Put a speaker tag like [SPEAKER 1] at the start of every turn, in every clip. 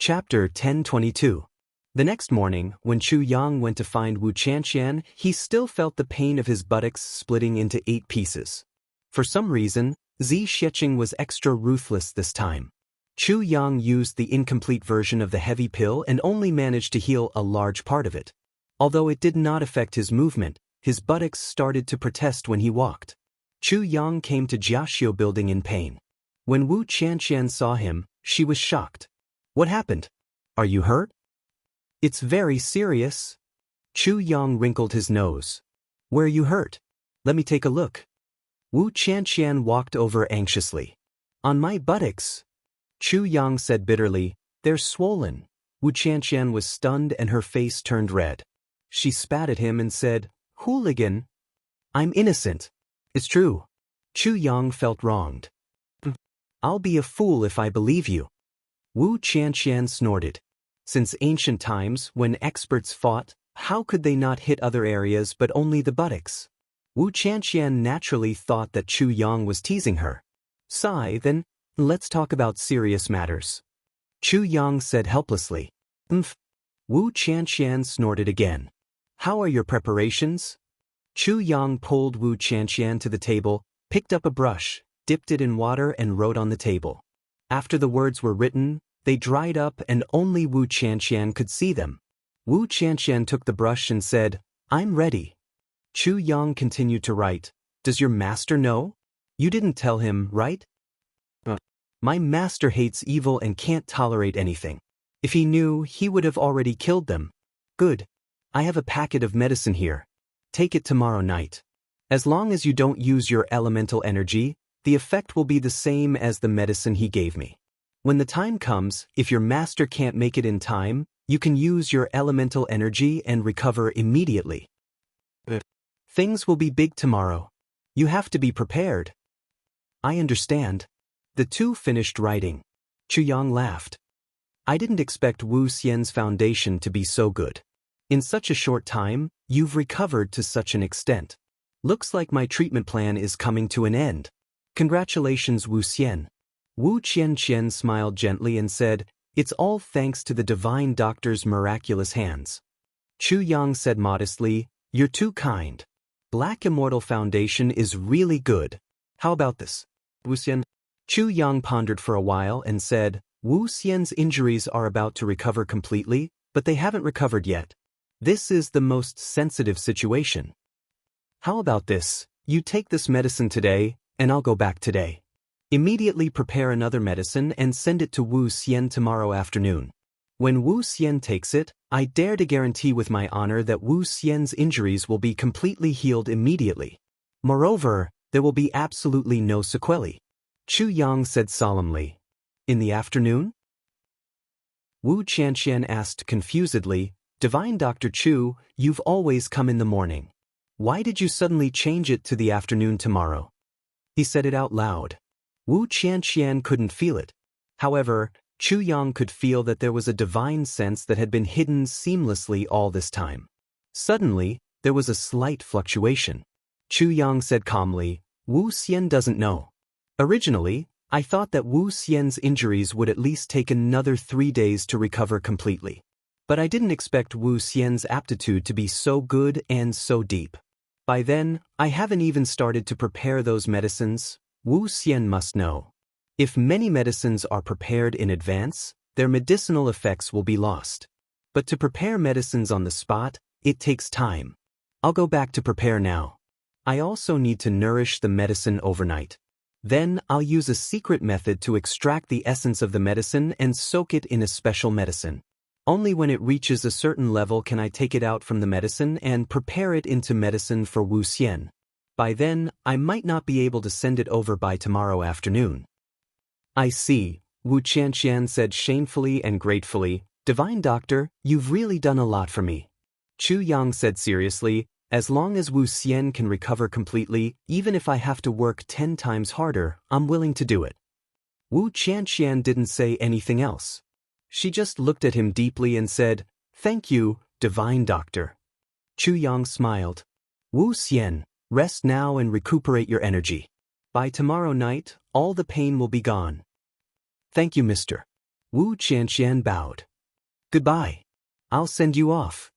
[SPEAKER 1] Chapter 1022. The next morning, when Chu Yang went to find Wu Qianqian, he still felt the pain of his buttocks splitting into 8 pieces. For some reason, Zi Xiecheng was extra ruthless this time. Chu Yang used the incomplete version of the heavy pill and only managed to heal a large part of it. Although it did not affect his movement, his buttocks started to protest when he walked. Chu Yang came to Jiaxiu building in pain. When Wu Qianqian saw him, she was shocked. What happened? Are you hurt? It's very serious. Chu Yang wrinkled his nose. Where are you hurt? Let me take a look. Wu Qianqian walked over anxiously. On my buttocks. Chu Yang said bitterly, they're swollen. Wu Qianqian was stunned and her face turned red. She spat at him and said, Hooligan. I'm innocent. It's true. Chu Yang felt wronged. I'll be a fool if I believe you. Wu Qianqian snorted. Since ancient times, when experts fought, how could they not hit other areas but only the buttocks? Wu Qianqian naturally thought that Chu Yang was teasing her. Sigh, then, let's talk about serious matters. Chu Yang said helplessly. Wu Qianqian snorted again. How are your preparations? Chu Yang pulled Wu Qianqian to the table, picked up a brush, dipped it in water and wrote on the table. After the words were written, they dried up and only Wu Qianqian could see them. Wu Qianqian took the brush and said, I'm ready. Chu Yang continued to write. Does your master know? You didn't tell him, right? My master hates evil and can't tolerate anything. If he knew, he would have already killed them. Good. I have a packet of medicine here. Take it tomorrow night. As long as you don't use your elemental energy, the effect will be the same as the medicine he gave me. When the time comes, if your master can't make it in time, you can use your elemental energy and recover immediately. Things will be big tomorrow. You have to be prepared. I understand. The two finished writing. Chu Yang laughed. I didn't expect Wu Xian's foundation to be so good. In such a short time, you've recovered to such an extent. Looks like my treatment plan is coming to an end. Congratulations, Wu Xian. Wu Qianqian smiled gently and said, It's all thanks to the divine doctor's miraculous hands. Chu Yang said modestly, You're too kind. Black Immortal Foundation is really good. How about this? Wu Xian? Chu Yang pondered for a while and said, Wu Xian's injuries are about to recover completely, but they haven't recovered yet. This is the most sensitive situation. How about this? You take this medicine today, and I'll go back today. Immediately prepare another medicine and send it to Wu Xian tomorrow afternoon. When Wu Xian takes it, I dare to guarantee with my honor that Wu Xian's injuries will be completely healed immediately. Moreover, there will be absolutely no sequelae. Chu Yang said solemnly. In the afternoon? Wu Qianqian asked confusedly, Divine Dr. Chu, you've always come in the morning. Why did you suddenly change it to the afternoon tomorrow? He said it out loud. Wu Qianqian couldn't feel it. However, Chu Yang could feel that there was a divine sense that had been hidden seamlessly all this time. Suddenly, there was a slight fluctuation. Chu Yang said calmly, Wu Xian doesn't know. Originally, I thought that Wu Xian's injuries would at least take another 3 days to recover completely. But I didn't expect Wu Xian's aptitude to be so good and so deep. By then, I haven't even started to prepare those medicines. Wu Xian must know. If many medicines are prepared in advance, their medicinal effects will be lost. But to prepare medicines on the spot, it takes time. I'll go back to prepare now. I also need to nourish the medicine overnight. Then I'll use a secret method to extract the essence of the medicine and soak it in a special medicine. Only when it reaches a certain level can I take it out from the medicine and prepare it into medicine for Wu Xian. By then, I might not be able to send it over by tomorrow afternoon. I see, Wu Qianqian said shamefully and gratefully, Divine Doctor, you've really done a lot for me. Chu Yang said seriously, as long as Wu Xian can recover completely, even if I have to work 10 times harder, I'm willing to do it. Wu Qianqian didn't say anything else. She just looked at him deeply and said, Thank you, Divine Doctor. Chu Yang smiled. Wu Xian, rest now and recuperate your energy. By tomorrow night, all the pain will be gone. Thank you, mister. Wu Qianxian bowed. Goodbye. I'll send you off.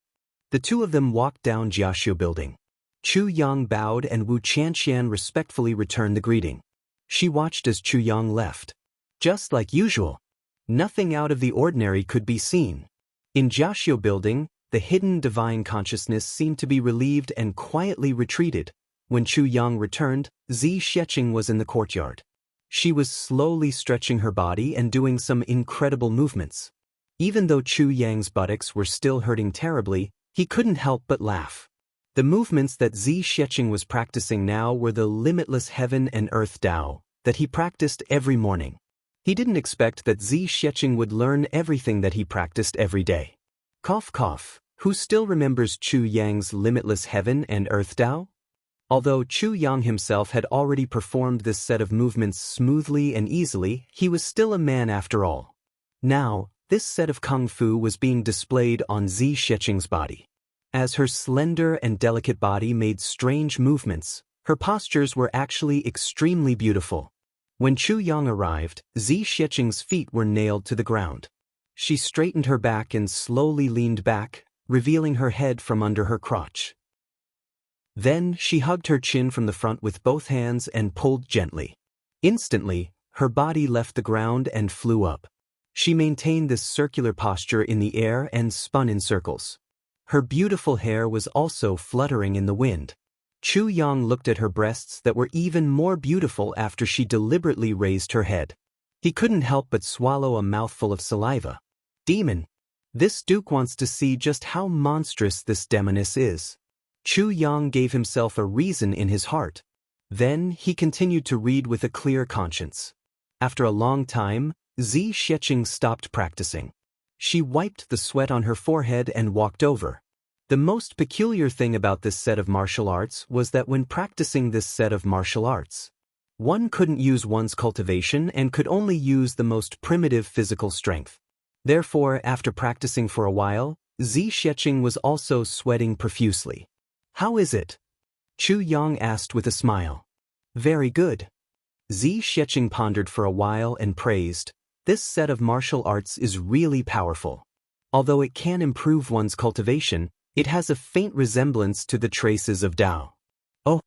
[SPEAKER 1] The two of them walked down Jianghu building. Chu Yang bowed and Wu Qianxian respectfully returned the greeting. She watched as Chu Yang left. Just like usual. Nothing out of the ordinary could be seen. In Jianghu building, the hidden divine consciousness seemed to be relieved and quietly retreated. When Chu Yang returned, Zi Xiecheng was in the courtyard. She was slowly stretching her body and doing some incredible movements. Even though Chu Yang's buttocks were still hurting terribly, he couldn't help but laugh. The movements that Zi Xiecheng was practicing now were the limitless heaven and earth Tao that he practiced every morning. He didn't expect that Zi Xiecheng would learn everything that he practiced every day. Cough cough, who still remembers Chu Yang's limitless heaven and earth Tao? Although Chu Yang himself had already performed this set of movements smoothly and easily, he was still a man after all. Now, this set of kung fu was being displayed on Zi Xiecheng's body. As her slender and delicate body made strange movements, her postures were actually extremely beautiful. When Chu Yang arrived, Zi Xiecheng's feet were nailed to the ground. She straightened her back and slowly leaned back, revealing her head from under her crotch. Then she hugged her chin from the front with both hands and pulled gently. Instantly, her body left the ground and flew up. She maintained this circular posture in the air and spun in circles. Her beautiful hair was also fluttering in the wind. Chu Yang looked at her breasts that were even more beautiful after she deliberately raised her head. He couldn't help but swallow a mouthful of saliva. Demon! This duke wants to see just how monstrous this demoness is. Chu Yang gave himself a reason in his heart. Then he continued to read with a clear conscience. After a long time, Zi Xiecheng stopped practicing. She wiped the sweat on her forehead and walked over. The most peculiar thing about this set of martial arts was that when practicing this set of martial arts, one couldn't use one's cultivation and could only use the most primitive physical strength. Therefore, after practicing for a while, Zi Xiecheng was also sweating profusely. How is it? Chu Yang asked with a smile. Very good. Zi Xiecheng pondered for a while and praised, this set of martial arts is really powerful. Although it can improve one's cultivation, it has a faint resemblance to the traces of Tao. Oh,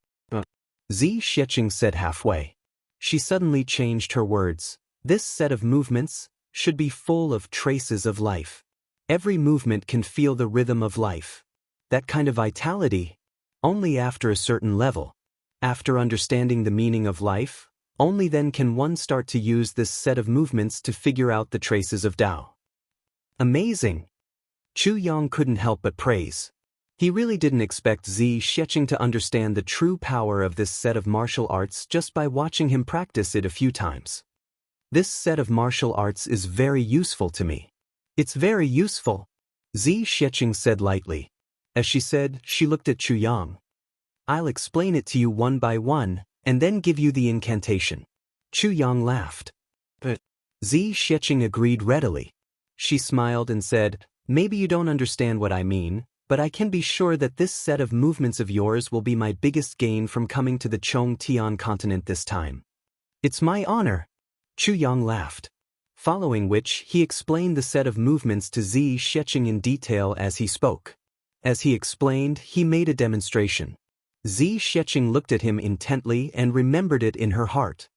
[SPEAKER 1] Zi Xiecheng said halfway. She suddenly changed her words. This set of movements should be full of traces of life. Every movement can feel the rhythm of life. That kind of vitality, only after a certain level. After understanding the meaning of life, only then can one start to use this set of movements to figure out the traces of Tao. Amazing! Chu Yang couldn't help but praise. He really didn't expect Zi Xiecheng to understand the true power of this set of martial arts just by watching him practice it a few times. This set of martial arts is very useful to me. It's very useful, Zi Xiecheng said lightly. As she said, she looked at Chu Yang. I'll explain it to you one by one, and then give you the incantation. Chu Yang laughed. But Zi Xiecheng agreed readily. She smiled and said, maybe you don't understand what I mean, but I can be sure that this set of movements of yours will be my biggest gain from coming to the Chongtian continent this time. It's my honor. Chu Yang laughed. Following which, he explained the set of movements to Zi Xiecheng in detail as he spoke. As he explained, he made a demonstration. Zi Xiecheng looked at him intently and remembered it in her heart.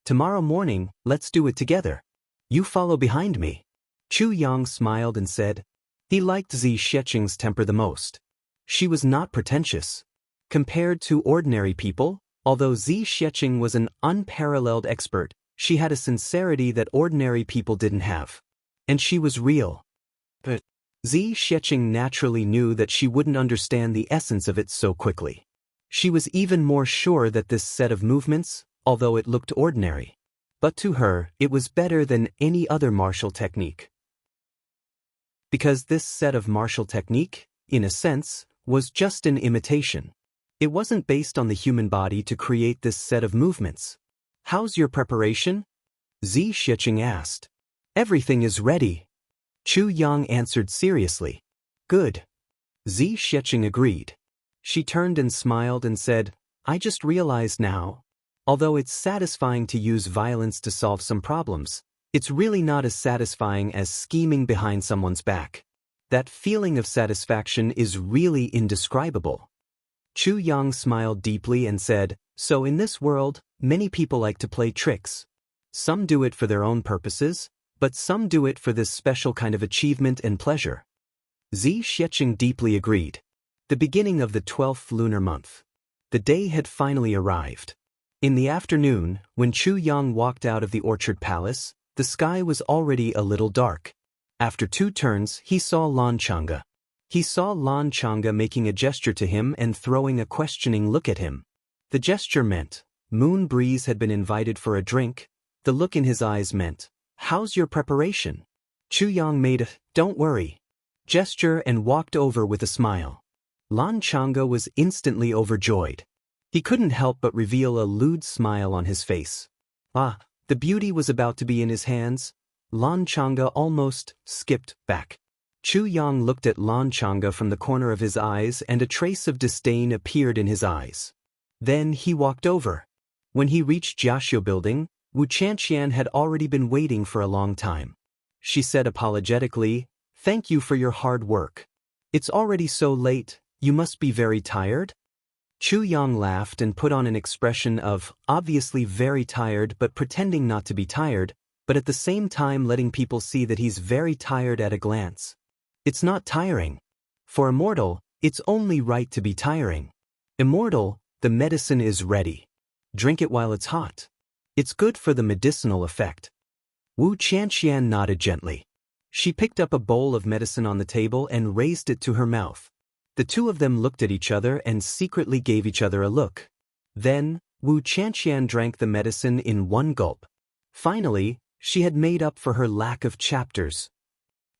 [SPEAKER 1] Tomorrow morning, let's do it together. You follow behind me. Chu Yang smiled and said. He liked Zi Xiecheng's temper the most. She was not pretentious. Compared to ordinary people, although Zi Xiecheng was an unparalleled expert, she had a sincerity that ordinary people didn't have. And she was real. But Zi Xiecheng naturally knew that she wouldn't understand the essence of it so quickly. She was even more sure that this set of movements, although it looked ordinary, but to her, it was better than any other martial technique. Because this set of martial technique, in a sense, was just an imitation. It wasn't based on the human body to create this set of movements. How's your preparation? Zi Xiecheng asked. Everything is ready. Chu Yang answered seriously. Good. Zi Xiecheng agreed. She turned and smiled and said, I just realized now. Although it's satisfying to use violence to solve some problems, It's really not as satisfying as scheming behind someone's back. That feeling of satisfaction is really indescribable. Chu Yang smiled deeply and said, "So in this world, many people like to play tricks. Some do it for their own purposes, but some do it for this special kind of achievement and pleasure." Zi Xiecheng deeply agreed. The beginning of the 12th lunar month. The day had finally arrived. In the afternoon, when Chu Yang walked out of the orchard palace, the sky was already a little dark. After 2 turns, he saw Lan Chang'e. He saw Lan Chang'e making a gesture to him and throwing a questioning look at him. The gesture meant, Moon Breeze had been invited for a drink. The look in his eyes meant, "How's your preparation?" Chu Yang made a, "Don't worry," gesture and walked over with a smile. Lan Chang'e was instantly overjoyed. He couldn't help but reveal a lewd smile on his face. The beauty was about to be in his hands. Lan Chang'e almost skipped back. Chu Yang looked at Lan Chang'e from the corner of his eyes and a trace of disdain appeared in his eyes. Then he walked over. When he reached Jiaxiu building, Wu Chanxian had already been waiting for a long time. She said apologetically, "Thank you for your hard work. It's already so late, you must be very tired?" Chu Yang laughed and put on an expression of, obviously very tired but pretending not to be tired, but at the same time letting people see that he's very tired at a glance. It's not tiring. For Immortal, it's only right to be tiring. Immortal, the medicine is ready. Drink it while it's hot. It's good for the medicinal effect. Wu Chanxian nodded gently. She picked up a bowl of medicine on the table and raised it to her mouth. The two of them looked at each other and secretly gave each other a look. Then, Wu Chanxian drank the medicine in one gulp. Finally, she had made up for her lack of chapters.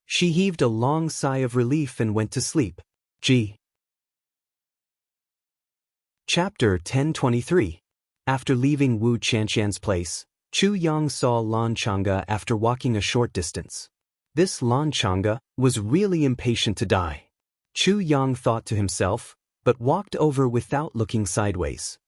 [SPEAKER 1] She heaved a long sigh of relief and went to sleep. Chapter 1023. After leaving Wu Chanxian's place, Chu Yang saw Lan Chang'e after walking a short distance. This Lan Chang'e was really impatient to die. Chu Yang thought to himself, but walked over without looking sideways.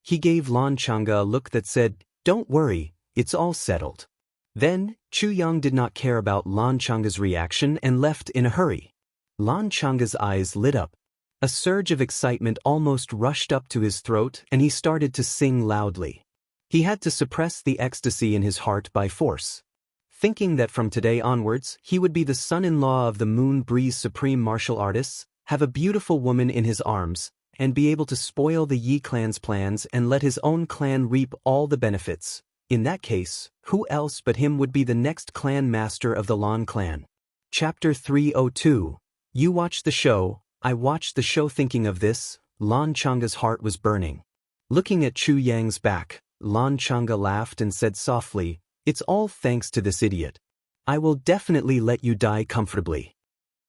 [SPEAKER 1] He gave Lan Chang'e a look that said, "Don't worry, it's all settled." Then, Chu Yang did not care about Lan Chang'e's reaction and left in a hurry. Lan Chang'e's eyes lit up. A surge of excitement almost rushed up to his throat and he started to sing loudly. He had to suppress the ecstasy in his heart by force. Thinking that from today onwards he would be the son-in-law of the Moon Breeze supreme martial artists, have a beautiful woman in his arms, and be able to spoil the Yi clan's plans and let his own clan reap all the benefits. In that case, who else but him would be the next clan master of the Lan clan? Chapter 302. You watched the show, I watched the show. Thinking of this, Lan Chang'e's heart was burning. Looking at Chu Yang's back, Lan Chang'e laughed and said softly, "It's all thanks to this idiot. I will definitely let you die comfortably."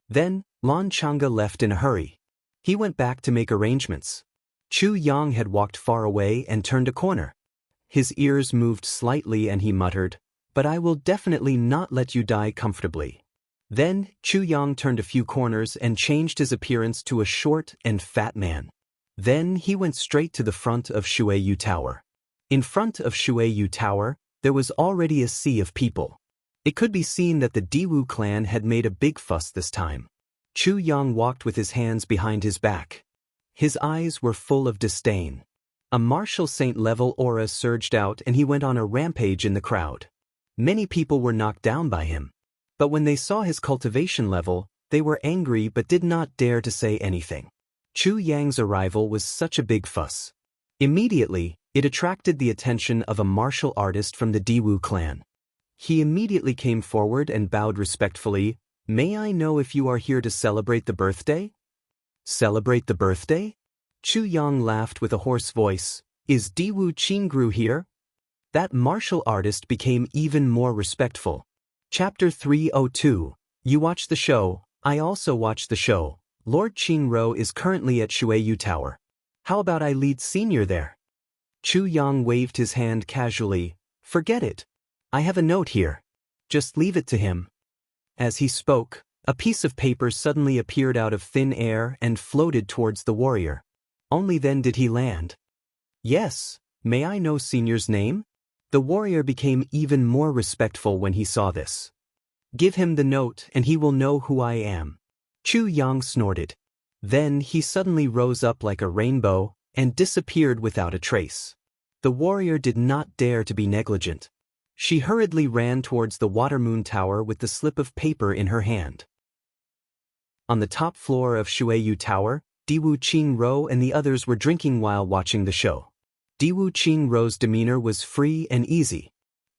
[SPEAKER 1] Then, Lan Chang'e left in a hurry. He went back to make arrangements. Chu Yang had walked far away and turned a corner. His ears moved slightly and he muttered, "But I will definitely not let you die comfortably." Then, Chu Yang turned a few corners and changed his appearance to a short and fat man. Then he went straight to the front of Shuiyu Tower. In front of Shuiyu Tower, there was already a sea of people. It could be seen that the Diwu clan had made a big fuss this time. Chu Yang walked with his hands behind his back. His eyes were full of disdain. A martial saint-level aura surged out and he went on a rampage in the crowd. Many people were knocked down by him. But when they saw his cultivation level, they were angry but did not dare to say anything. Chu Yang's arrival was such a big fuss. Immediately, it attracted the attention of a martial artist from the Diwu clan. He immediately came forward and bowed respectfully. "May I know if you are here to celebrate the birthday?" "Celebrate the birthday?" Chu Yang laughed with a hoarse voice. "Is Diwu Qingru here?" That martial artist became even more respectful. Chapter 302. You watch the show, I also watch the show. Lord Qingro is currently at Shuiyu Tower. How about I lead senior there? Chu Yang waved his hand casually. "Forget it. I have a note here. Just leave it to him." As he spoke, a piece of paper suddenly appeared out of thin air and floated towards the warrior. Only then did he land. "Yes, may I know senior's name?" The warrior became even more respectful when he saw this. "Give him the note and he will know who I am." Chu Yang snorted. Then he suddenly rose up like a rainbow and disappeared without a trace. The warrior did not dare to be negligent. She hurriedly ran towards the water moon tower with the slip of paper in her hand. On the top floor of Shuiyu Tower, Diwu Qingro and the others were drinking while watching the show. Diwu Qingro's demeanor was free and easy.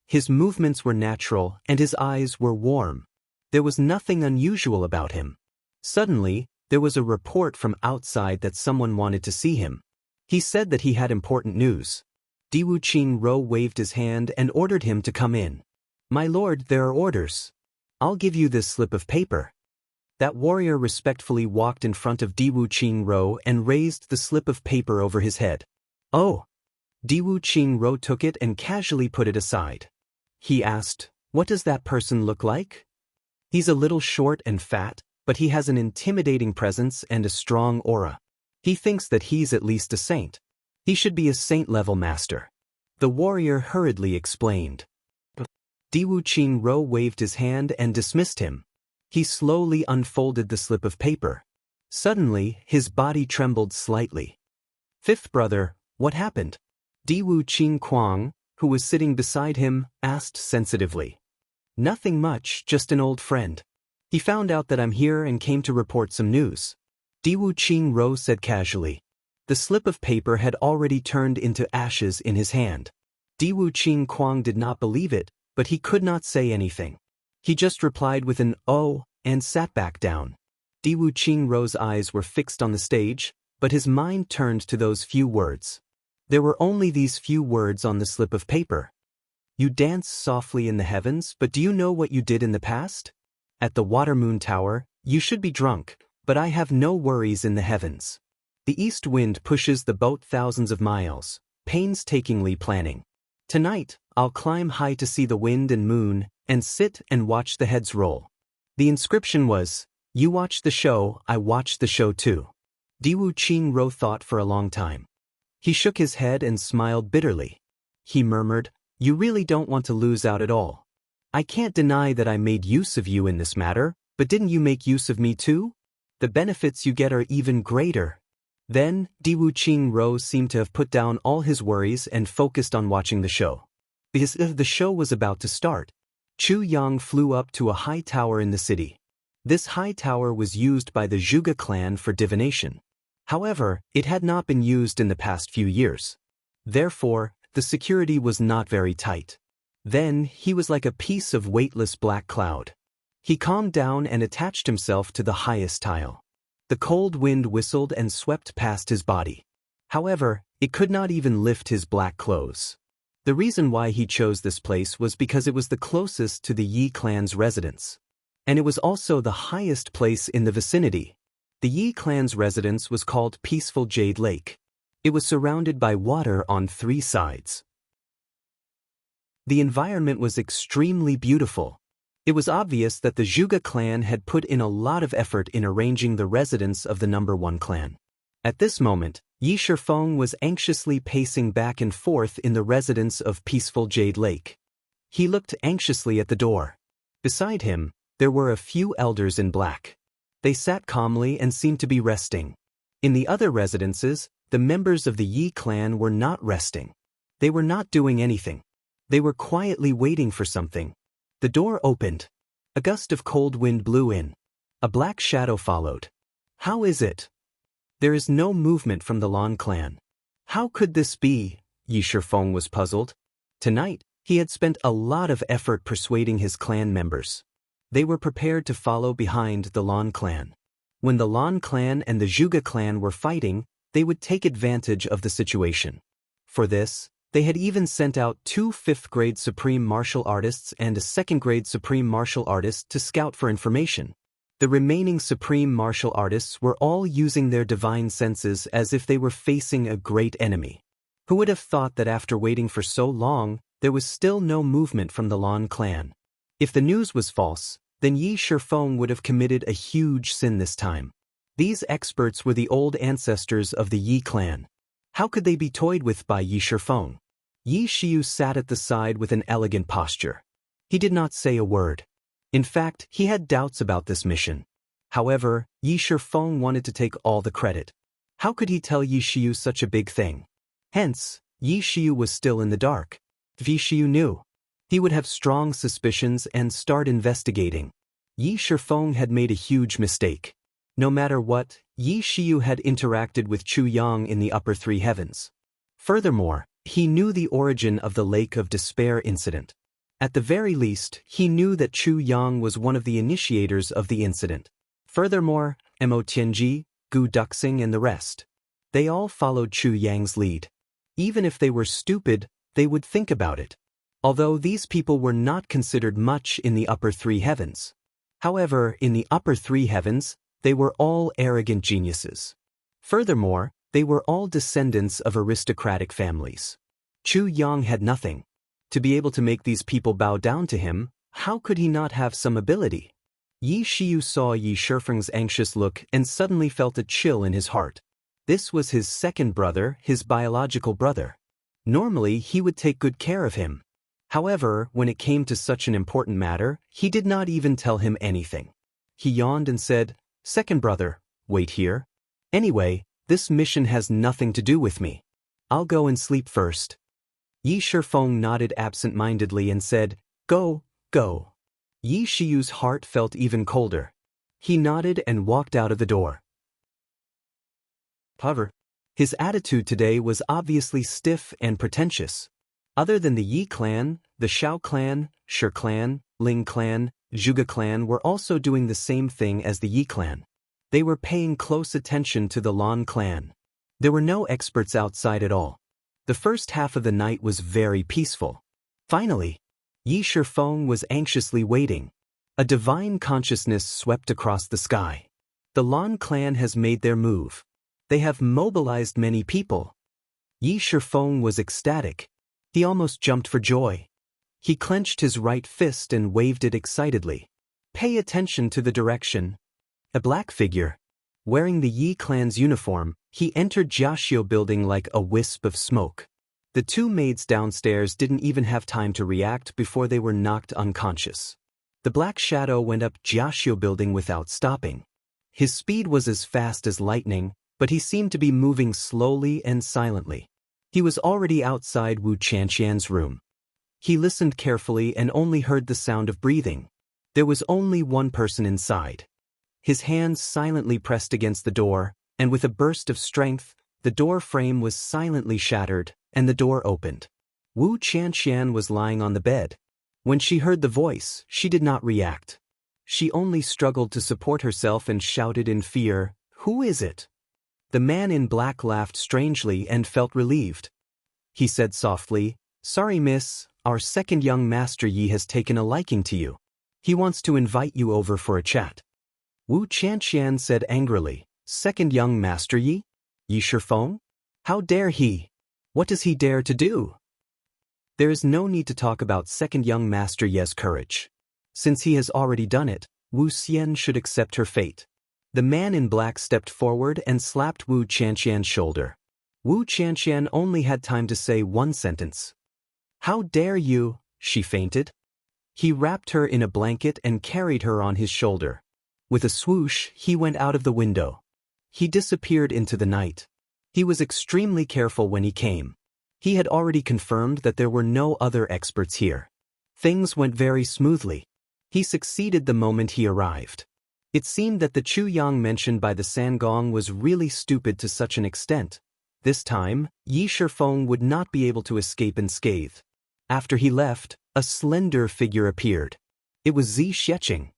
[SPEAKER 1] His movements were natural and his eyes were warm. There was nothing unusual about him. Suddenly, there was a report from outside that someone wanted to see him. He said that he had important news. Diwu Qingro waved his hand and ordered him to come in. "My lord, there are orders. I'll give you this slip of paper." That warrior respectfully walked in front of Diwu Qingro and raised the slip of paper over his head. "Oh." Diwu Qingro took it and casually put it aside. He asked, "What does that person look like?" "He's a little short and fat, but he has an intimidating presence and a strong aura. He thinks that he's at least a saint. He should be a saint-level master." The warrior hurriedly explained. Diwu Qingro waved his hand and dismissed him. He slowly unfolded the slip of paper. Suddenly, his body trembled slightly. "Fifth brother, what happened?" Diwu Qingquang, who was sitting beside him, asked sensitively. "Nothing much, just an old friend. He found out that I'm here and came to report some news." Diwu Qingro said casually. The slip of paper had already turned into ashes in his hand. Diwu Qingquang did not believe it, but he could not say anything. He just replied with an "oh" and sat back down. Diwu Qingro's eyes were fixed on the stage, but his mind turned to those few words. There were only these few words on the slip of paper. "You dance softly in the heavens, but do you know what you did in the past? At the Water Moon Tower, you should be drunk, but I have no worries in the heavens. The east wind pushes the boat thousands of miles, painstakingly planning. Tonight, I'll climb high to see the wind and moon, and sit and watch the heads roll." The inscription was, "You watch the show, I watch the show too." Diwu Qingro thought for a long time. He shook his head and smiled bitterly. He murmured, "You really don't want to lose out at all. I can't deny that I made use of you in this matter, but didn't you make use of me too? The benefits you get are even greater." Then, Diwu Qingro seemed to have put down all his worries and focused on watching the show. Because the show was about to start. Chu Yang flew up to a high tower in the city. This high tower was used by the Zhuge clan for divination. However, it had not been used in the past few years. Therefore, the security was not very tight. Then, he was like a piece of weightless black cloud. He calmed down and attached himself to the highest tile. The cold wind whistled and swept past his body. However, it could not even lift his black clothes. The reason why he chose this place was because it was the closest to the Yi clan's residence. And it was also the highest place in the vicinity. The Yi clan's residence was called Peaceful Jade Lake. It was surrounded by water on 3 sides. The environment was extremely beautiful. It was obvious that the Zhuge clan had put in a lot of effort in arranging the residence of the number 1 clan. At this moment, Yi Shifeng was anxiously pacing back and forth in the residence of Peaceful Jade Lake. He looked anxiously at the door. Beside him, there were a few elders in black. They sat calmly and seemed to be resting. In the other residences, the members of the Yi clan were not resting. They were not doing anything. They were quietly waiting for something. The door opened. A gust of cold wind blew in. A black shadow followed. "How is it? There is no movement from the Lan clan. How could this be?" Yi Shifeng was puzzled. Tonight, he had spent a lot of effort persuading his clan members. They were prepared to follow behind the Lan clan. When the Lan clan and the Zhuge clan were fighting, they would take advantage of the situation. For this, they had even sent out 2 5th-grade supreme martial artists and a 2nd-grade supreme martial artist to scout for information. The remaining supreme martial artists were all using their divine senses as if they were facing a great enemy. Who would have thought that after waiting for so long, there was still no movement from the Lan clan? If the news was false, then Yi Shifeng would have committed a huge sin this time. These experts were the old ancestors of the Yi clan. How could they be toyed with by Yi Shifeng? Yi Shiyu sat at the side with an elegant posture. He did not say a word. In fact, he had doubts about this mission. However, Yi Shifeng wanted to take all the credit. How could he tell Yi Shiyu such a big thing? Hence, Yi Shiyu was still in the dark. If Yi Shiyu knew, he would have strong suspicions and start investigating. Yi Shifeng had made a huge mistake. No matter what, Yi Shiyu had interacted with Chu Yang in the upper three heavens. Furthermore, he knew the origin of the Lake of Despair incident. At the very least, he knew that Chu Yang was one of the initiators of the incident. Furthermore, Mo Tianji, Gu Duxing and the rest. They all followed Chu Yang's lead. Even if they were stupid, they would think about it. Although these people were not considered much in the upper three heavens. However, in the upper three heavens, they were all arrogant geniuses. Furthermore, they were all descendants of aristocratic families. Chu Yang had nothing. To be able to make these people bow down to him, how could he not have some ability? Yi Shiyu saw Yi Shifeng's anxious look and suddenly felt a chill in his heart. This was his second brother, his biological brother. Normally, he would take good care of him. However, when it came to such an important matter, he did not even tell him anything. He yawned and said, "Second brother, wait here. Anyway, this mission has nothing to do with me. I'll go and sleep first." Yi Shifeng nodded absent-mindedly and said, "Go, go." Yi Shiyu's heart felt even colder. He nodded and walked out of the door. However, his attitude today was obviously stiff and pretentious. Other than the Yi clan, the Shao clan, Shi clan, Ling clan, Zhuge clan were also doing the same thing as the Yi clan. They were paying close attention to the Lan clan. There were no experts outside at all. The first half of the night was very peaceful. Finally, Yi Shifeng was anxiously waiting. A divine consciousness swept across the sky. The Lan clan has made their move. They have mobilized many people. Yi Shifeng was ecstatic. He almost jumped for joy. He clenched his right fist and waved it excitedly. Pay attention to the direction. A black figure, wearing the Yi clan's uniform, he entered Jiaxiu building like a wisp of smoke. The two maids downstairs didn't even have time to react before they were knocked unconscious. The black shadow went up Jiaxiu building without stopping. His speed was as fast as lightning, but he seemed to be moving slowly and silently. He was already outside Wu Qianqian's room. He listened carefully and only heard the sound of breathing. There was only one person inside. His hands silently pressed against the door, and with a burst of strength, the door frame was silently shattered, and the door opened. Wu Qianqian was lying on the bed. When she heard the voice, she did not react. She only struggled to support herself and shouted in fear, "Who is it?" The man in black laughed strangely and felt relieved. He said softly, "Sorry, miss, our second young master Yi has taken a liking to you. He wants to invite you over for a chat." Wu Qianqian said angrily, "Second young master Yi? Yi Shifeng? How dare he? What does he dare to do?" There is no need to talk about second young master Yi's courage. Since he has already done it, Wu Xian should accept her fate. The man in black stepped forward and slapped Wu Qianqian's shoulder. Wu Qianqian only had time to say one sentence. "How dare you?" she fainted. He wrapped her in a blanket and carried her on his shoulder. With a swoosh, he went out of the window. He disappeared into the night. He was extremely careful when he came. He had already confirmed that there were no other experts here. Things went very smoothly. He succeeded the moment he arrived. It seemed that the Chu Yang mentioned by the Sangong was really stupid to such an extent. This time, Yi Shifeng would not be able to escape unscathed. After he left, a slender figure appeared. It was Zi Xiecheng.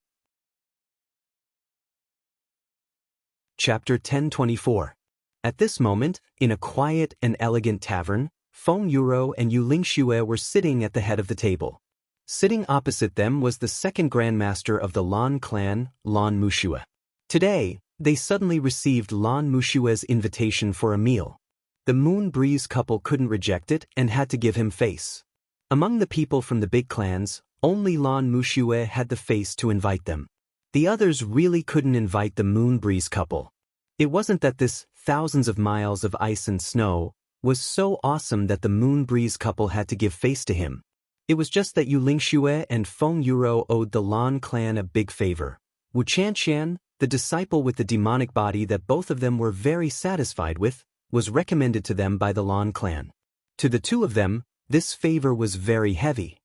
[SPEAKER 1] Chapter 1024. At this moment, in a quiet and elegant tavern, Feng Yuro and Yu Lingxue were sitting at the head of the table. Sitting opposite them was the second grandmaster of the Lan clan, Lan Muxue. Today, they suddenly received Lan Muxue's invitation for a meal. The Moon Breeze couple couldn't reject it and had to give him face. Among the people from the big clans, only Lan Muxue had the face to invite them. The others really couldn't invite the Moon Breeze couple. It wasn't that this thousands of miles of ice and snow, was so awesome that the Moon Breeze couple had to give face to him. It was just that Yu Lingxue and Feng Yuro owed the Lan clan a big favor. Wu Chanxian, the disciple with the demonic body that both of them were very satisfied with, was recommended to them by the Lan clan. To the two of them, this favor was very heavy.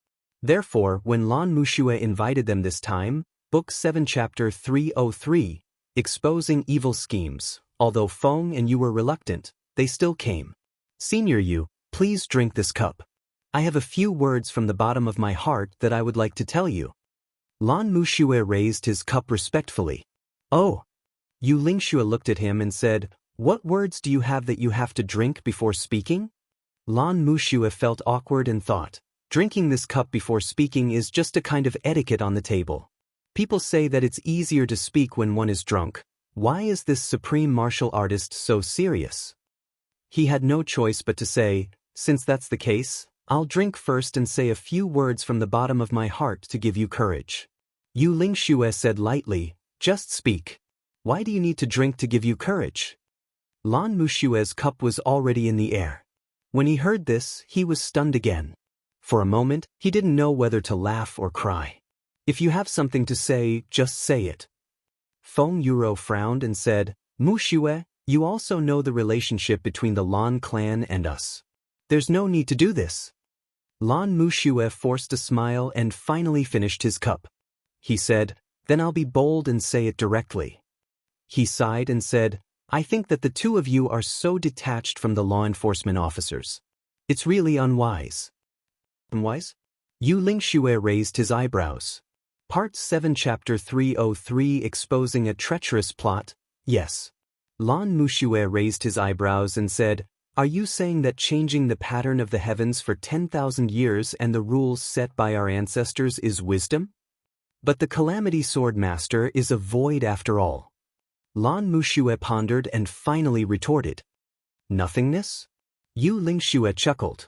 [SPEAKER 1] Therefore, when Lan Muxue invited them this time, Book 7 Chapter 303, exposing evil schemes, although Feng and Yu were reluctant, they still came. Senior Yu, please drink this cup. I have a few words from the bottom of my heart that I would like to tell you. Lan Muxue raised his cup respectfully. Oh. Yu Lingxue looked at him and said, "What words do you have that you have to drink before speaking?" Lan Muxue felt awkward and thought, drinking this cup before speaking is just a kind of etiquette on the table. People say that it's easier to speak when one is drunk. Why is this supreme martial artist so serious? He had no choice but to say, since that's the case, I'll drink first and say a few words from the bottom of my heart to give you courage. Yu Lingxue said lightly, just speak. Why do you need to drink to give you courage? Lan Muxue's cup was already in the air. When he heard this, he was stunned again. For a moment, he didn't know whether to laugh or cry. If you have something to say, just say it. Feng Yuro frowned and said, Muxue, you also know the relationship between the Lan clan and us. There's no need to do this. Lan Muxue forced a smile and finally finished his cup. He said, then I'll be bold and say it directly. He sighed and said, I think that the two of you are so detached from the law enforcement officers. It's really unwise. Unwise? Yu Lingxue raised his eyebrows. Part 7 Chapter 303 exposing a treacherous plot, yes. Lan Muxue raised his eyebrows and said, are you saying that changing the pattern of the heavens for 10,000 years and the rules set by our ancestors is wisdom? But the Calamity Sword Master is a void after all. Lan Muxue pondered and finally retorted. Nothingness? Yu Lingxue chuckled.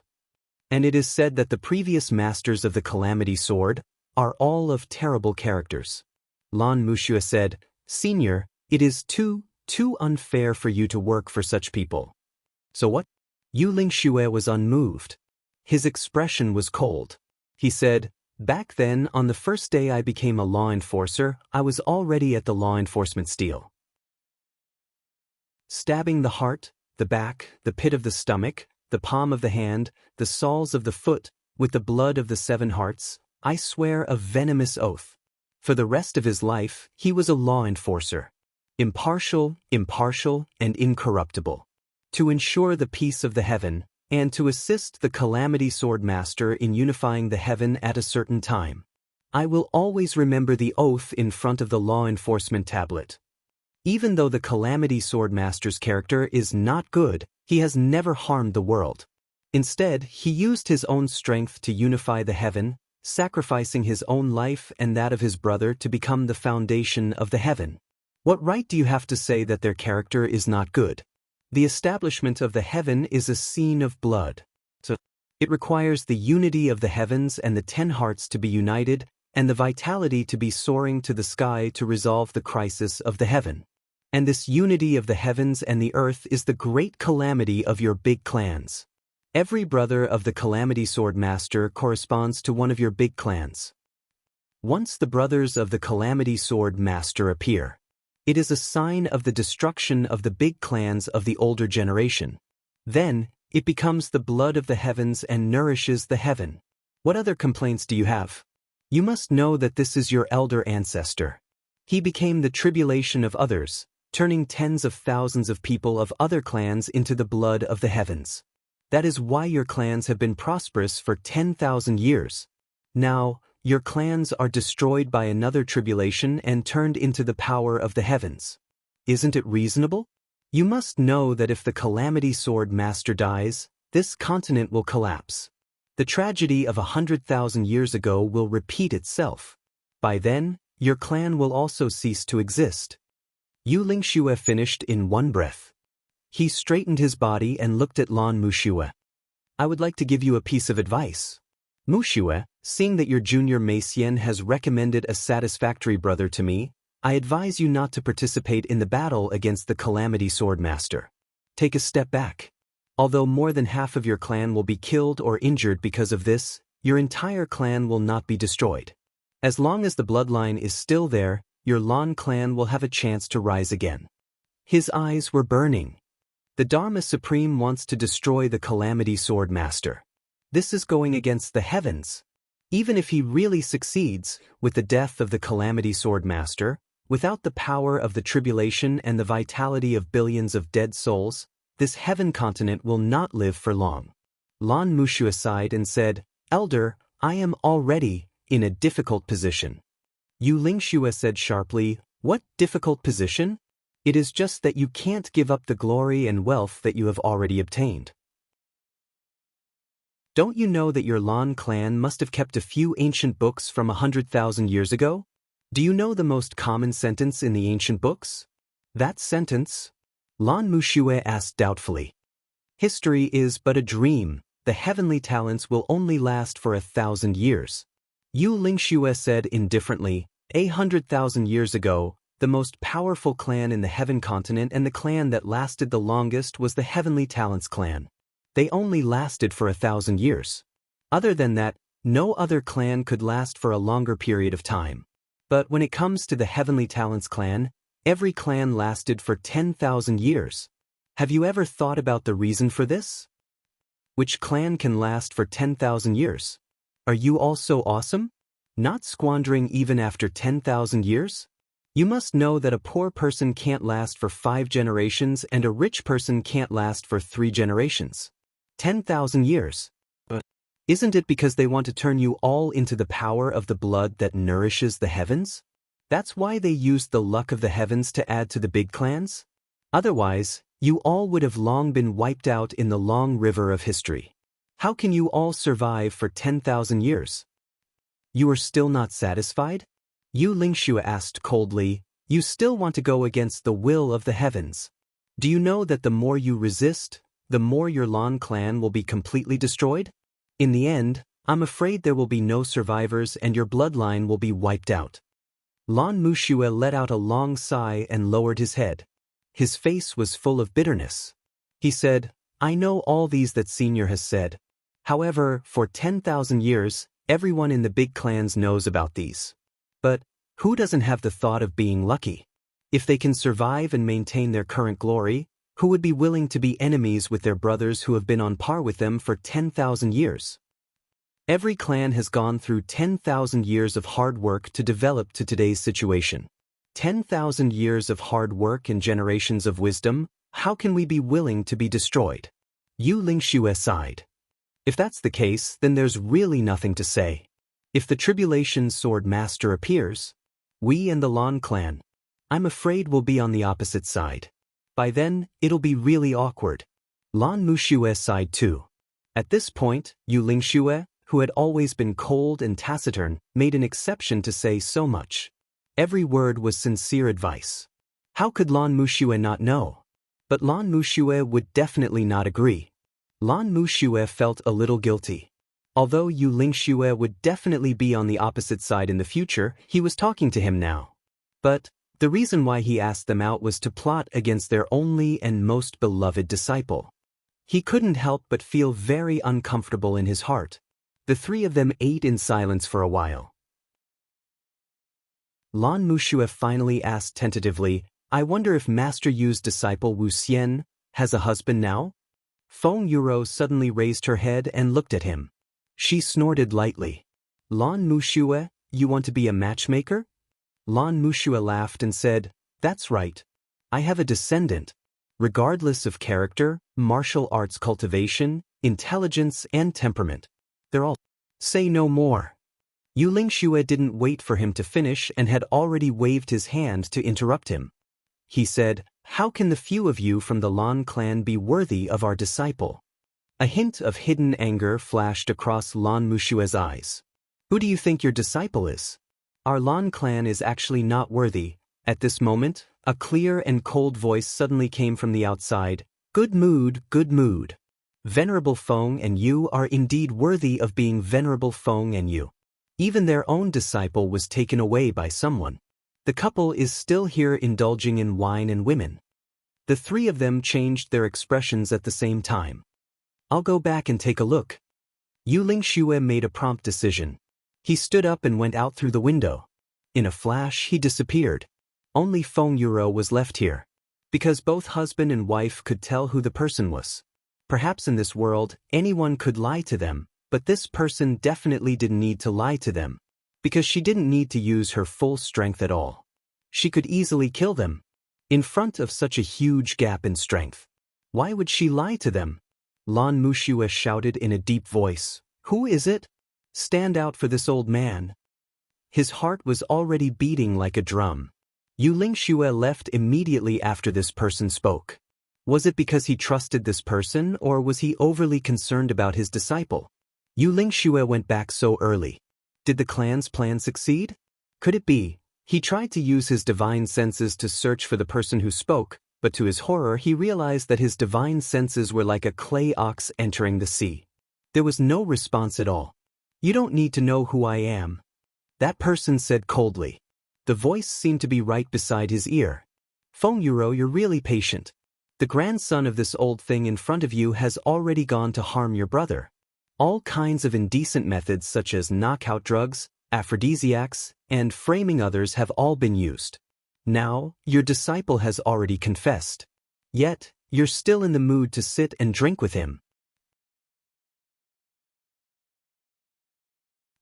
[SPEAKER 1] And it is said that the previous masters of the Calamity Sword are all of terrible characters. Lan Muxue said, Senior, it is too unfair for you to work for such people. So what? Yu Lingxue was unmoved. His expression was cold. He said, back then, on the first day I became a law enforcer, I was already at the law enforcement steel. Stabbing the heart, the back, the pit of the stomach, the palm of the hand, the soles of the foot, with the blood of the 7 hearts, I swear a venomous oath. For the rest of his life, he was a law enforcer. Impartial, and incorruptible. To ensure the peace of the heaven, and to assist the Calamity Sword Master in unifying the heaven at a certain time. I will always remember the oath in front of the law enforcement tablet. Even though the Calamity Sword Master's character is not good, he has never harmed the world. Instead, he used his own strength to unify the heaven, sacrificing his own life and that of his brother to become the foundation of the heaven. What right do you have to say that their character is not good? The establishment of the heaven is a scene of blood. So, it requires the unity of the heavens and the 10 hearts to be united, and the vitality to be soaring to the sky to resolve the crisis of the heaven. And this unity of the heavens and the earth is the great calamity of your big clans. Every brother of the Calamity Sword Master corresponds to one of your big clans. Once the brothers of the Calamity Sword Master appear, it is a sign of the destruction of the big clans of the older generation. Then, it becomes the blood of the heavens and nourishes the heaven. What other complaints do you have? You must know that this is your elder ancestor. He became the tribulation of others, turning tens of thousands of people of other clans into the blood of the heavens. That is why your clans have been prosperous for 10,000 years. Now, your clans are destroyed by another tribulation and turned into the power of the heavens. Isn't it reasonable? You must know that if the Calamity Sword Master dies, this continent will collapse. The tragedy of 100,000 years ago will repeat itself. By then, your clan will also cease to exist. Yu Lingxue finished in one breath. He straightened his body and looked at Lan Muxue. I would like to give you a piece of advice. Muxue, seeing that your junior Meixian has recommended a satisfactory brother to me, I advise you not to participate in the battle against the Calamity Sword Master. Take a step back. Although more than half of your clan will be killed or injured because of this, your entire clan will not be destroyed. As long as the bloodline is still there, your Lan clan will have a chance to rise again. His eyes were burning. The Dharma Supreme wants to destroy the Calamity Sword Master. This is going against the heavens. Even if he really succeeds, with the death of the Calamity Sword Master, without the power of the tribulation and the vitality of billions of dead souls, this heaven continent will not live for long. Lan Wuxia sighed and said, Elder, I am already in a difficult position. Yu Lingxue said sharply, What difficult position? It is just that you can't give up the glory and wealth that you have already obtained. Don't you know that your Lan clan must have kept a few ancient books from 100,000 years ago? Do you know the most common sentence in the ancient books? That sentence? Lan Wuxia asked doubtfully. History is but a dream. The heavenly talents will only last for 1,000 years. Yu Lingxue said indifferently, 100,000 years ago, the most powerful clan in the heaven continent and the clan that lasted the longest was the Heavenly Talents clan. They only lasted for 1,000 years. Other than that, no other clan could last for a longer period of time. But when it comes to the Heavenly Talents clan, every clan lasted for 10,000 years. Have you ever thought about the reason for this? Which clan can last for 10,000 years? Are you all so awesome? Not squandering even after 10,000 years? You must know that a poor person can't last for 5 generations and a rich person can't last for 3 generations. 10,000 years. But isn't it because they want to turn you all into the power of the blood that nourishes the heavens? That's why they used the luck of the heavens to add to the big clans? Otherwise, you all would have long been wiped out in the long river of history. How can you all survive for 10,000 years? You are still not satisfied? Yu Lingxue asked coldly, You still want to go against the will of the heavens. Do you know that the more you resist, the more your Lan clan will be completely destroyed? In the end, I'm afraid there will be no survivors and your bloodline will be wiped out. Lan Wuxia let out a long sigh and lowered his head. His face was full of bitterness. He said, I know all these that Senior has said. However, for 10,000 years, everyone in the big clans knows about these. But who doesn't have the thought of being lucky? If they can survive and maintain their current glory, who would be willing to be enemies with their brothers who have been on par with them for 10,000 years? Every clan has gone through 10,000 years of hard work to develop to today's situation. 10,000 years of hard work and generations of wisdom, how can we be willing to be destroyed? Yu Lingxue sighed. If that's the case, then there's really nothing to say. If the Tribulation Sword Master appears, we and the Lan clan, I'm afraid we'll be on the opposite side. By then, it'll be really awkward. Lan Wuxia sighed too. At this point, Yu Lingxue, who had always been cold and taciturn, made an exception to say so much. Every word was sincere advice. How could Lan Wuxia not know? But Lan Wuxia would definitely not agree. Lan Wuxia felt a little guilty. Although Yu Lingxue would definitely be on the opposite side in the future, he was talking to him now. But the reason why he asked them out was to plot against their only and most beloved disciple. He couldn't help but feel very uncomfortable in his heart. The three of them ate in silence for a while. Lan Wuxia finally asked tentatively, I wonder if Master Yu's disciple Wu Xian has a husband now? Feng Yuro suddenly raised her head and looked at him. She snorted lightly. Lan Wuxia, you want to be a matchmaker? Lan Wuxia laughed and said, That's right. I have a descendant. Regardless of character, martial arts cultivation, intelligence, and temperament. They're all. Say no more. Yu Lingxue didn't wait for him to finish and had already waved his hand to interrupt him. He said, How can the few of you from the Lan clan be worthy of our disciple? A hint of hidden anger flashed across Lan Wuxia's eyes. Who do you think your disciple is? Our Lan clan is actually not worthy. At this moment, a clear and cold voice suddenly came from the outside. Good mood, good mood. Venerable Feng and you are indeed worthy of being Venerable Feng and you. Even their own disciple was taken away by someone. The couple is still here indulging in wine and women. The three of them changed their expressions at the same time. I'll go back and take a look. Yu Lingxue made a prompt decision. He stood up and went out through the window. In a flash, he disappeared. Only Feng Yuro was left here. Because both husband and wife could tell who the person was. Perhaps in this world, anyone could lie to them, but this person definitely didn't need to lie to them. Because she didn't need to use her full strength at all. She could easily kill them. In front of such a huge gap in strength. Why would she lie to them? Lan Muxue shouted in a deep voice. Who is it? Stand out for this old man. His heart was already beating like a drum. Yu Lingxue left immediately after this person spoke. Was it because he trusted this person, or was he overly concerned about his disciple? Yu Lingxue went back so early. Did the clan's plan succeed? Could it be? He tried to use his divine senses to search for the person who spoke, but to his horror he realized that his divine senses were like a clay ox entering the sea. There was no response at all. You don't need to know who I am. That person said coldly. The voice seemed to be right beside his ear. Feng Yuro, you're really patient. The grandson of this old thing in front of you has already gone to harm your brother. All kinds of indecent methods such as knockout drugs, aphrodisiacs, and framing others have all been used. Now, your disciple has already confessed. Yet, you're still in the mood to sit and drink with him.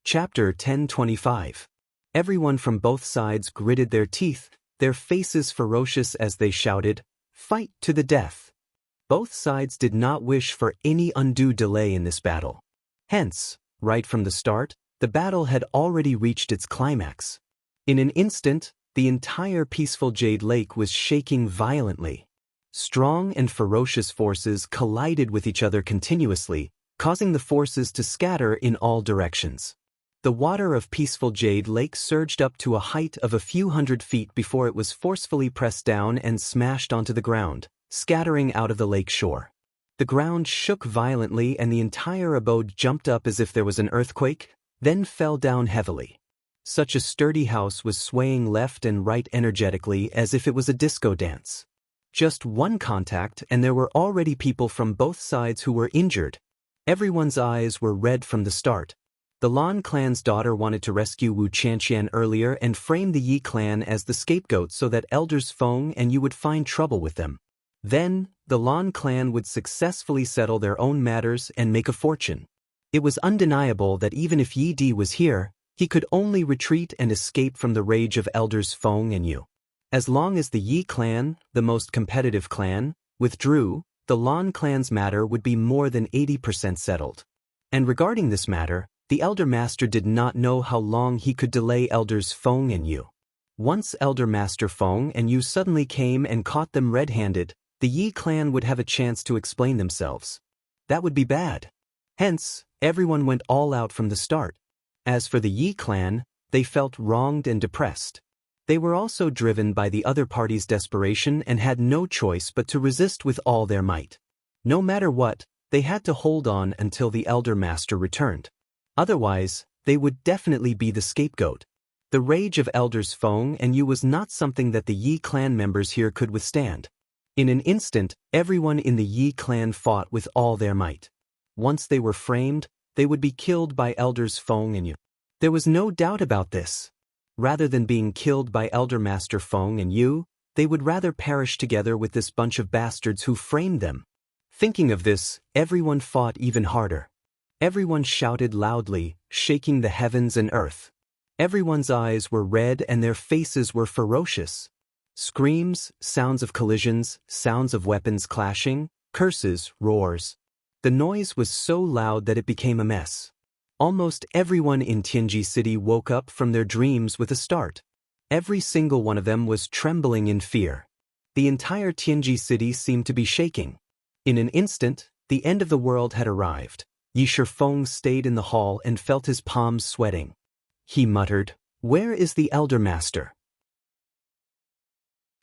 [SPEAKER 1] Chapter 1025. Everyone from both sides gritted their teeth, their faces ferocious as they shouted, "Fight to the death!" Both sides did not wish for any undue delay in this battle. Hence, right from the start, the battle had already reached its climax. In an instant, the entire peaceful Jade Lake was shaking violently. Strong and ferocious forces collided with each other continuously, causing the forces to scatter in all directions. The water of peaceful Jade Lake surged up to a height of a few hundred feet before it was forcefully pressed down and smashed onto the ground, scattering out of the lake shore. The ground shook violently and the entire abode jumped up as if there was an earthquake, then fell down heavily. Such a sturdy house was swaying left and right energetically as if it was a disco dance. Just one contact and there were already people from both sides who were injured. Everyone's eyes were red from the start. The Lan clan's daughter wanted to rescue Wu Qianqian earlier and frame the Yi clan as the scapegoat so that elders Feng and Yu would find trouble with them. Then, the Lan clan would successfully settle their own matters and make a fortune. It was undeniable that even if Yi Di was here, he could only retreat and escape from the rage of elders Feng and Yu. As long as the Yi clan, the most competitive clan, withdrew, the Lan clan's matter would be more than 80% settled. And regarding this matter, the Elder Master did not know how long he could delay elders Feng and Yu. Once Elder Master Feng and Yu suddenly came and caught them red-handed, the Yi clan would have a chance to explain themselves. That would be bad. Hence, everyone went all out from the start. As for the Yi clan, they felt wronged and depressed. They were also driven by the other party's desperation and had no choice but to resist with all their might. No matter what, they had to hold on until the Elder Master returned. Otherwise, they would definitely be the scapegoat. The rage of elders Feng and Yu was not something that the Yi clan members here could withstand. In an instant, everyone in the Yi clan fought with all their might. Once they were framed, they would be killed by elders Feng and Yu. There was no doubt about this. Rather than being killed by Elder Master Feng and Yu, they would rather perish together with this bunch of bastards who framed them. Thinking of this, everyone fought even harder. Everyone shouted loudly, shaking the heavens and earth. Everyone's eyes were red and their faces were ferocious. Screams, sounds of collisions, sounds of weapons clashing, curses, roars. The noise was so loud that it became a mess. Almost everyone in Tianji City woke up from their dreams with a start. Every single one of them was trembling in fear. The entire Tianji City seemed to be shaking. In an instant, the end of the world had arrived. Yi Shifeng stayed in the hall and felt his palms sweating. He muttered, "Where is the Elder Master?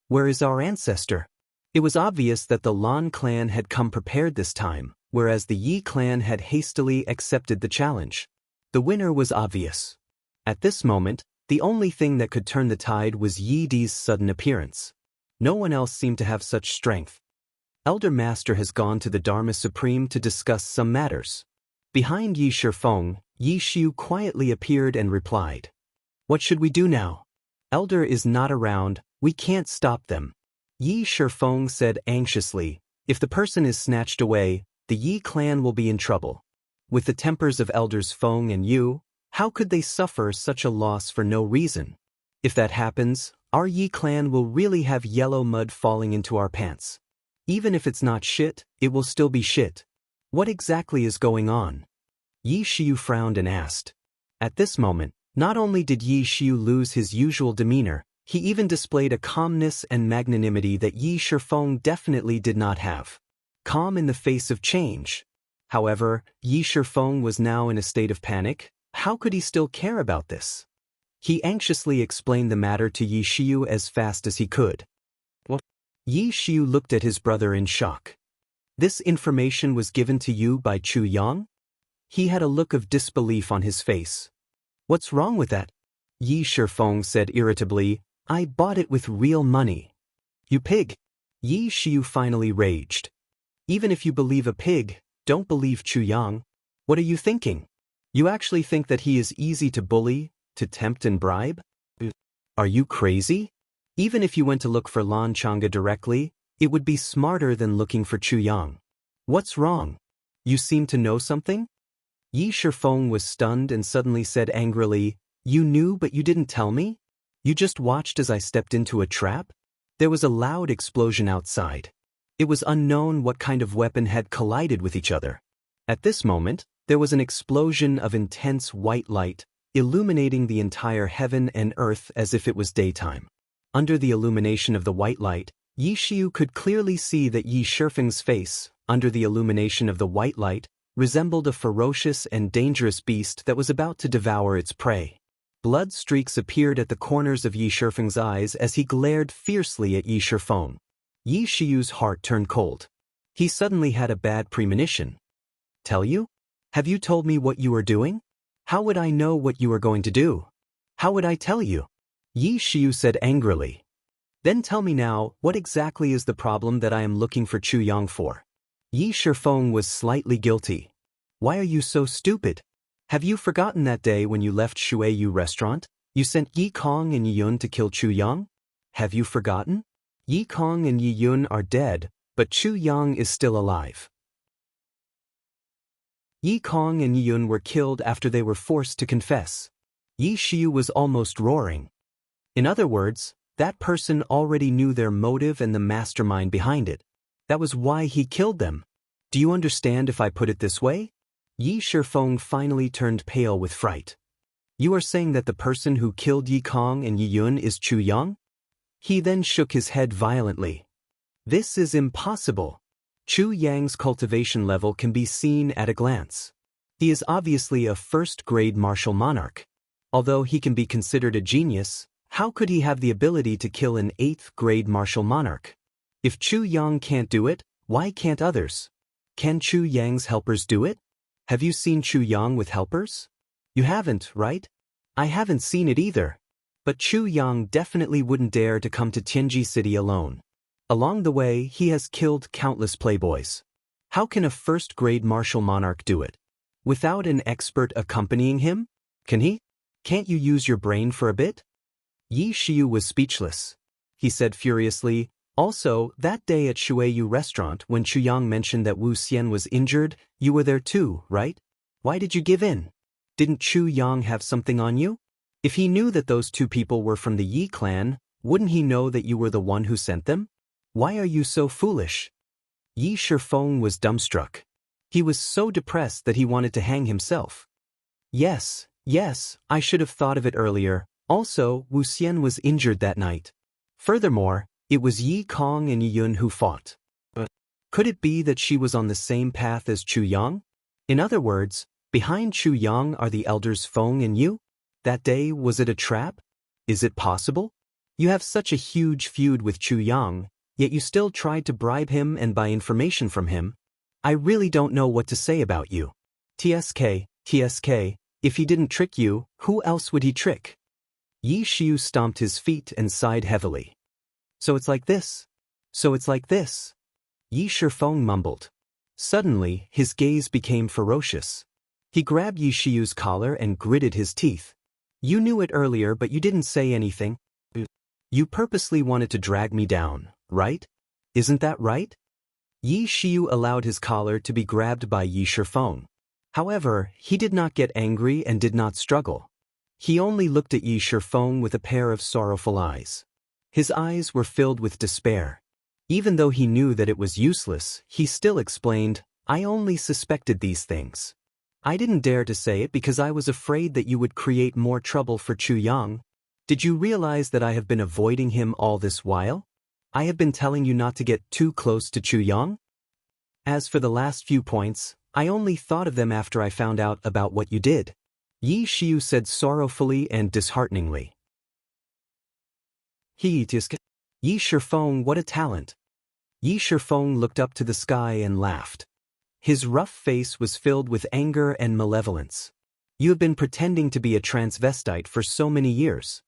[SPEAKER 1] Where is our ancestor?" It was obvious that the Lan clan had come prepared this time, whereas the Yi clan had hastily accepted the challenge. The winner was obvious. At this moment, the only thing that could turn the tide was Yi Di's sudden appearance. No one else seemed to have such strength. Elder Master has gone to the Dharma Supreme to discuss some matters. Behind Yi Shifeng, Yi Xiu quietly appeared and replied. What should we do now? Elder is not around, we can't stop them. Yi Shifeng said anxiously, if the person is snatched away, the Yi clan will be in trouble. With the tempers of Elders Feng and Yu, how could they suffer such a loss for no reason? If that happens, our Yi clan will really have yellow mud falling into our pants. Even if it's not shit, it will still be shit. What exactly is going on? Yi Xiu frowned and asked. At this moment, not only did Yi Xiu lose his usual demeanor, he even displayed a calmness and magnanimity that Yi Shifeng definitely did not have. Calm in the face of change. However, Yi Shifeng was now in a state of panic. How could he still care about this? He anxiously explained the matter to Yi Xiu as fast as he could. What? Yi Xiu looked at his brother in shock. This information was given to you by Chu Yang? He had a look of disbelief on his face. What's wrong with that? Yi Shifeng said irritably, I bought it with real money. You pig! Yi Xiu finally raged. Even if you believe a pig, don't believe Chu Yang. What are you thinking? You actually think that he is easy to bully, to tempt and bribe? Are you crazy? Even if you went to look for Lan Changa directly, it would be smarter than looking for Chu Yang. What's wrong? You seem to know something? Yi Shifeng was stunned and suddenly said angrily, You knew but you didn't tell me? You just watched as I stepped into a trap? There was a loud explosion outside. It was unknown what kind of weapon had collided with each other. At this moment, there was an explosion of intense white light, illuminating the entire heaven and earth as if it was daytime. Under the illumination of the white light, Yi Xiu could clearly see that Yi Shifeng's face, under the illumination of the white light, resembled a ferocious and dangerous beast that was about to devour its prey. Blood streaks appeared at the corners of Yi Shifeng's eyes as he glared fiercely at Yi Shifeng. Yi Xiu's heart turned cold. He suddenly had a bad premonition. Tell you? Have you told me what you are doing? How would I know what you are going to do? How would I tell you? Yi Xiu said angrily. Then tell me now, what exactly is the problem that I am looking for Chu Yang for? Yi Shifeng was slightly guilty. Why are you so stupid? Have you forgotten that day when you left Shuiyu restaurant? You sent Yi Kong and Yi Yun to kill Chu Yang? Have you forgotten? Yi Kong and Yi Yun are dead, but Chu Yang is still alive. Yi Kong and Yi Yun were killed after they were forced to confess. Yi Xiu was almost roaring. In other words, that person already knew their motive and the mastermind behind it. That was why he killed them. Do you understand if I put it this way? Yi Shifeng finally turned pale with fright. You are saying that the person who killed Yi Kong and Yi Yun is Chu Yang? He then shook his head violently. This is impossible. Chu Yang's cultivation level can be seen at a glance. He is obviously a first-grade martial monarch. Although he can be considered a genius, how could he have the ability to kill an 8th-grade martial monarch? If Chu Yang can't do it, why can't others? Can Chu Yang's helpers do it? Have you seen Chu Yang with helpers? You haven't, right? I haven't seen it either. But Chu Yang definitely wouldn't dare to come to Tianji City alone. Along the way, he has killed countless playboys. How can a first-grade martial monarch do it? Without an expert accompanying him? Can he? Can't you use your brain for a bit? Yi Xiu was speechless. He said furiously, also, that day at Shuiyu restaurant when Chu Yang mentioned that Wuxia was injured, you were there too, right? Why did you give in? Didn't Chu Yang have something on you? If he knew that those two people were from the Yi clan, wouldn't he know that you were the one who sent them? Why are you so foolish? Yi Shifeng was dumbstruck. He was so depressed that he wanted to hang himself. Yes, I should have thought of it earlier. Also, Wuxia was injured that night. Furthermore, it was Yi Kong and Yi Yun who fought. But could it be that she was on the same path as Chu Yang? In other words, behind Chu Yang are the elders Feng and Yu? That day, was it a trap? Is it possible? You have such a huge feud with Chu Yang, yet you still tried to bribe him and buy information from him. I really don't know what to say about you. TSK, if he didn't trick you, who else would he trick? Yi Xiu stomped his feet and sighed heavily. So it's like this. So it's like this. Yi Shifeng mumbled. Suddenly, his gaze became ferocious. He grabbed Yi Shiyu's collar and gritted his teeth. You knew it earlier, but you didn't say anything. You purposely wanted to drag me down, right? Isn't that right? Yi Shiyu allowed his collar to be grabbed by Yi Shifeng. However, he did not get angry and did not struggle. He only looked at Yi Shifeng with a pair of sorrowful eyes. His eyes were filled with despair. Even though he knew that it was useless, he still explained, I only suspected these things. I didn't dare to say it because I was afraid that you would create more trouble for Chu Yang. Did you realize that I have been avoiding him all this while? I have been telling you not to get too close to Chu Yang? As for the last few points, I only thought of them after I found out about what you did. Yi Shiyu said sorrowfully and dishearteningly. Yi Shifeng, what a talent. Yi Shifeng looked up to the sky and laughed. His rough face was filled with anger and malevolence. You have been pretending to be a transvestite for so many years.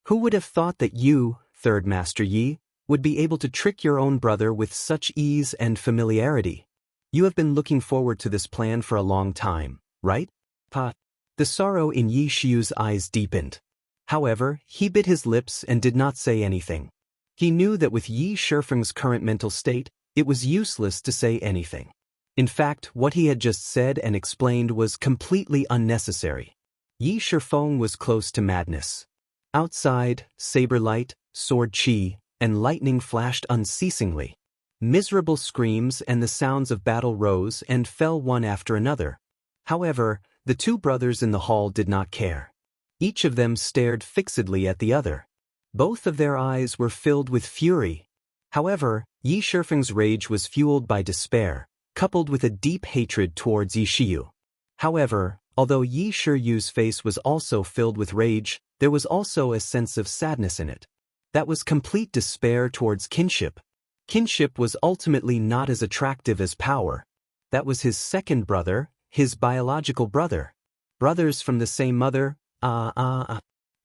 [SPEAKER 1] Who would have thought that you, Third Master Yi, would be able to trick your own brother with such ease and familiarity? You have been looking forward to this plan for a long time, right? Pa. The sorrow in Yi Shiyu's eyes deepened. However, he bit his lips and did not say anything. He knew that with Yi Shifeng's current mental state, it was useless to say anything. In fact, what he had just said and explained was completely unnecessary. Yi Shifeng was close to madness. Outside, saber light, sword chi, and lightning flashed unceasingly. Miserable screams and the sounds of battle rose and fell one after another. However, the two brothers in the hall did not care. Each of them stared fixedly at the other. Both of their eyes were filled with fury. However, Yi Shifeng's rage was fueled by despair, coupled with a deep hatred towards Yi Shiyu. However, although Yi Shiyu's face was also filled with rage, there was also a sense of sadness in it. That was complete despair towards kinship. Kinship was ultimately not as attractive as power. That was his second brother, his biological brother. Brothers from the same mother,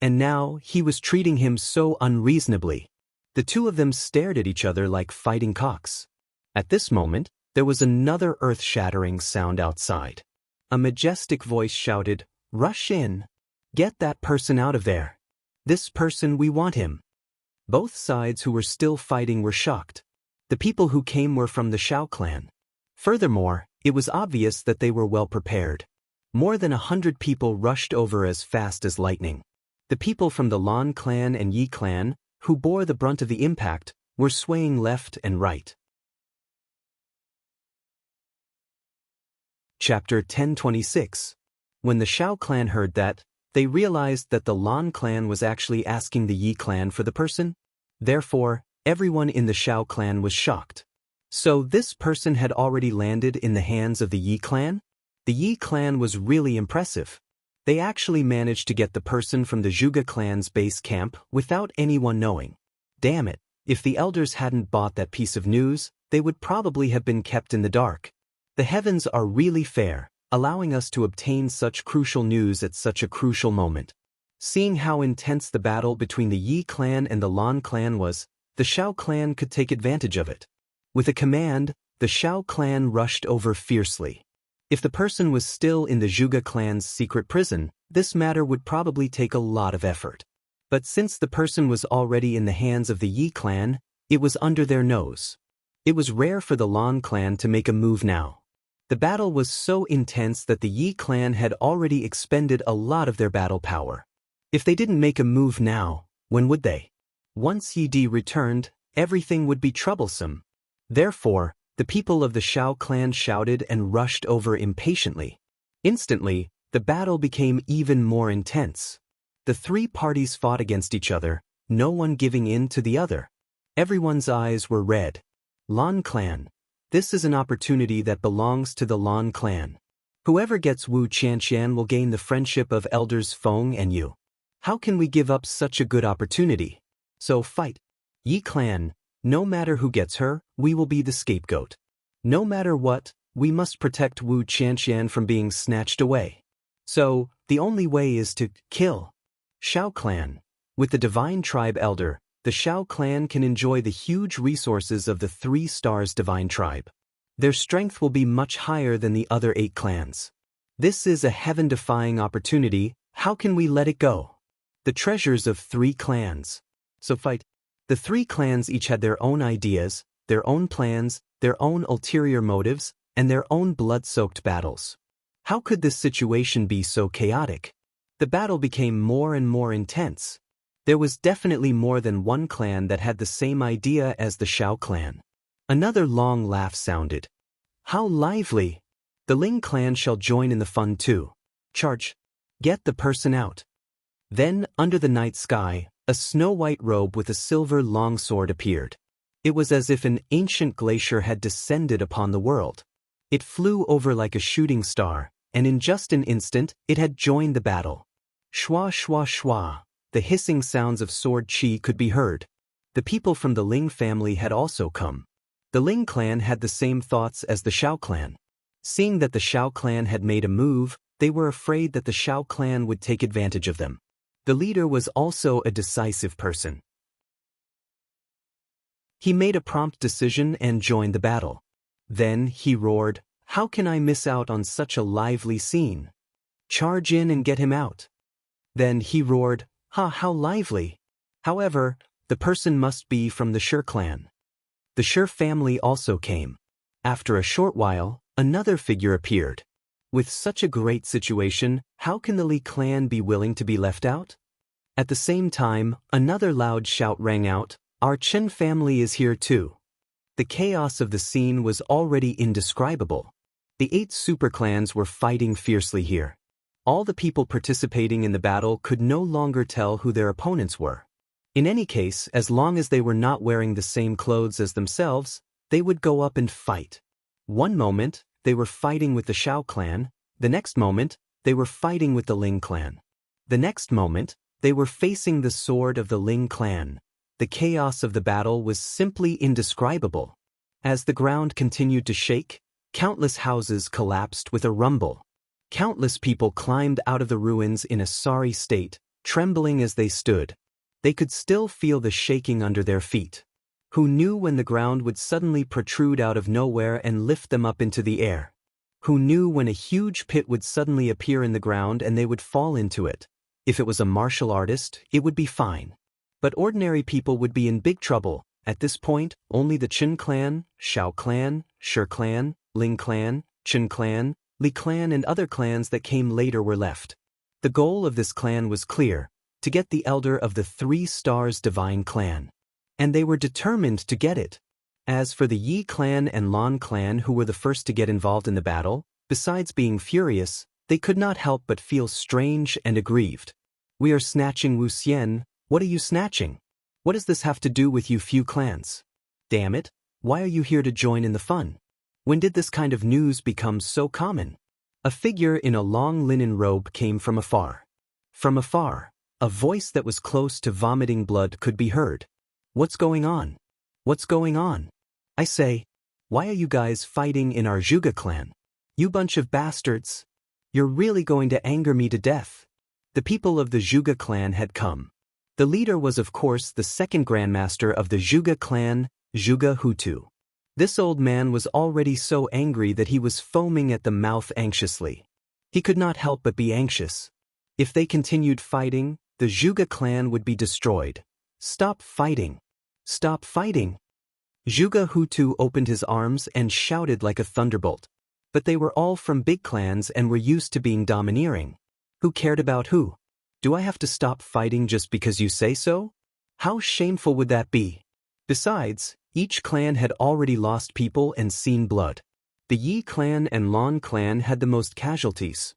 [SPEAKER 1] And now, he was treating him so unreasonably. The two of them stared at each other like fighting cocks. At this moment, there was another earth-shattering sound outside. A majestic voice shouted, "Rush in! Get that person out of there! This person, we want him!" Both sides who were still fighting were shocked. The people who came were from the Shao clan. Furthermore, it was obvious that they were well prepared. More than 100 people rushed over as fast as lightning. The people from the Lan clan and Yi clan, who bore the brunt of the impact, were swaying left and right. Chapter 1026. When the Shao clan heard that, they realized that the Lan clan was actually asking the Yi clan for the person. Therefore, everyone in the Shao clan was shocked. So this person had already landed in the hands of the Yi clan? The Yi clan was really impressive. They actually managed to get the person from the Zhuge clan's base camp without anyone knowing. Damn it, if the elders hadn't bought that piece of news, they would probably have been kept in the dark. The heavens are really fair, allowing us to obtain such crucial news at such a crucial moment. Seeing how intense the battle between the Yi clan and the Lan clan was, the Shao clan could take advantage of it. With a command, the Shao clan rushed over fiercely. If the person was still in the Zhuge clan's secret prison, this matter would probably take a lot of effort. But since the person was already in the hands of the Yi clan, it was under their nose. It was rare for the Lan clan to make a move now. The battle was so intense that the Yi clan had already expended a lot of their battle power. If they didn't make a move now, when would they? Once Yi Di returned, everything would be troublesome. Therefore, the people of the Shao clan shouted and rushed over impatiently. Instantly, the battle became even more intense. The three parties fought against each other, no one giving in to the other. Everyone's eyes were red. Lan clan. This is an opportunity that belongs to the Lan clan. Whoever gets Wu Qianqian will gain the friendship of elders Feng and you. How can we give up such a good opportunity? So fight. Yi clan. No matter who gets her, we will be the scapegoat. No matter what, we must protect Wu Qianqian from being snatched away. So, the only way is to kill. Shao clan. With the divine tribe elder, the Shao clan can enjoy the huge resources of the 3 Stars Divine Tribe. Their strength will be much higher than the other 8 clans. This is a heaven-defying opportunity. How can we let it go? The treasures of 3 clans. So fight. The 3 clans each had their own ideas, their own plans, their own ulterior motives, and their own blood-soaked battles. How could this situation be so chaotic? The battle became more and more intense. There was definitely more than one clan that had the same idea as the Shao clan. Another long laugh sounded. How lively! The Ling clan shall join in the fun too. Charge! Get the person out. Then, under the night sky, a snow-white robe with a silver longsword appeared. It was as if an ancient glacier had descended upon the world. It flew over like a shooting star, and in just an instant, it had joined the battle. Shwa shwa shwa, the hissing sounds of sword chi could be heard. The people from the Ling family had also come. The Ling clan had the same thoughts as the Shao clan. Seeing that the Shao clan had made a move, they were afraid that the Shao clan would take advantage of them. The leader was also a decisive person. He made a prompt decision and joined the battle. Then he roared, "How can I miss out on such a lively scene? Charge in and get him out." Then he roared, "Ha, how lively!" However, the person must be from the Shi clan. The Shi family also came. After a short while, another figure appeared. With such a great situation, how can the Li clan be willing to be left out? At the same time, another loud shout rang out, "Our Chen family is here too." The chaos of the scene was already indescribable. The 8 superclans were fighting fiercely here. All the people participating in the battle could no longer tell who their opponents were. In any case, as long as they were not wearing the same clothes as themselves, they would go up and fight. One moment, they were fighting with the Shao clan. The next moment, they were fighting with the Ling clan. The next moment, they were facing the sword of the Ling clan. The chaos of the battle was simply indescribable. As the ground continued to shake, countless houses collapsed with a rumble. Countless people climbed out of the ruins in a sorry state, trembling as they stood. They could still feel the shaking under their feet. Who knew when the ground would suddenly protrude out of nowhere and lift them up into the air? Who knew when a huge pit would suddenly appear in the ground and they would fall into it? If it was a martial artist, it would be fine. But ordinary people would be in big trouble. At this point, only the Qin clan, Shao clan, Shi clan, Ling clan, Qin clan, Li clan and other clans that came later were left. The goal of this clan was clear, to get the elder of the 3 Stars Divine Clan. And they were determined to get it. As for the Yi clan and Lan clan who were the first to get involved in the battle, besides being furious, they could not help but feel strange and aggrieved. "We are snatching Wuxian. What are you snatching? What does this have to do with you few clans? Damn it, why are you here to join in the fun? When did this kind of news become so common?" A figure in a long linen robe came from afar. From afar, a voice that was close to vomiting blood could be heard. "What's going on? What's going on? I say, why are you guys fighting in our Zhuge clan? You bunch of bastards. You're really going to anger me to death." The people of the Zhuge clan had come. The leader was of course the second grandmaster of the Zhuge clan, Zhuge Hutu. This old man was already so angry that he was foaming at the mouth anxiously. He could not help but be anxious. If they continued fighting, the Zhuge clan would be destroyed. "Stop fighting! Stop fighting!" Zhuge Hutu opened his arms and shouted like a thunderbolt. But they were all from big clans and were used to being domineering. Who cared about who? Do I have to stop fighting just because you say so? How shameful would that be? Besides, each clan had already lost people and seen blood. The Yi clan and Lan clan had the most casualties.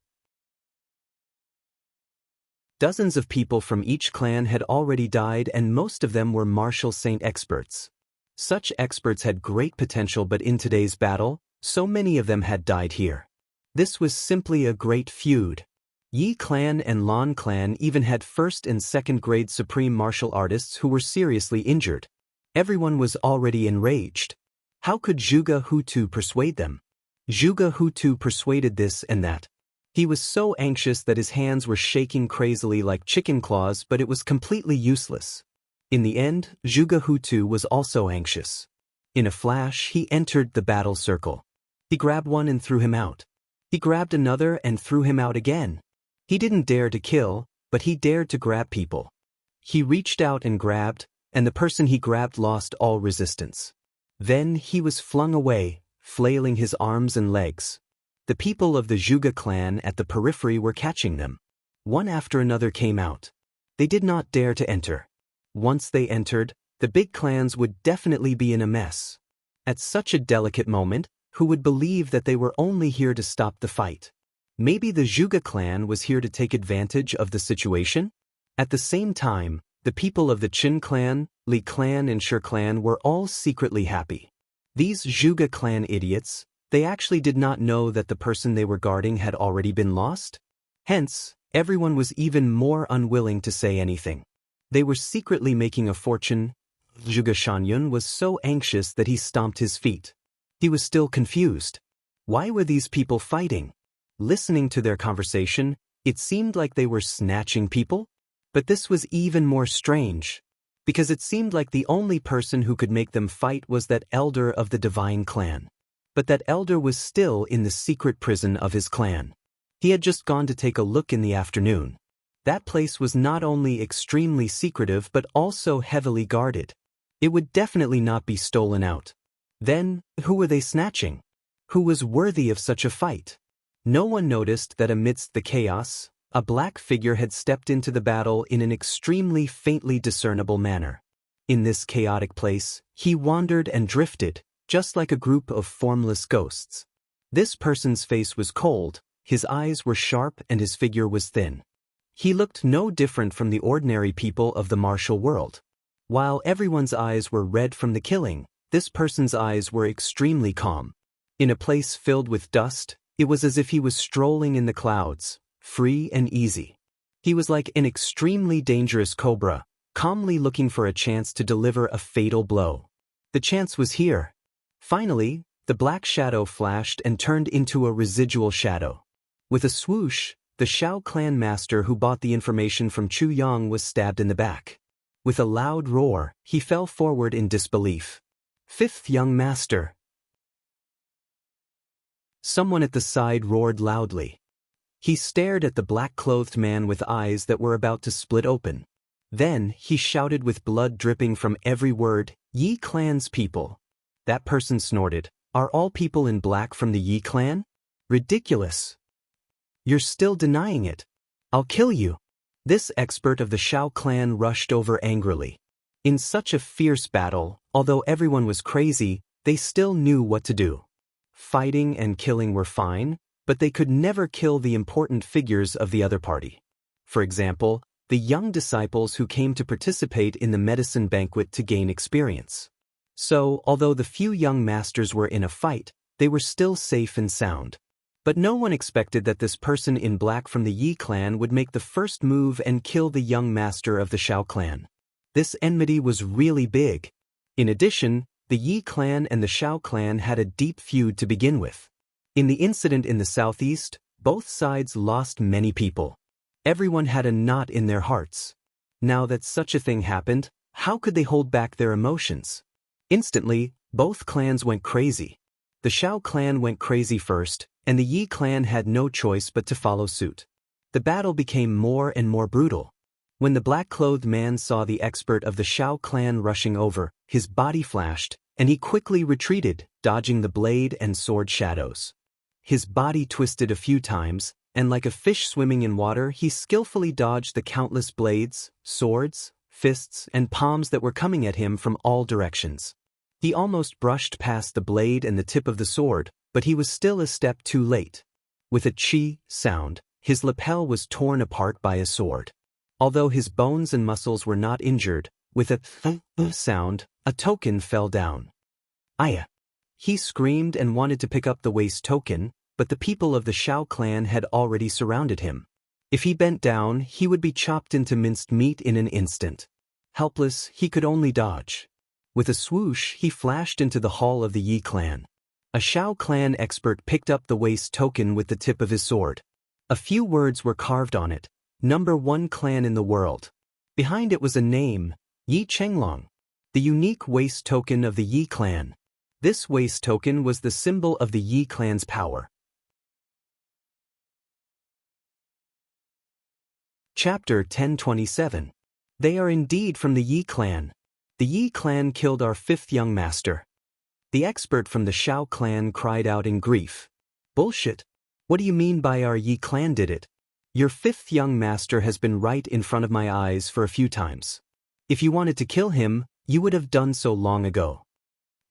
[SPEAKER 1] Dozens of people from each clan had already died and most of them were martial saint experts. Such experts had great potential, but in today's battle, so many of them had died here. This was simply a great feud. Yi clan and Lan clan even had first and second grade supreme martial artists who were seriously injured. Everyone was already enraged. How could Zhuge Hutu persuade them? Zhuge Hutu persuaded this and that. He was so anxious that his hands were shaking crazily like chicken claws, but it was completely useless. In the end, Zhuge Hutu was also anxious. In a flash, he entered the battle circle. He grabbed one and threw him out. He grabbed another and threw him out again. He didn't dare to kill, but he dared to grab people. He reached out and grabbed, and the person he grabbed lost all resistance. Then he was flung away, flailing his arms and legs. The people of the Zhuge clan at the periphery were catching them. One after another came out. They did not dare to enter. Once they entered, the big clans would definitely be in a mess. At such a delicate moment, who would believe that they were only here to stop the fight? Maybe the Zhuge clan was here to take advantage of the situation? At the same time, the people of the Qin clan, Li clan and Shi clan were all secretly happy. These Zhuge clan idiots, they actually did not know that the person they were guarding had already been lost. Hence, everyone was even more unwilling to say anything. They were secretly making a fortune. Zhuge Shanyun was so anxious that he stomped his feet. He was still confused. Why were these people fighting? Listening to their conversation, it seemed like they were snatching people. But this was even more strange, because it seemed like the only person who could make them fight was that elder of the divine clan. But that elder was still in the secret prison of his clan. He had just gone to take a look in the afternoon. That place was not only extremely secretive but also heavily guarded. It would definitely not be stolen out. Then, who were they snatching? Who was worthy of such a fight? No one noticed that amidst the chaos, a black figure had stepped into the battle in an extremely faintly discernible manner. In this chaotic place, he wandered and drifted, just like a group of formless ghosts. This person's face was cold, his eyes were sharp and his figure was thin. He looked no different from the ordinary people of the martial world. While everyone's eyes were red from the killing, this person's eyes were extremely calm. In a place filled with dust, it was as if he was strolling in the clouds, free and easy. He was like an extremely dangerous cobra, calmly looking for a chance to deliver a fatal blow. The chance was here. Finally, the black shadow flashed and turned into a residual shadow. With a swoosh, the Shao clan master who bought the information from Chu Yang was stabbed in the back. With a loud roar, he fell forward in disbelief. Fifth young master. Someone at the side roared loudly. He stared at the black-clothed man with eyes that were about to split open. Then he shouted with blood dripping from every word, "Yi clan's people." That person snorted. Are all people in black from the Yi clan? Ridiculous. You're still denying it. I'll kill you. This expert of the Shao clan rushed over angrily. In such a fierce battle, although everyone was crazy, they still knew what to do. Fighting and killing were fine, but they could never kill the important figures of the other party. For example, the young disciples who came to participate in the medicine banquet to gain experience. So, although the few young masters were in a fight, they were still safe and sound. But no one expected that this person in black from the Yi clan would make the first move and kill the young master of the Shao clan. This enmity was really big. In addition, the Yi clan and the Shao clan had a deep feud to begin with. In the incident in the southeast, both sides lost many people. Everyone had a knot in their hearts. Now that such a thing happened, how could they hold back their emotions? Instantly, both clans went crazy. The Shao clan went crazy first, and the Yi clan had no choice but to follow suit. The battle became more and more brutal. When the black-clothed man saw the expert of the Shao clan rushing over, his body flashed, and he quickly retreated, dodging the blade and sword shadows. His body twisted a few times, and like a fish swimming in water, he skillfully dodged the countless blades, swords, fists, and palms that were coming at him from all directions. He almost brushed past the blade and the tip of the sword, but he was still a step too late. With a chi sound, his lapel was torn apart by a sword. Although his bones and muscles were not injured, with a sound, a token fell down. Aya! He screamed and wanted to pick up the waste token, but the people of the Shao clan had already surrounded him. If he bent down, he would be chopped into minced meat in an instant. Helpless, he could only dodge. With a swoosh, he flashed into the hall of the Yi clan. A Shao clan expert picked up the waste token with the tip of his sword. A few words were carved on it. #1 clan in the world. Behind it was a name, Yi Chenglong, the unique waist token of the Yi clan. This waist token was the symbol of the Yi clan's power. Chapter 1027. They are indeed from the Yi clan. The Yi clan killed our fifth young master. The expert from the Shao clan cried out in grief. Bullshit. What do you mean by our Yi clan did it? Your fifth young master has been right in front of my eyes for a few times. If you wanted to kill him, you would have done so long ago.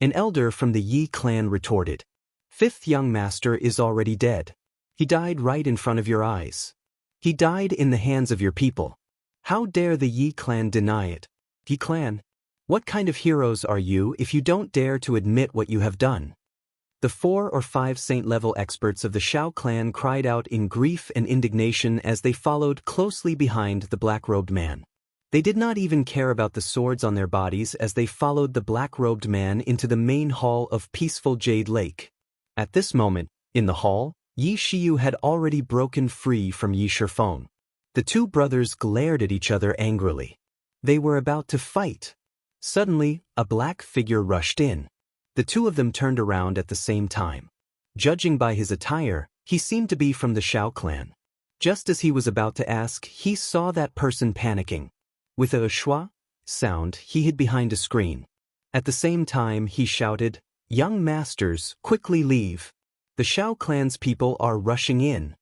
[SPEAKER 1] An elder from the Yi clan retorted. Fifth young master is already dead. He died right in front of your eyes. He died in the hands of your people. How dare the Yi clan deny it? Yi clan, what kind of heroes are you if you don't dare to admit what you have done? The 4 or 5 saint-level experts of the Shao clan cried out in grief and indignation as they followed closely behind the black-robed man. They did not even care about the swords on their bodies as they followed the black-robed man into the main hall of peaceful Jade Lake. At this moment, in the hall, Yi Shiyu had already broken free from Yi Shifeng. The two brothers glared at each other angrily. They were about to fight. Suddenly, a black figure rushed in. The two of them turned around at the same time. Judging by his attire, he seemed to be from the Shao clan. Just as he was about to ask, he saw that person panicking. With a schwa sound, he hid behind a screen. At the same time, he shouted, "Young masters, quickly leave. The Shao clan's people are rushing in."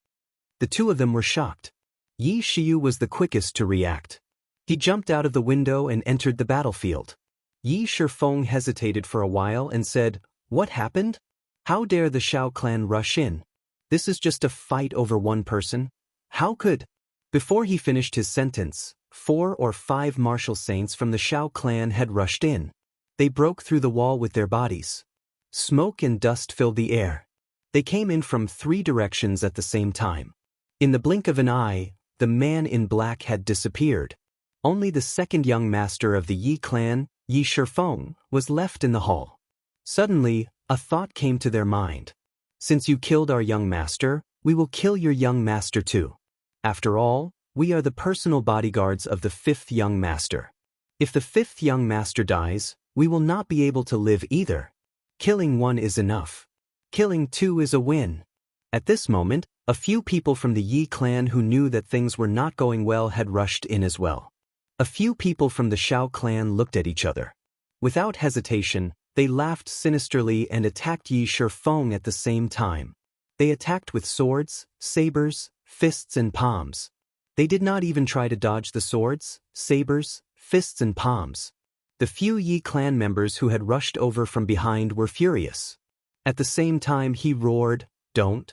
[SPEAKER 1] The two of them were shocked. Yi Shiyu was the quickest to react. He jumped out of the window and entered the battlefield. Yi Shifeng hesitated for a while and said, "What happened? How dare the Shao clan rush in? This is just a fight over one person. How could?" Before he finished his sentence, 4 or 5 martial saints from the Shao clan had rushed in. They broke through the wall with their bodies. Smoke and dust filled the air. They came in from 3 directions at the same time. In the blink of an eye, the man in black had disappeared. Only the second young master of the Yi clan, Yi Shifeng, was left in the hall. Suddenly, a thought came to their mind. Since you killed our young master, we will kill your young master too. After all, we are the personal bodyguards of the 5th young master. If the 5th young master dies, we will not be able to live either. Killing one is enough. Killing 2 is a win. At this moment, a few people from the Yi clan who knew that things were not going well had rushed in as well. A few people from the Shao clan looked at each other. Without hesitation, they laughed sinisterly and attacked Yi Shifeng at the same time. They attacked with swords, sabers, fists and palms. They did not even try to dodge the swords, sabers, fists and palms. The few Yi clan members who had rushed over from behind were furious. At the same time he roared, "Don't!"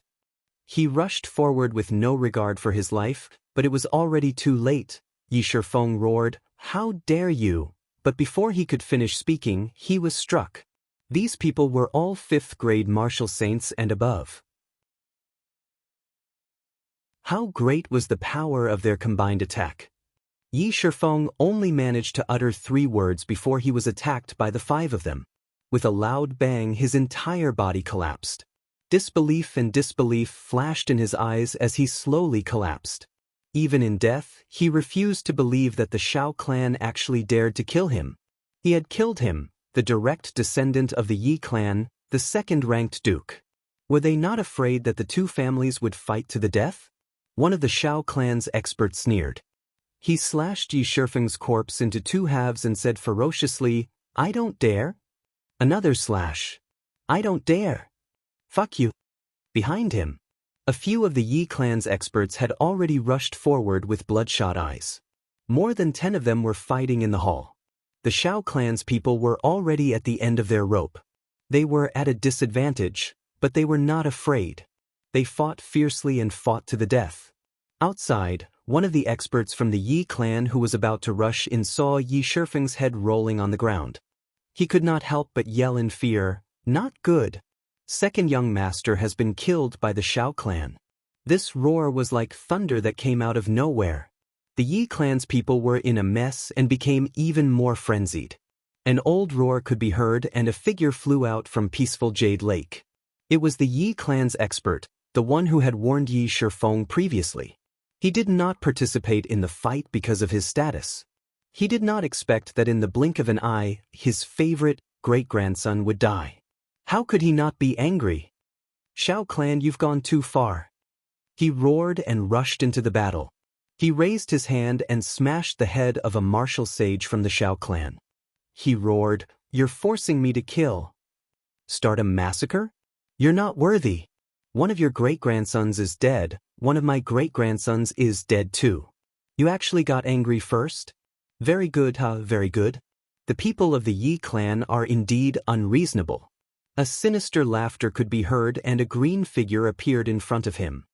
[SPEAKER 1] He rushed forward with no regard for his life, but it was already too late. Yi Shifeng roared, "How dare you!" But before he could finish speaking, he was struck. These people were all 5th grade martial saints and above. How great was the power of their combined attack! Yi Shifeng only managed to utter 3 words before he was attacked by the 5 of them. With a loud bang, his entire body collapsed. Disbelief and disbelief flashed in his eyes as he slowly collapsed. Even in death, he refused to believe that the Shao clan actually dared to kill him. He had killed him, the direct descendant of the Yi clan, the 2nd-ranked duke. Were they not afraid that the 2 families would fight to the death? One of the Shao clan's experts sneered. He slashed Yi Shifeng's corpse into 2 halves and said ferociously, "I don't dare." Another slash. "I don't dare. Fuck you." Behind him, a few of the Yi clan's experts had already rushed forward with bloodshot eyes. More than 10 of them were fighting in the hall. The Shao clan's people were already at the end of their rope. They were at a disadvantage, but they were not afraid. They fought fiercely and fought to the death. Outside, one of the experts from the Yi clan who was about to rush in saw Yi Shifeng's head rolling on the ground. He could not help but yell in fear, "Not good. 2nd young master has been killed by the Shao clan." This roar was like thunder that came out of nowhere. The Yi clan's people were in a mess and became even more frenzied. An old roar could be heard and a figure flew out from peaceful Jade Lake. It was the Yi clan's expert, the one who had warned Yi Shifeng previously. He did not participate in the fight because of his status. He did not expect that in the blink of an eye, his favorite great-grandson would die. How could he not be angry? Shao clan, you've gone too far. He roared and rushed into the battle. He raised his hand and smashed the head of a martial sage from the Shao clan. He roared, "You're forcing me to kill. Start a massacre? You're not worthy. One of your great-grandsons is dead, one of my great-grandsons is dead too. You actually got angry first? Very good, very good. The people of the Yi clan are indeed unreasonable." A sinister laughter could be heard and a green figure appeared in front of him.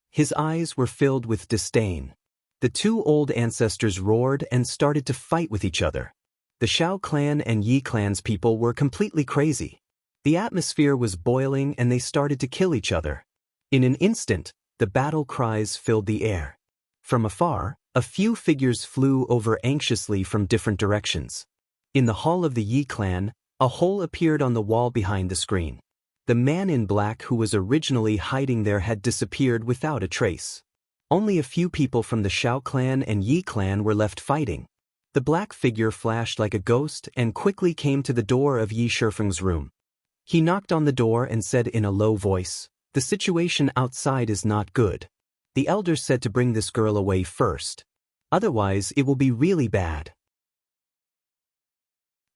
[SPEAKER 1] His eyes were filled with disdain. The two old ancestors roared and started to fight with each other. The Shao clan and Yi clan's people were completely crazy. The atmosphere was boiling and they started to kill each other. In an instant, the battle cries filled the air. From afar, a few figures flew over anxiously from different directions. In the hall of the Yi clan, a hole appeared on the wall behind the screen. The man in black who was originally hiding there had disappeared without a trace. Only a few people from the Shao clan and Yi clan were left fighting. The black figure flashed like a ghost and quickly came to the door of Yi Shifeng's room. He knocked on the door and said in a low voice, "The situation outside is not good. The elders said to bring this girl away first. Otherwise, it will be really bad."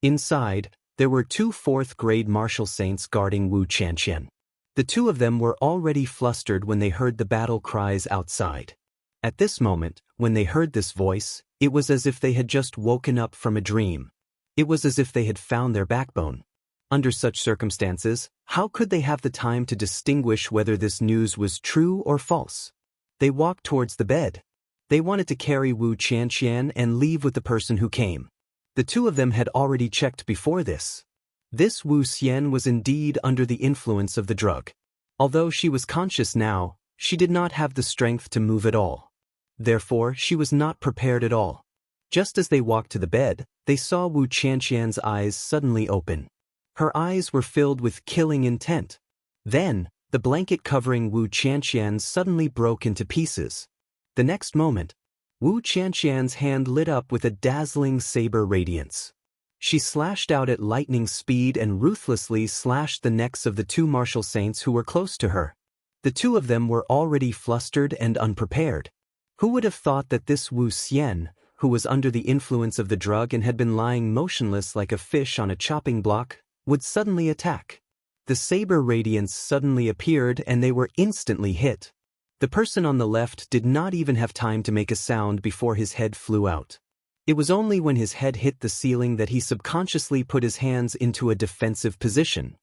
[SPEAKER 1] Inside, there were two fourth-grade martial saints guarding Wu Qianqian. The two of them were already flustered when they heard the battle cries outside. At this moment, when they heard this voice, it was as if they had just woken up from a dream. It was as if they had found their backbone. Under such circumstances, how could they have the time to distinguish whether this news was true or false? They walked towards the bed. They wanted to carry Wu Qianqian and leave with the person who came. The two of them had already checked before this. This Wu Xian was indeed under the influence of the drug. Although she was conscious now, she did not have the strength to move at all. Therefore, she was not prepared at all. Just as they walked to the bed, they saw Wu Qianqian's eyes suddenly open. Her eyes were filled with killing intent. Then, the blanket covering Wu Qianqian suddenly broke into pieces. The next moment, Wu Qianqian's hand lit up with a dazzling saber radiance. She slashed out at lightning speed and ruthlessly slashed the necks of the two martial saints who were close to her. The two of them were already flustered and unprepared. Who would have thought that this Wu Xian, who was under the influence of the drug and had been lying motionless like a fish on a chopping block, would suddenly attack? The saber radiance suddenly appeared and they were instantly hit. The person on the left did not even have time to make a sound before his head flew out. It was only when his head hit the ceiling that he subconsciously put his hands into a defensive position.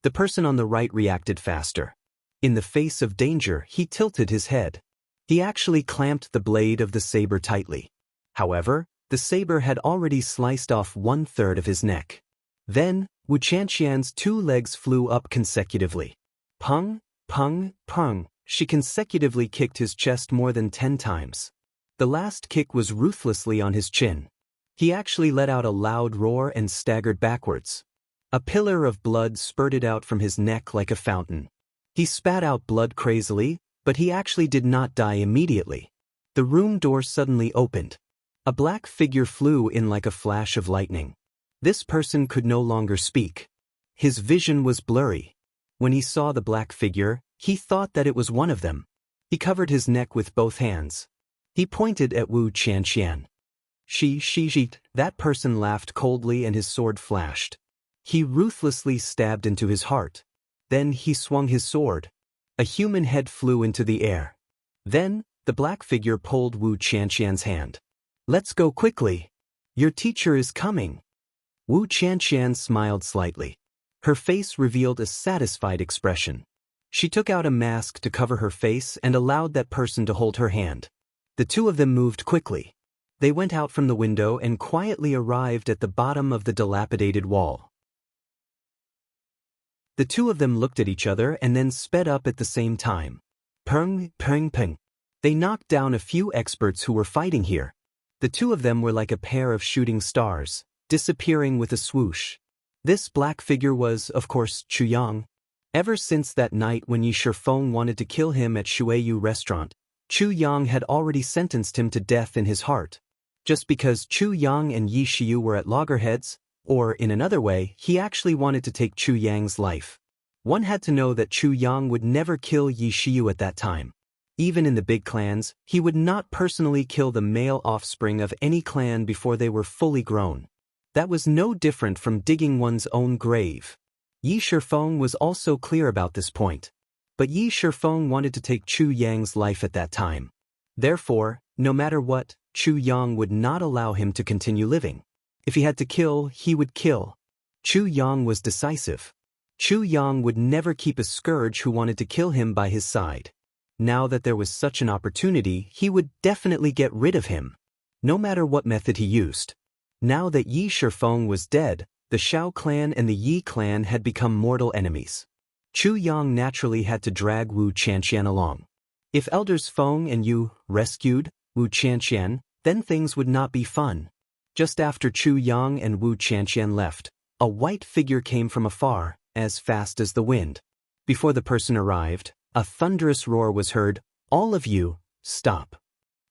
[SPEAKER 1] The person on the right reacted faster. In the face of danger, he tilted his head. He actually clamped the blade of the saber tightly. However, the saber had already sliced off 1/3 of his neck. Then, Wu Qianqian's two legs flew up consecutively. Pung, pung, pung. She consecutively kicked his chest more than 10 times. The last kick was ruthlessly on his chin. He actually let out a loud roar and staggered backwards. A pillar of blood spurted out from his neck like a fountain. He spat out blood crazily, but he actually did not die immediately. The room door suddenly opened. A black figure flew in like a flash of lightning. This person could no longer speak. His vision was blurry. When he saw the black figure, he thought that it was one of them. He covered his neck with both hands. He pointed at Wu Qianqian. She, that person laughed coldly and his sword flashed. He ruthlessly stabbed into his heart. Then he swung his sword. A human head flew into the air. Then, the black figure pulled Wu Qianqian's hand. "Let's go quickly. Your teacher is coming." Wu Qianqian smiled slightly. Her face revealed a satisfied expression. She took out a mask to cover her face and allowed that person to hold her hand. The two of them moved quickly. They went out from the window and quietly arrived at the bottom of the dilapidated wall. The two of them looked at each other and then sped up at the same time. Peng, peng, peng. They knocked down a few experts who were fighting here. The two of them were like a pair of shooting stars, disappearing with a swoosh. This black figure was, of course, Chu Yang. Ever since that night when Yi Shifeng wanted to kill him at Shuiyu restaurant, Chu Yang had already sentenced him to death in his heart. Just because Chu Yang and Yi Xiu were at loggerheads, or in another way, he actually wanted to take Chu Yang's life. One had to know that Chu Yang would never kill Yi Xiu at that time. Even in the big clans, he would not personally kill the male offspring of any clan before they were fully grown. That was no different from digging one's own grave. Yi Shifeng was also clear about this point. But Yi Shifeng wanted to take Chu Yang's life at that time. Therefore, no matter what, Chu Yang would not allow him to continue living. If he had to kill, he would kill. Chu Yang was decisive. Chu Yang would never keep a scourge who wanted to kill him by his side. Now that there was such an opportunity, he would definitely get rid of him, no matter what method he used. Now that Yi Shifeng was dead, the Shao clan and the Yi clan had become mortal enemies. Chu Yang naturally had to drag Wu Qianqian along. If elders Feng and Yu rescued Wu Qianqian, then things would not be fun. Just after Chu Yang and Wu Qianqian left, a white figure came from afar, as fast as the wind. Before the person arrived, a thunderous roar was heard. "All of you, stop."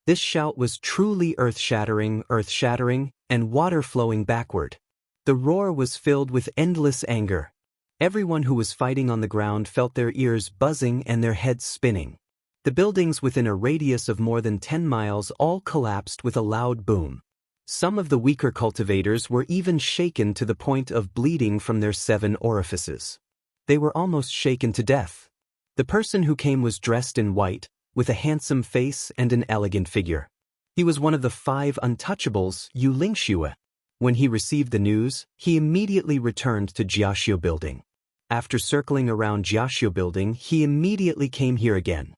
[SPEAKER 1] This shout was truly earth-shattering, and water flowing backward. The roar was filled with endless anger. Everyone who was fighting on the ground felt their ears buzzing and their heads spinning. The buildings within a radius of more than 10 miles all collapsed with a loud boom. Some of the weaker cultivators were even shaken to the point of bleeding from their 7 orifices. They were almost shaken to death. The person who came was dressed in white, with a handsome face and an elegant figure. He was one of the 5 untouchables, Yu Lingxue. When he received the news, he immediately returned to Jiaxiu Building. After circling around Jiaxiu Building, he immediately came here again.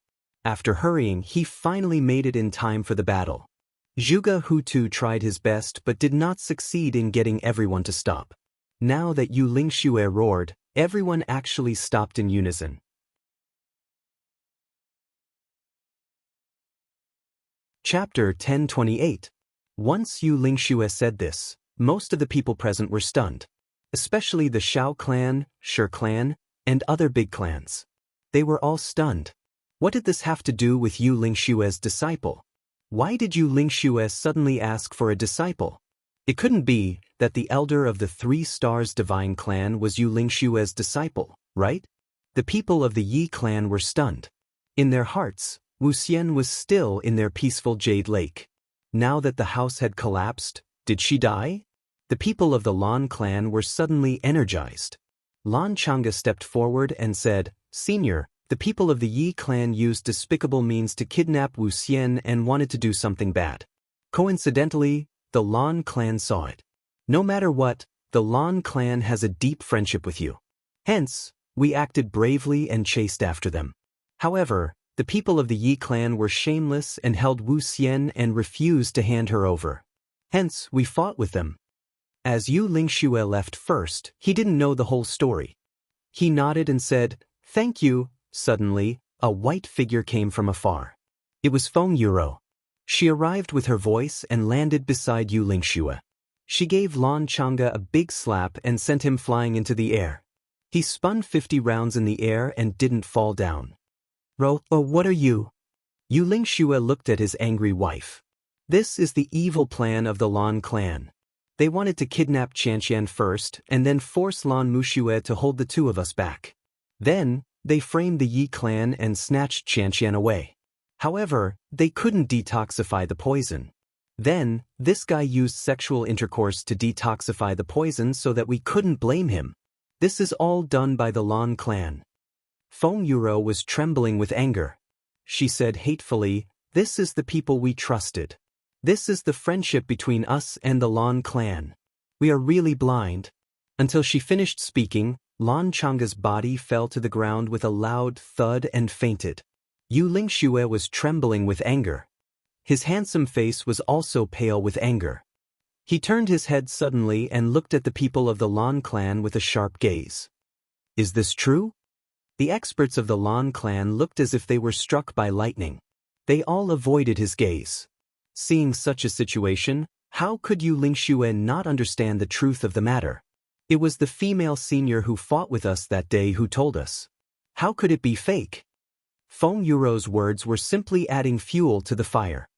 [SPEAKER 1] After hurrying, he finally made it in time for the battle. Zhuge Hutu tried his best but did not succeed in getting everyone to stop. Now that Yu Lingxue roared, everyone actually stopped in unison. Chapter 1028. Once Yu Lingxue said this, most of the people present were stunned, especially the Shao clan, Shi clan, and other big clans. They were all stunned. What did this have to do with Yu Lingxue's disciple? Why did Yu Lingxue suddenly ask for a disciple? It couldn't be that the elder of the 3 Stars Divine clan was Yu Lingxue's disciple, right? The people of the Yi clan were stunned. In their hearts, Wuxian was still in their peaceful Jade Lake. Now that the house had collapsed, did she die? The people of the Lan clan were suddenly energized. Lan Chang'e stepped forward and said, "Senior, the people of the Yi clan used despicable means to kidnap Wuxian and wanted to do something bad. Coincidentally, the Lan clan saw it. No matter what, the Lan clan has a deep friendship with you. Hence, we acted bravely and chased after them. However, the people of the Yi clan were shameless and held Wuxian and refused to hand her over. Hence, we fought with them." As Yu Lingxue left first, he didn't know the whole story. He nodded and said, "Thank you." Suddenly, a white figure came from afar. It was Feng Yuro. She arrived with her voice and landed beside Yu Lingxue. She gave Lan Chang'e a big slap and sent him flying into the air. He spun 50 rounds in the air and didn't fall down. What are you?" Yu Lingxue looked at his angry wife. This is the evil plan of the Lan clan. They wanted to kidnap Qianqian first and then force Lan Muxue to hold the 2 of us back. Then, they framed the Yi clan and snatched Qianqian away. However, they couldn't detoxify the poison. Then, this guy used sexual intercourse to detoxify the poison so that we couldn't blame him. This is all done by the Lan clan. Feng Yuro was trembling with anger. She said hatefully, "This is the people we trusted. This is the friendship between us and the Lan clan. We are really blind." Until she finished speaking, Lan Chang'e's body fell to the ground with a loud thud and fainted. Yu Lingxue was trembling with anger. His handsome face was also pale with anger. He turned his head suddenly and looked at the people of the Lan clan with a sharp gaze. Is this true? The experts of the Lan clan looked as if they were struck by lightning. They all avoided his gaze. Seeing such a situation, how could Yu Lingxue not understand the truth of the matter? It was the female senior who fought with us that day who told us. How could it be fake? Feng Yuro's words were simply adding fuel to the fire.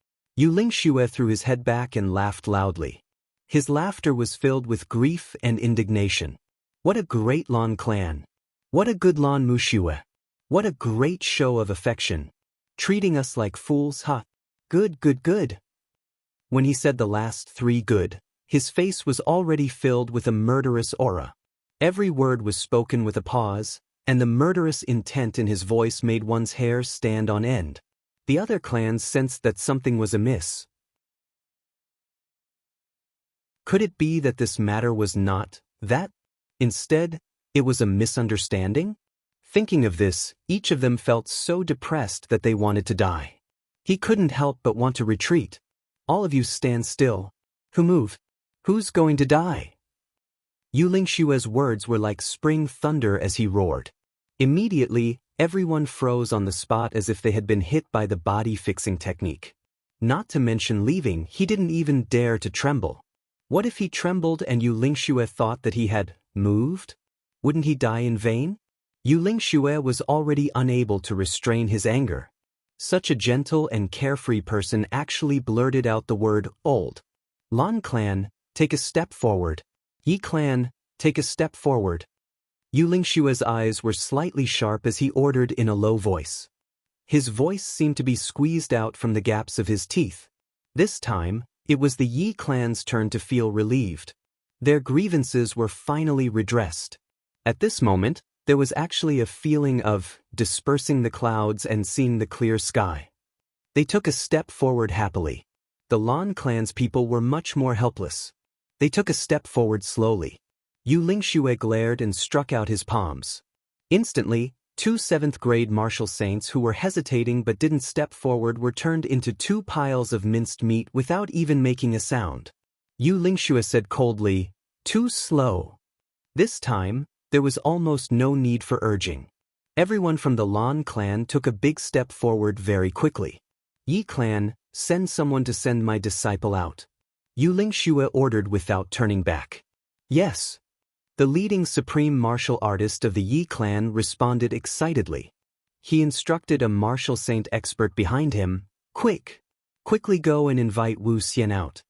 [SPEAKER 1] Yu Lingxue threw his head back and laughed loudly. His laughter was filled with grief and indignation. What a great Lan clan! What a good Lan Muxue! What a great show of affection! Treating us like fools, huh? Good, good, good. When he said the last three good, his face was already filled with a murderous aura. Every word was spoken with a pause, and the murderous intent in his voice made one's hair stand on end. The other clans sensed that something was amiss. Could it be that this matter was not that? Instead, it was a misunderstanding? Thinking of this, each of them felt so depressed that they wanted to die. He couldn't help but want to retreat. All of you stand still. Who move? Who's going to die? Yu Lingxue's words were like spring thunder as he roared. Immediately, everyone froze on the spot as if they had been hit by the body-fixing technique. Not to mention leaving, he didn't even dare to tremble. What if he trembled and Yu Lingxue thought that he had moved? Wouldn't he die in vain? Yu Lingxue was already unable to restrain his anger. Such a gentle and carefree person actually blurted out the word old. Lan clan, take a step forward. Yi clan, take a step forward. Yu Lingxue's eyes were slightly sharp as he ordered in a low voice. His voice seemed to be squeezed out from the gaps of his teeth. This time, it was the Yi clan's turn to feel relieved. Their grievances were finally redressed. At this moment, there was actually a feeling of dispersing the clouds and seeing the clear sky. They took a step forward happily. The Lan clan's people were much more helpless. They took a step forward slowly. Yu Lingxue glared and struck out his palms. Instantly, two 7th-grade martial saints who were hesitating but didn't step forward were turned into two piles of minced meat without even making a sound. Yu Lingxue said coldly, "Too slow." This time, there was almost no need for urging. Everyone from the Lan clan took a big step forward very quickly. Yi clan, send someone to send my disciple out. Yu Lingxue ordered without turning back. Yes. The leading supreme martial artist of the Yi clan responded excitedly. He instructed a martial saint expert behind him, quickly go and invite Wuxia out.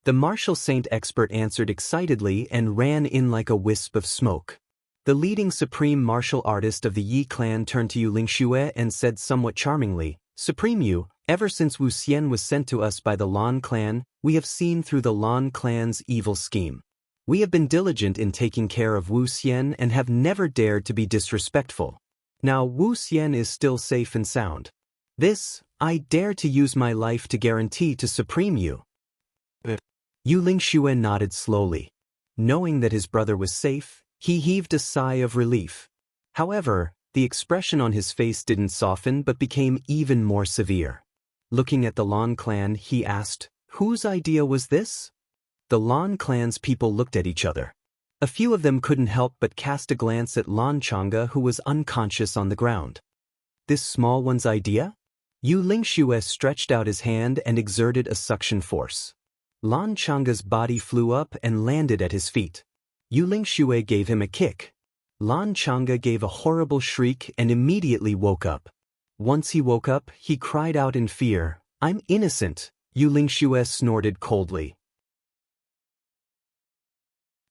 [SPEAKER 1] The martial saint expert answered excitedly and ran in like a wisp of smoke. The leading supreme martial artist of the Yi clan turned to Yu Lingxue and said somewhat charmingly, Supreme Yu, ever since Wuxian was sent to us by the Lan clan, we have seen through the Lan clan's evil scheme. We have been diligent in taking care of Wuxian and have never dared to be disrespectful. Now Wuxian is still safe and sound. This, I dare to use my life to guarantee to Supreme Yu. Yu Lingxue nodded slowly. Knowing that his brother was safe, he heaved a sigh of relief. However, the expression on his face didn't soften but became even more severe. Looking at the Lan clan, he asked, "Whose idea was this?" The Lan clan's people looked at each other. A few of them couldn't help but cast a glance at Lan Chang'e, who was unconscious on the ground. This small one's idea? Yu Lingxue stretched out his hand and exerted a suction force. Lan Chang'e's body flew up and landed at his feet. Yu Lingxue gave him a kick. Lan Chang'e gave a horrible shriek and immediately woke up. Once he woke up, he cried out in fear, "I'm innocent," Yu Lingxue snorted coldly.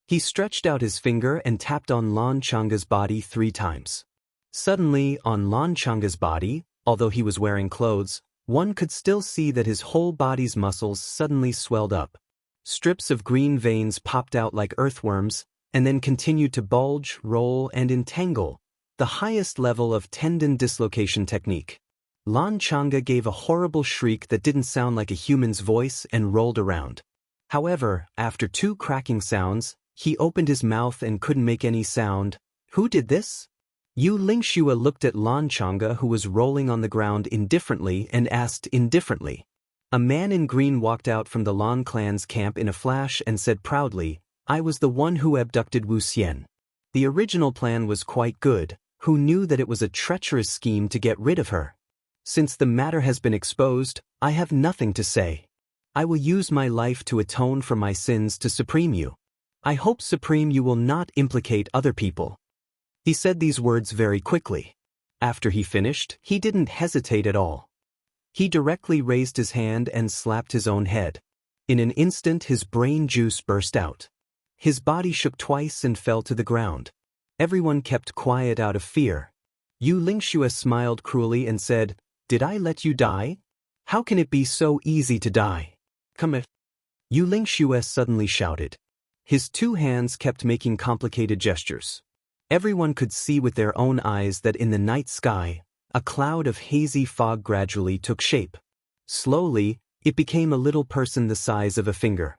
[SPEAKER 1] He stretched out his finger and tapped on Lan Chang'e's body 3 times. Suddenly, on Lan Chang'e's body, although he was wearing clothes, one could still see that his whole body's muscles suddenly swelled up. Strips of green veins popped out like earthworms, and then continued to bulge, roll, and entangle, the highest level of tendon dislocation technique. Lan Chang'e gave a horrible shriek that didn't sound like a human's voice and rolled around. However, after 2 cracking sounds, he opened his mouth and couldn't make any sound. Who did this? Yu Lingxue looked at Lan Chang'e, who was rolling on the ground indifferently, and asked indifferently. A man in green walked out from the Lan clan's camp in a flash and said proudly, "I was the one who abducted Wuxian." The original plan was quite good. Who knew that it was a treacherous scheme to get rid of her? Since the matter has been exposed, I have nothing to say. I will use my life to atone for my sins to Supreme Yu. I hope Supreme Yu will not implicate other people. He said these words very quickly. After he finished, he didn't hesitate at all. He directly raised his hand and slapped his own head. In an instant his brain juice burst out. His body shook twice and fell to the ground. Everyone kept quiet out of fear. Yu Lingxue smiled cruelly and said, "Did I let you die? How can it be so easy to die? Come here." Yu Lingxue suddenly shouted. His two hands kept making complicated gestures. Everyone could see with their own eyes that in the night sky, a cloud of hazy fog gradually took shape. Slowly, it became a little person the size of a finger.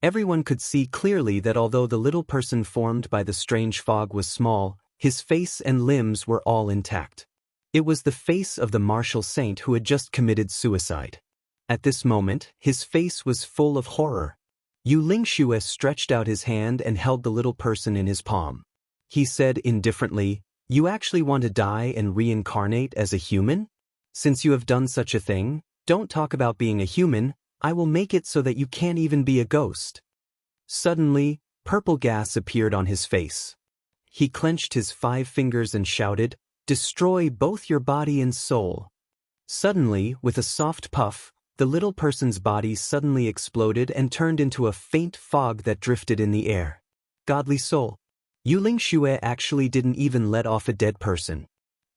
[SPEAKER 1] Everyone could see clearly that although the little person formed by the strange fog was small, his face and limbs were all intact. It was the face of the martial saint who had just committed suicide. At this moment, his face was full of horror. Yu Lingxue stretched out his hand and held the little person in his palm. He said indifferently, "You actually want to die and reincarnate as a human? Since you have done such a thing, don't talk about being a human, I will make it so that you can't even be a ghost." Suddenly, purple gas appeared on his face. He clenched his 5 fingers and shouted, "Destroy both your body and soul." Suddenly, with a soft puff, the little person's body suddenly exploded and turned into a faint fog that drifted in the air. Godly soul. Yu Lingxue actually didn't even let off a dead person.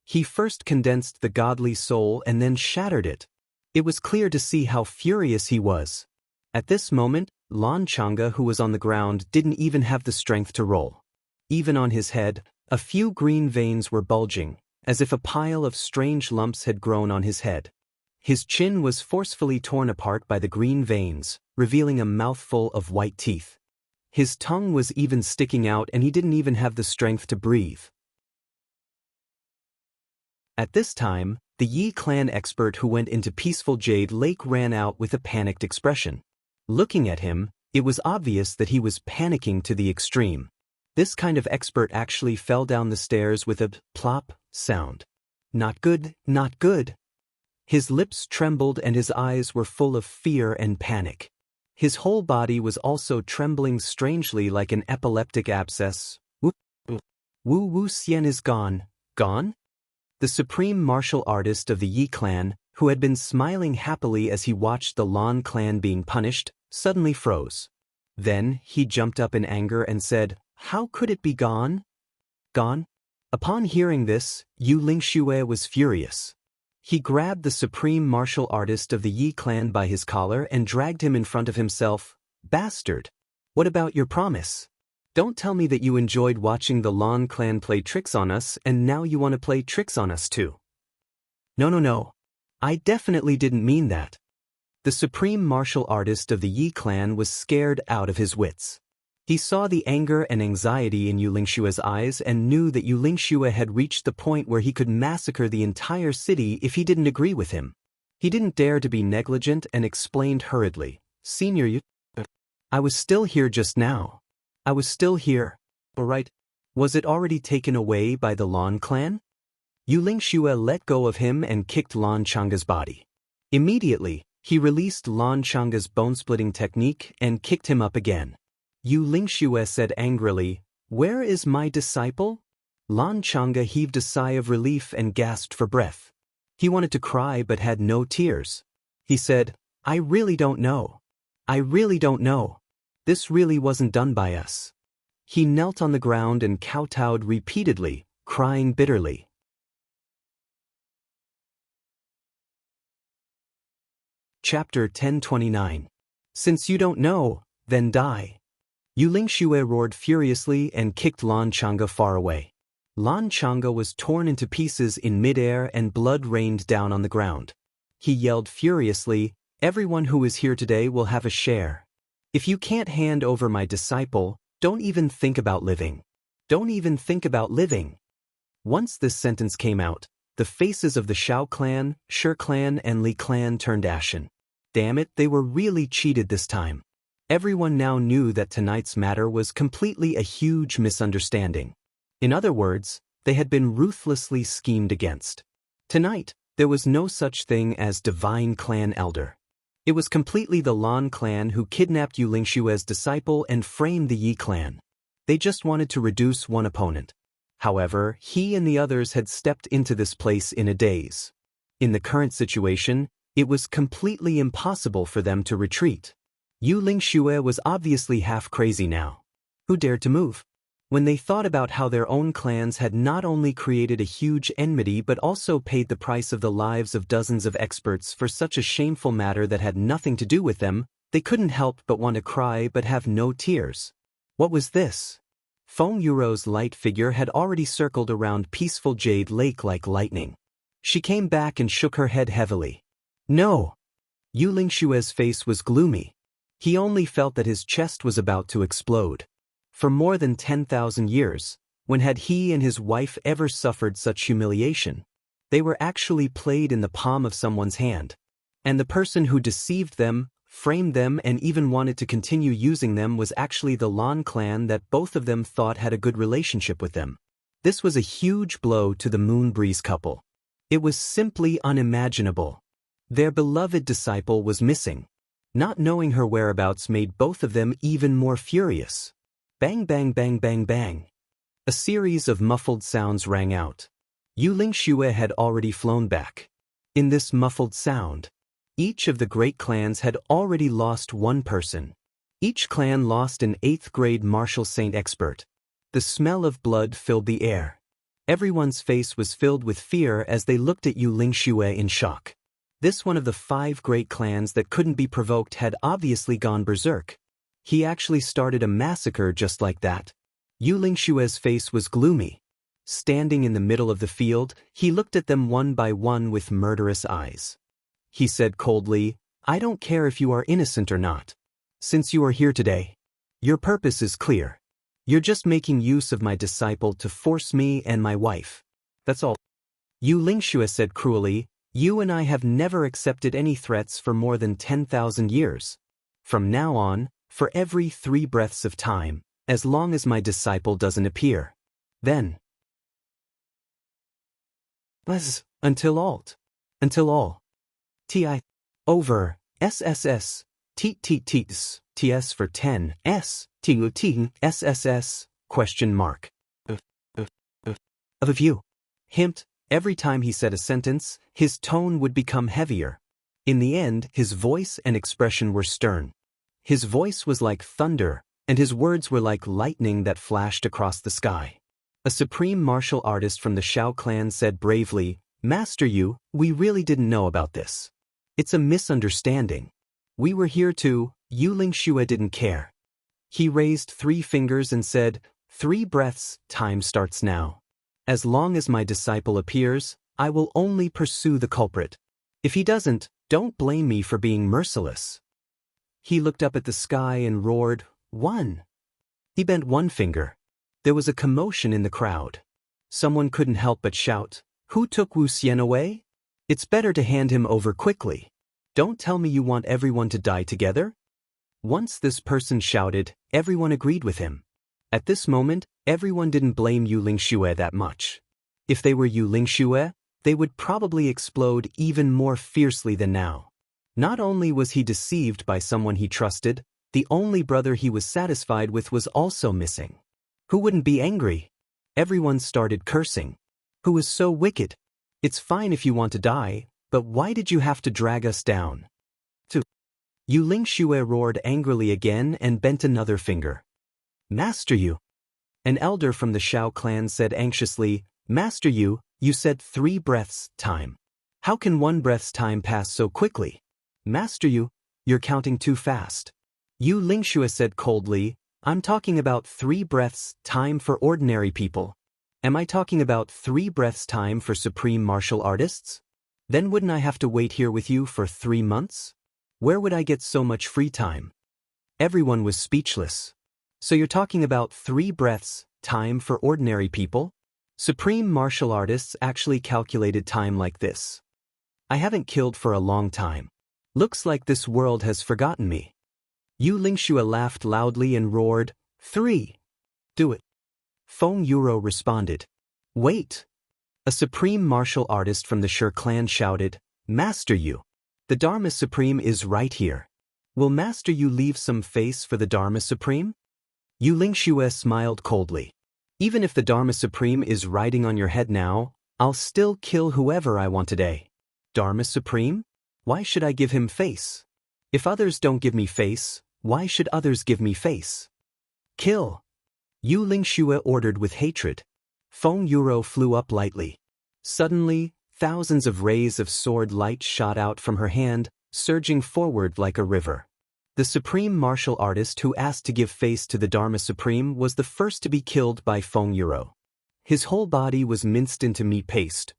[SPEAKER 1] He first condensed the godly soul and then shattered it. It was clear to see how furious he was. At this moment, Lan Chang'e, who was on the ground, didn't even have the strength to roll. Even on his head, a few green veins were bulging, as if a pile of strange lumps had grown on his head. His chin was forcefully torn apart by the green veins, revealing a mouthful of white teeth. His tongue was even sticking out and he didn't even have the strength to breathe. At this time, the Yi clan expert who went into Peaceful Jade Lake ran out with a panicked expression. Looking at him, it was obvious that he was panicking to the extreme. This kind of expert actually fell down the stairs with a plop sound. Not good, not good. His lips trembled and his eyes were full of fear and panic. His whole body was also trembling strangely like an epileptic abscess. Wu Xian is gone. Gone? The supreme martial artist of the Yi clan, who had been smiling happily as he watched the Lan clan being punished, suddenly froze. Then, he jumped up in anger and said, "How could it be gone? Gone?" Upon hearing this, Yu Lingxue was furious. He grabbed the supreme martial artist of the Yi clan by his collar and dragged him in front of himself. "Bastard! What about your promise? Don't tell me that you enjoyed watching the Lan clan play tricks on us and now you want to play tricks on us too." No. I definitely didn't mean that." The supreme martial artist of the Yi clan was scared out of his wits. He saw the anger and anxiety in Yu Lingxue's eyes and knew that Yu Lingxue had reached the point where he could massacre the entire city if he didn't agree with him. He didn't dare to be negligent and explained hurriedly, "Senior Yu, I was still here just now. I was still here. Alright. Was it already taken away by the Lan clan?" Yu Lingxue let go of him and kicked Lan Chang'e's body. Immediately, he released Lan Chang'e's bone-splitting technique and kicked him up again. Yu Lingxue said angrily, "Where is my disciple?" Lan Chang'e heaved a sigh of relief and gasped for breath. He wanted to cry but had no tears. He said, "I really don't know. I really don't know. This really wasn't done by us." He knelt on the ground and kowtowed repeatedly, crying bitterly. Chapter 1029. Since you don't know, then die. Yu Lingxue roared furiously and kicked Lan Chang'e far away. Lan Chang'e was torn into pieces in midair and blood rained down on the ground. He yelled furiously, "Everyone who is here today will have a share. If you can't hand over my disciple, don't even think about living. Don't even think about living." Once this sentence came out, the faces of the Shao clan, Shi clan, and Li clan turned ashen. Damn it, they were really cheated this time. Everyone now knew that tonight's matter was completely a huge misunderstanding. In other words, they had been ruthlessly schemed against. Tonight, there was no such thing as divine clan elder. It was completely the Lan clan who kidnapped Yu Lingxue's disciple and framed the Yi clan. They just wanted to reduce one opponent. However, he and the others had stepped into this place in a daze. In the current situation, It was completely impossible for them to retreat. Yu Lingxue was obviously half crazy now. Who dared to move? When they thought about how their own clans had not only created a huge enmity but also paid the price of the lives of dozens of experts for such a shameful matter that had nothing to do with them, they couldn't help but want to cry but have no tears. What was this? Feng Yuro's light figure had already circled around peaceful Jade Lake like lightning. She came back and shook her head heavily. No! Yu Lingxue's face was gloomy. He only felt that his chest was about to explode. For more than 10,000 years, when had he and his wife ever suffered such humiliation? They were actually played in the palm of someone's hand. And the person who deceived them, framed them and even wanted to continue using them was actually the Lan clan that both of them thought had a good relationship with them. This was a huge blow to the Moonbreeze couple. It was simply unimaginable. Their beloved disciple was missing. Not knowing her whereabouts made both of them even more furious. Bang bang bang bang bang. A series of muffled sounds rang out. Yu Lingxue had already flown back. In this muffled sound, each of the great clans had already lost one person. Each clan lost an 8th grade martial saint expert. The smell of blood filled the air. Everyone's face was filled with fear as they looked at Yu Lingxue in shock. This one of the 5 great clans that couldn't be provoked had obviously gone berserk. He actually started a massacre just like that. Yu Lingxue's face was gloomy. Standing in the middle of the field, he looked at them one by one with murderous eyes. He said coldly, "I don't care if you are innocent or not. Since you are here today, your purpose is clear. You're just making use of my disciple to force me and my wife. That's all." Yu Lingxue said cruelly, "You and I have never accepted any threats for more than 10,000 years. From now on, for every 3 breaths of time, as long as my disciple doesn't appear. Then. Until all. Ti. Over. SSS. Teet teet teets. TS for 10. S. Tingu ting. SSS. Question mark. Of a view. Hint. Every time he said a sentence, his tone would become heavier. In the end, his voice and expression were stern. His voice was like thunder, and his words were like lightning that flashed across the sky. A supreme martial artist from the Shao clan said bravely, "Master Yu, we really didn't know about this. It's a misunderstanding. We were here to..." Yu Lingxue didn't care. He raised 3 fingers and said, 3 breaths, time starts now. As long as my disciple appears, I will only pursue the culprit. If he doesn't, don't blame me for being merciless. He looked up at the sky and roared, 1. He bent 1 finger. There was a commotion in the crowd. Someone couldn't help but shout, "Who took Wuxia away? It's better to hand him over quickly. Don't tell me you want everyone to die together?" Once this person shouted, everyone agreed with him. At this moment, everyone didn't blame Yu Lingxue that much. If they were Yu Lingxue, they would probably explode even more fiercely than now. Not only was he deceived by someone he trusted, the only brother he was satisfied with was also missing. Who wouldn't be angry? Everyone started cursing. Who was so wicked? It's fine if you want to die, but why did you have to drag us down? 2. Yu Lingxue roared angrily again and bent another finger. "Master Yu." An elder from the Shao clan said anxiously, "Master Yu, you said 3 breaths, time. How can 1 breath's time pass so quickly? Master Yu, you're counting too fast." Yu Lingxue said coldly, "I'm talking about 3 breaths, time for ordinary people. Am I talking about 3 breaths time for supreme martial artists? Then wouldn't I have to wait here with you for 3 months? Where would I get so much free time?" Everyone was speechless. "So you're talking about 3 breaths, time for ordinary people?" Supreme martial artists actually calculated time like this. "I haven't killed for a long time. Looks like this world has forgotten me." Yu Lingxue laughed loudly and roared, 3. Do it. Feng Yuro responded. "Wait." A supreme martial artist from the Shi clan shouted, "Master Yu. The Dharma Supreme is right here. Will Master Yu leave some face for the Dharma Supreme?" Yu Lingxue smiled coldly. "Even if the Dharma Supreme is riding on your head now, I'll still kill whoever I want today." "Dharma Supreme? Why should I give him face? If others don't give me face, why should others give me face? Kill! Yu Lingxue ordered with hatred. Feng Yuro flew up lightly. Suddenly, thousands of rays of sword light shot out from her hand, surging forward like a river. The supreme martial artist who asked to give face to the Dharma Supreme was the first to be killed by Feng Yuro. His whole body was minced into meat paste.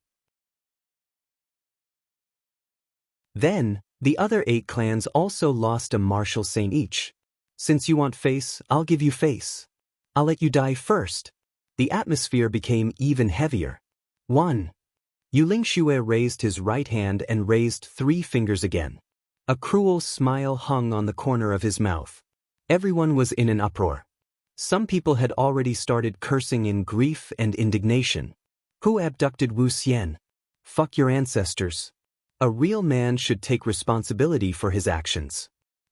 [SPEAKER 1] Then, the other 8 clans also lost a martial saint each. Since you want face, I'll give you face. I'll let you die first. The atmosphere became even heavier. 1. Yu Lingxue raised his right hand and raised 3 fingers again. A cruel smile hung on the corner of his mouth. Everyone was in an uproar. Some people had already started cursing in grief and indignation. Who abducted Wuxia? Fuck your ancestors. A real man should take responsibility for his actions.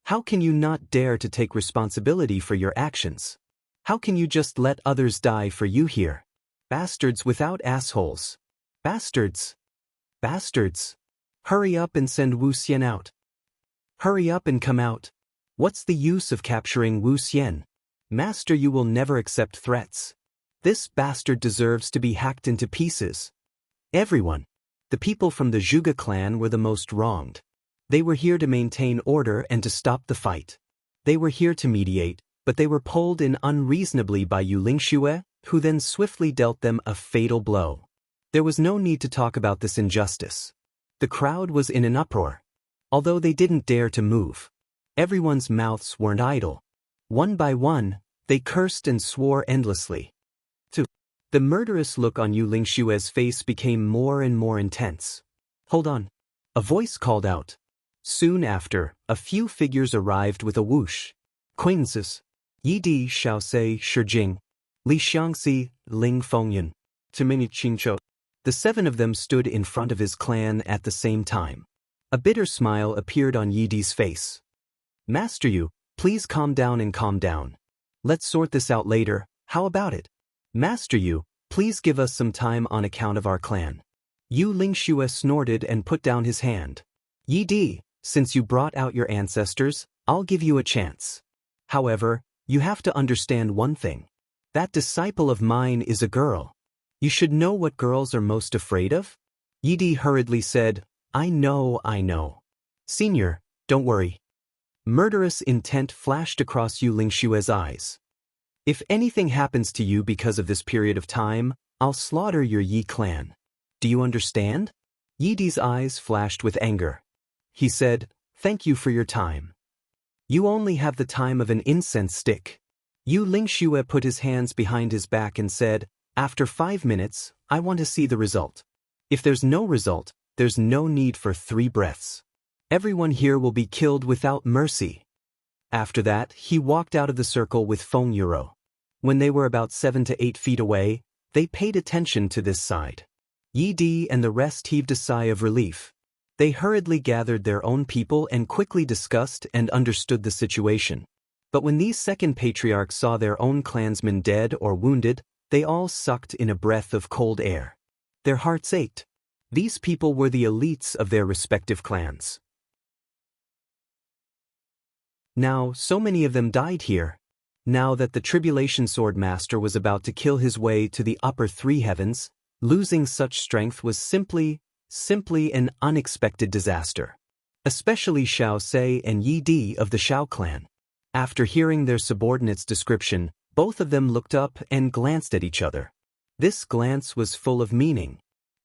[SPEAKER 1] How can you not dare to take responsibility for your actions? How can you just let others die for you here? Bastards without assholes. Bastards. Bastards. Hurry up and send Wuxia out. Hurry up and come out. What's the use of capturing Wuxia? Master, you will never accept threats. This bastard deserves to be hacked into pieces. Everyone. The people from the Zhuge clan were the most wronged. They were here to maintain order and to stop the fight. They were here to mediate, but they were pulled in unreasonably by Yu Lingxue, who then swiftly dealt them a fatal blow. There was no need to talk about this injustice. The crowd was in an uproar. Although they didn't dare to move. Everyone's mouths weren't idle. One by one, they cursed and swore endlessly. 2. The murderous look on Yu Lingxue's face became more and more intense. Hold on. A voice called out. Soon after, a few figures arrived with a whoosh. Acquaintances. Yi Di Xiaosei Shijing. Li Xiangxi, Ling Fengyun. Timini Qingqiu. The 7 of them stood in front of his clan at the same time. A bitter smile appeared on Yi Di's face. Master Yu, please calm down and calm down. Let's sort this out later, how about it? Master Yu, please give us some time on account of our clan. Yu Lingxue snorted and put down his hand. Yi Di, since you brought out your ancestors, I'll give you a chance. However, you have to understand one thing. That disciple of mine is a girl. You should know what girls are most afraid of? Yi Di hurriedly said, I know. Senior, don't worry. Murderous intent flashed across Yu Lingxue's eyes. If anything happens to you because of this period of time, I'll slaughter your Yi clan. Do you understand? Yi Di's eyes flashed with anger. He said, thank you for your time. You only have the time of an incense stick. Yu Lingxue put his hands behind his back and said, after 5 minutes, I want to see the result. If there's no result, there's no need for 3 breaths. Everyone here will be killed without mercy. After that, he walked out of the circle with Feng Yuro. When they were about 7 to 8 feet away, they paid attention to this side. Yi Di and the rest heaved a sigh of relief. They hurriedly gathered their own people and quickly discussed and understood the situation. But when these second patriarchs saw their own clansmen dead or wounded, they all sucked in a breath of cold air. Their hearts ached. These people were the elites of their respective clans. Now, so many of them died here. Now that the Tribulation Sword Master was about to kill his way to the upper 3 heavens, losing such strength was simply an unexpected disaster. Especially Xiao Sei and Yi Di of the Xiao clan. After hearing their subordinate's description, both of them looked up and glanced at each other. This glance was full of meaning.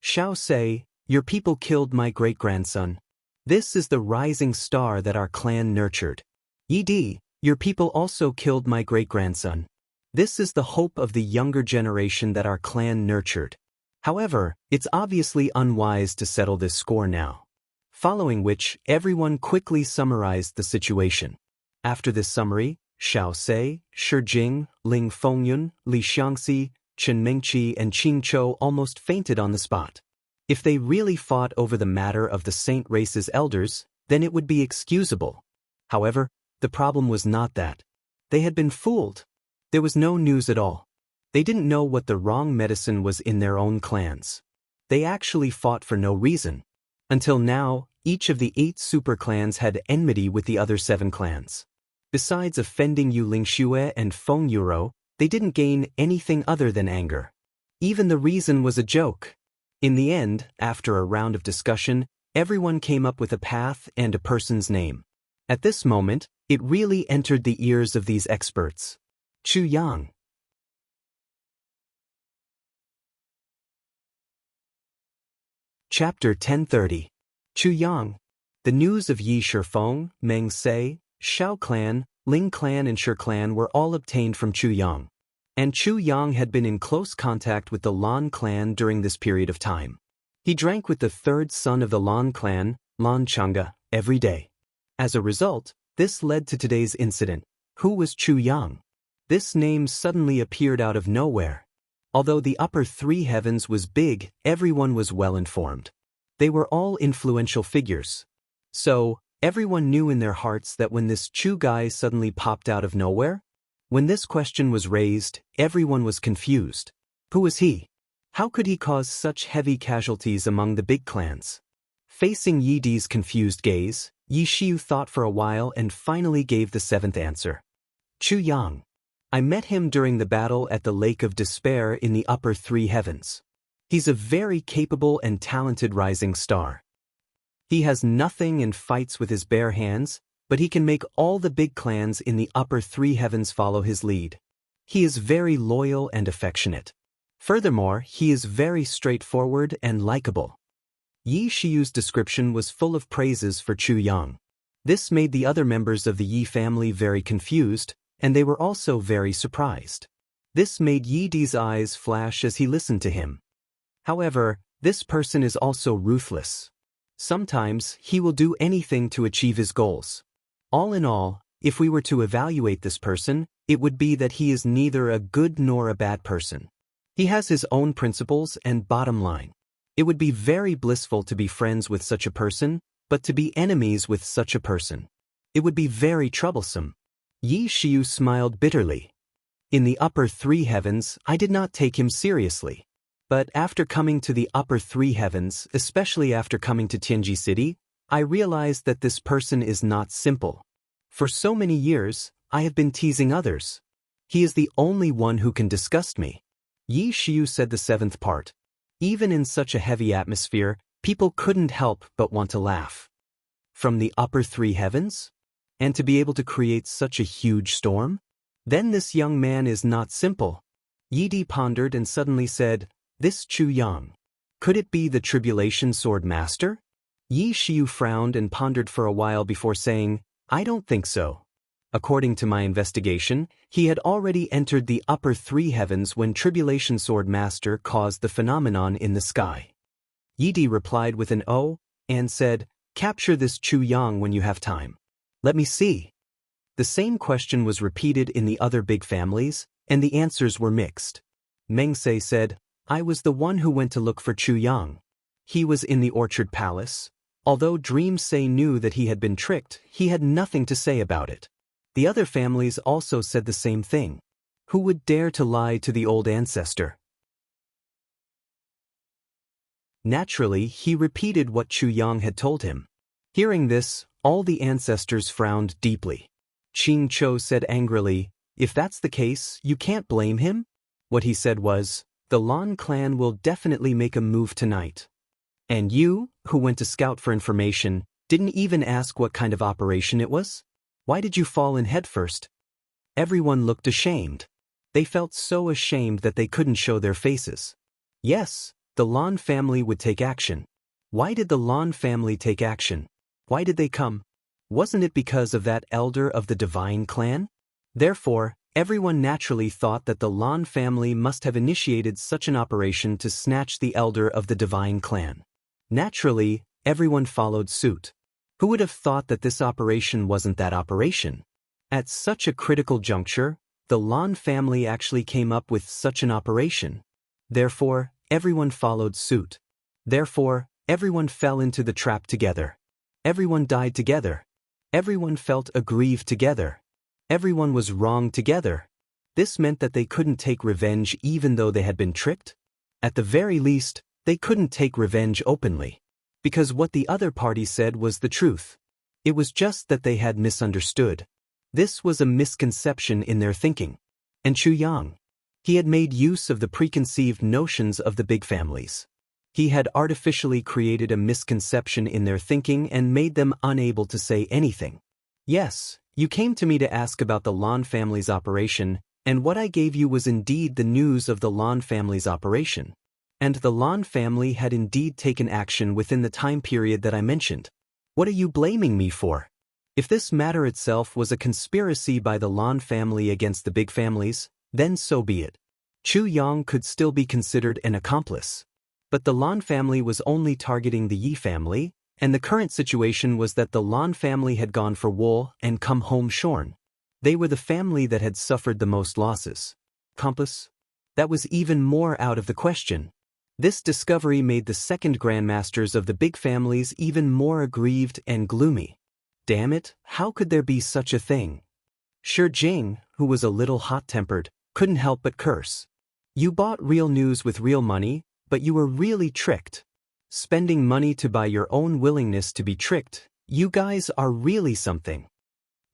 [SPEAKER 1] Xiao Sei, your people killed my great-grandson. This is the rising star that our clan nurtured. Yi Di, your people also killed my great-grandson. This is the hope of the younger generation that our clan nurtured. However, it's obviously unwise to settle this score now. Following which, everyone quickly summarized the situation. After this summary, Xiao Sei, Shijing, Ling Fengyun, Li Xiangxi, Chen Mengqi and Qingqiu almost fainted on the spot. If they really fought over the matter of the saint race's elders, then it would be excusable. However, the problem was not that. They had been fooled. There was no news at all. They didn't know what the wrong medicine was in their own clans. They actually fought for no reason. Until now, Each of the 8 superclans had enmity with the other 7 clans. Besides offending Yu Lingxue and Feng Yuro, they didn't gain anything other than anger. Even the reason was a joke. In the end, after a round of discussion, everyone came up with a path and a person's name. At this moment, it really entered the ears of these experts. Chu Yang. Chapter 1030. Chu Yang. The news of Yi Shifeng, Meng Se, Shao clan, Ling clan and Shi clan were all obtained from Chu Yang. And Chu Yang had been in close contact with the Lan clan during this period of time. He drank with the 3rd son of the Lan clan, Lan Chang'e, every day. As a result, this led to today's incident. Who was Chu Yang? This name suddenly appeared out of nowhere. Although the upper 3 heavens was big, everyone was well informed. They were all influential figures. So, everyone knew in their hearts that when this Chu guy suddenly popped out of nowhere, when this question was raised, everyone was confused. Who was he? How could he cause such heavy casualties among the big clans? Facing Yi Di's confused gaze, Yi Xiu thought for a while and finally gave the 7th answer. Chu Yang. I met him during the battle at the Lake of Despair in the upper 3 heavens. He's a very capable and talented rising star. He has nothing and fights with his bare hands, but he can make all the big clans in the upper 3 heavens follow his lead. He is very loyal and affectionate. Furthermore, he is very straightforward and likable. Yi Xiu's description was full of praises for Chu Yang. This made the other members of the Yi family very confused, and they were also very surprised. This made Yi Di's eyes flash as he listened to him. However, this person is also ruthless. Sometimes, he will do anything to achieve his goals. All in all, if we were to evaluate this person, it would be that he is neither a good nor a bad person. He has his own principles and bottom line. It would be very blissful to be friends with such a person, but to be enemies with such a person, it would be very troublesome. Yi Xiu smiled bitterly. In the upper 3 heavens, I did not take him seriously. But after coming to the upper 3 heavens, especially after coming to Tianji City, I realized that this person is not simple. For so many years, I have been teasing others. He is the only one who can disgust me. Yi Xiu said the 7th part. Even in such a heavy atmosphere, people couldn't help but want to laugh. From the upper 3 heavens? And to be able to create such a huge storm? Then this young man is not simple. Yi Di pondered and suddenly said, this Chu Yang. Could it be the Tribulation Sword Master? Yi Xiu frowned and pondered for a while before saying, I don't think so. According to my investigation, he had already entered the upper 3 heavens when Tribulation Sword Master caused the phenomenon in the sky. Yi Di replied with an O, and said, capture this Chu Yang when you have time. Let me see. The same question was repeated in the other big families, and the answers were mixed. Meng Se said, I was the one who went to look for Chu Yang. He was in the Orchard Palace. Although Dream Se knew that he had been tricked, he had nothing to say about it. The other families also said the same thing. Who would dare to lie to the old ancestor? Naturally, he repeated what Chu Yang had told him. Hearing this, all the ancestors frowned deeply. Qing Chou said angrily, if that's the case, you can't blame him? What he said was, the Lan clan will definitely make a move tonight. And you, who went to scout for information, didn't even ask what kind of operation it was? Why did you fall in headfirst? Everyone looked ashamed. They felt so ashamed that they couldn't show their faces. Yes, the Lan family would take action. Why did the Lan family take action? Why did they come? Wasn't it because of that elder of the divine clan? Therefore, everyone naturally thought that the Lan family must have initiated such an operation to snatch the elder of the divine clan. Naturally, everyone followed suit. Who would have thought that this operation wasn't that operation? At such a critical juncture, the Lan family actually came up with such an operation. Therefore, everyone followed suit. Therefore, everyone fell into the trap together. Everyone died together. Everyone felt aggrieved together. Everyone was wronged together. This meant that they couldn't take revenge even though they had been tricked. At the very least, they couldn't take revenge openly. because what the other party said was the truth. It was just that they had misunderstood. This was a misconception in their thinking. And Chu Yang, he had made use of the preconceived notions of the big families. He had artificially created a misconception in their thinking and made them unable to say anything. Yes, you came to me to ask about the Lan family's operation, and what I gave you was indeed the news of the Lan family's operation. And the Lan family had indeed taken action within the time period that I mentioned. What are you blaming me for? If this matter itself was a conspiracy by the Lan family against the big families, then so be it. Chu Yang could still be considered an accomplice. But the Lan family was only targeting the Yi family, and the current situation was that the Lan family had gone for wool and come home shorn. They were the family that had suffered the most losses. Accomplice? That was even more out of the question. This discovery made the second grandmasters of the big families even more aggrieved and gloomy. Damn it, how could there be such a thing? Shi Jing, who was a little hot-tempered, couldn't help but curse. You bought real news with real money, but you were really tricked. Spending money to buy your own willingness to be tricked, you guys are really something.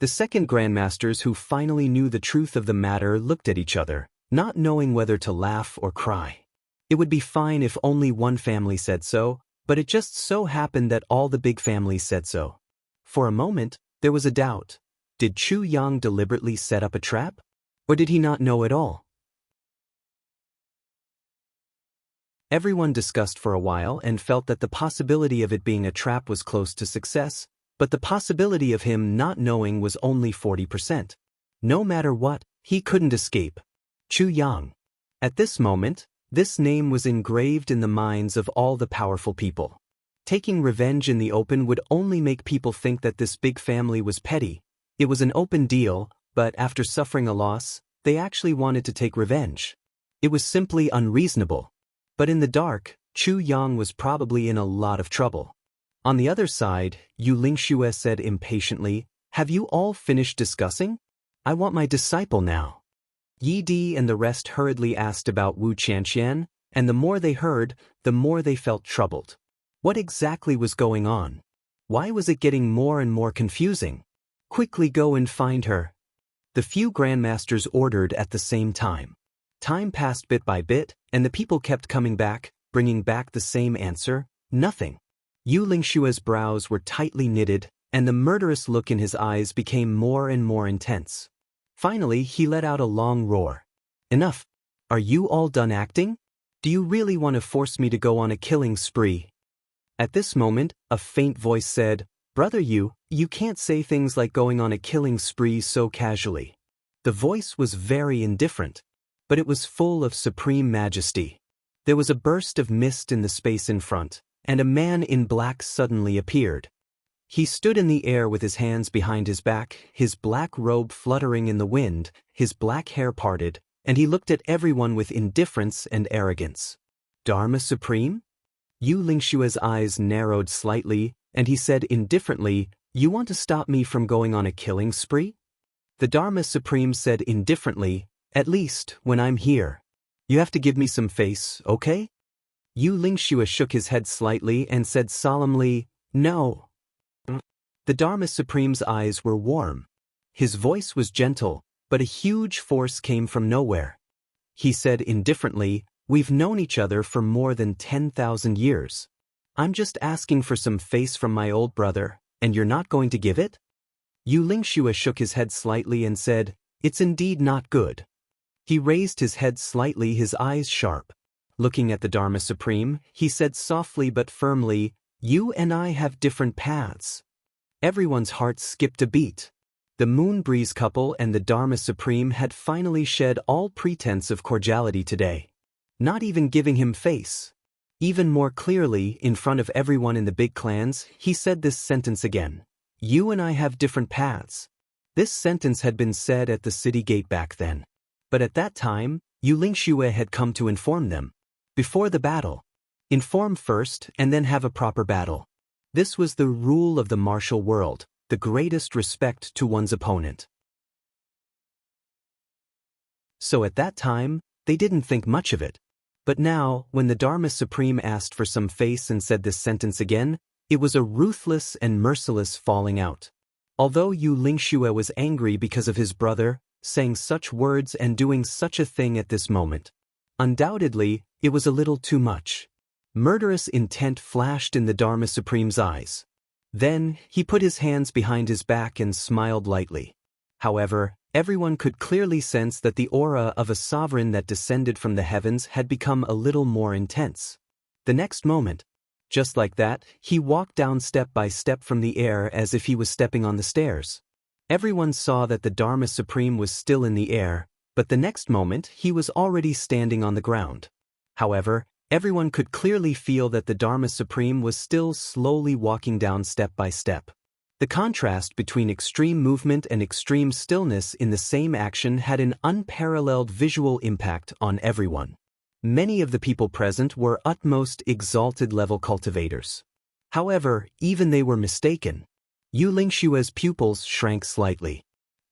[SPEAKER 1] The second grandmasters who finally knew the truth of the matter looked at each other, not knowing whether to laugh or cry. It would be fine if only one family said so, but it just so happened that all the big families said so. For a moment, there was a doubt. Did Chu Yang deliberately set up a trap? Or did he not know at all? Everyone discussed for a while and felt that the possibility of it being a trap was close to success, but the possibility of him not knowing was only 40%. No matter what, he couldn't escape. Chu Yang. At this moment, this name was engraved in the minds of all the powerful people. Taking revenge in the open would only make people think that this big family was petty. It was an open deal, but after suffering a loss, they actually wanted to take revenge. It was simply unreasonable. But in the dark, Chu Yang was probably in a lot of trouble. On the other side, Yu Lingxue said impatiently, "Have you all finished discussing? I want my disciple now." Yi Di and the rest hurriedly asked about Wu Qianqian, and the more they heard, the more they felt troubled. What exactly was going on? Why was it getting more and more confusing? Quickly go and find her. The few grandmasters ordered at the same time. Time passed bit by bit, and the people kept coming back, bringing back the same answer, nothing. Yu Lingshue's brows were tightly knitted, and the murderous look in his eyes became more and more intense. Finally, he let out a long roar. Enough! Are you all done acting? Do you really want to force me to go on a killing spree? At this moment, a faint voice said, "Brother you can't say things like going on a killing spree so casually." The voice was very indifferent, but it was full of supreme majesty. There was a burst of mist in the space in front, and a man in black suddenly appeared. He stood in the air with his hands behind his back, his black robe fluttering in the wind, his black hair parted, and he looked at everyone with indifference and arrogance. Dharma Supreme? Yu Lingshue's eyes narrowed slightly, and he said indifferently, "You want to stop me from going on a killing spree?" The Dharma Supreme said indifferently, "At least, when I'm here. You have to give me some face, okay?" Yu Lingxue shook his head slightly and said solemnly, "No." The Dharma Supreme's eyes were warm. His voice was gentle, but a huge force came from nowhere. He said indifferently, "We've known each other for more than 10,000 years. I'm just asking for some face from my old brother, and you're not going to give it?" Yu Lingxue shook his head slightly and said, "It's indeed not good." He raised his head slightly, his eyes sharp. Looking at the Dharma Supreme, he said softly but firmly, "You and I have different paths." Everyone's heart skipped a beat. The Moon Breeze couple and the Dharma Supreme had finally shed all pretense of cordiality today. Not even giving him face. Even more clearly, in front of everyone in the big clans, he said this sentence again. "You and I have different paths." This sentence had been said at the city gate back then. But at that time, Yu Lingxue had come to inform them. Before the battle. Inform first and then have a proper battle. This was the rule of the martial world, the greatest respect to one's opponent. So at that time, they didn't think much of it. But now, when the Dharma Supreme asked for some face and said this sentence again, it was a ruthless and merciless falling out. Although Yu Lingxue was angry because of his brother, saying such words and doing such a thing at this moment, undoubtedly, it was a little too much. Murderous intent flashed in the Dharma Supreme's eyes. Then, he put his hands behind his back and smiled lightly. However, everyone could clearly sense that the aura of a sovereign that descended from the heavens had become a little more intense. The next moment, just like that, he walked down step by step from the air as if he was stepping on the stairs. Everyone saw that the Dharma Supreme was still in the air, but the next moment he was already standing on the ground. However, everyone could clearly feel that the Dharma Supreme was still slowly walking down step by step. The contrast between extreme movement and extreme stillness in the same action had an unparalleled visual impact on everyone. Many of the people present were utmost exalted level cultivators. However, even they were mistaken. Yu Lingxue's pupils shrank slightly.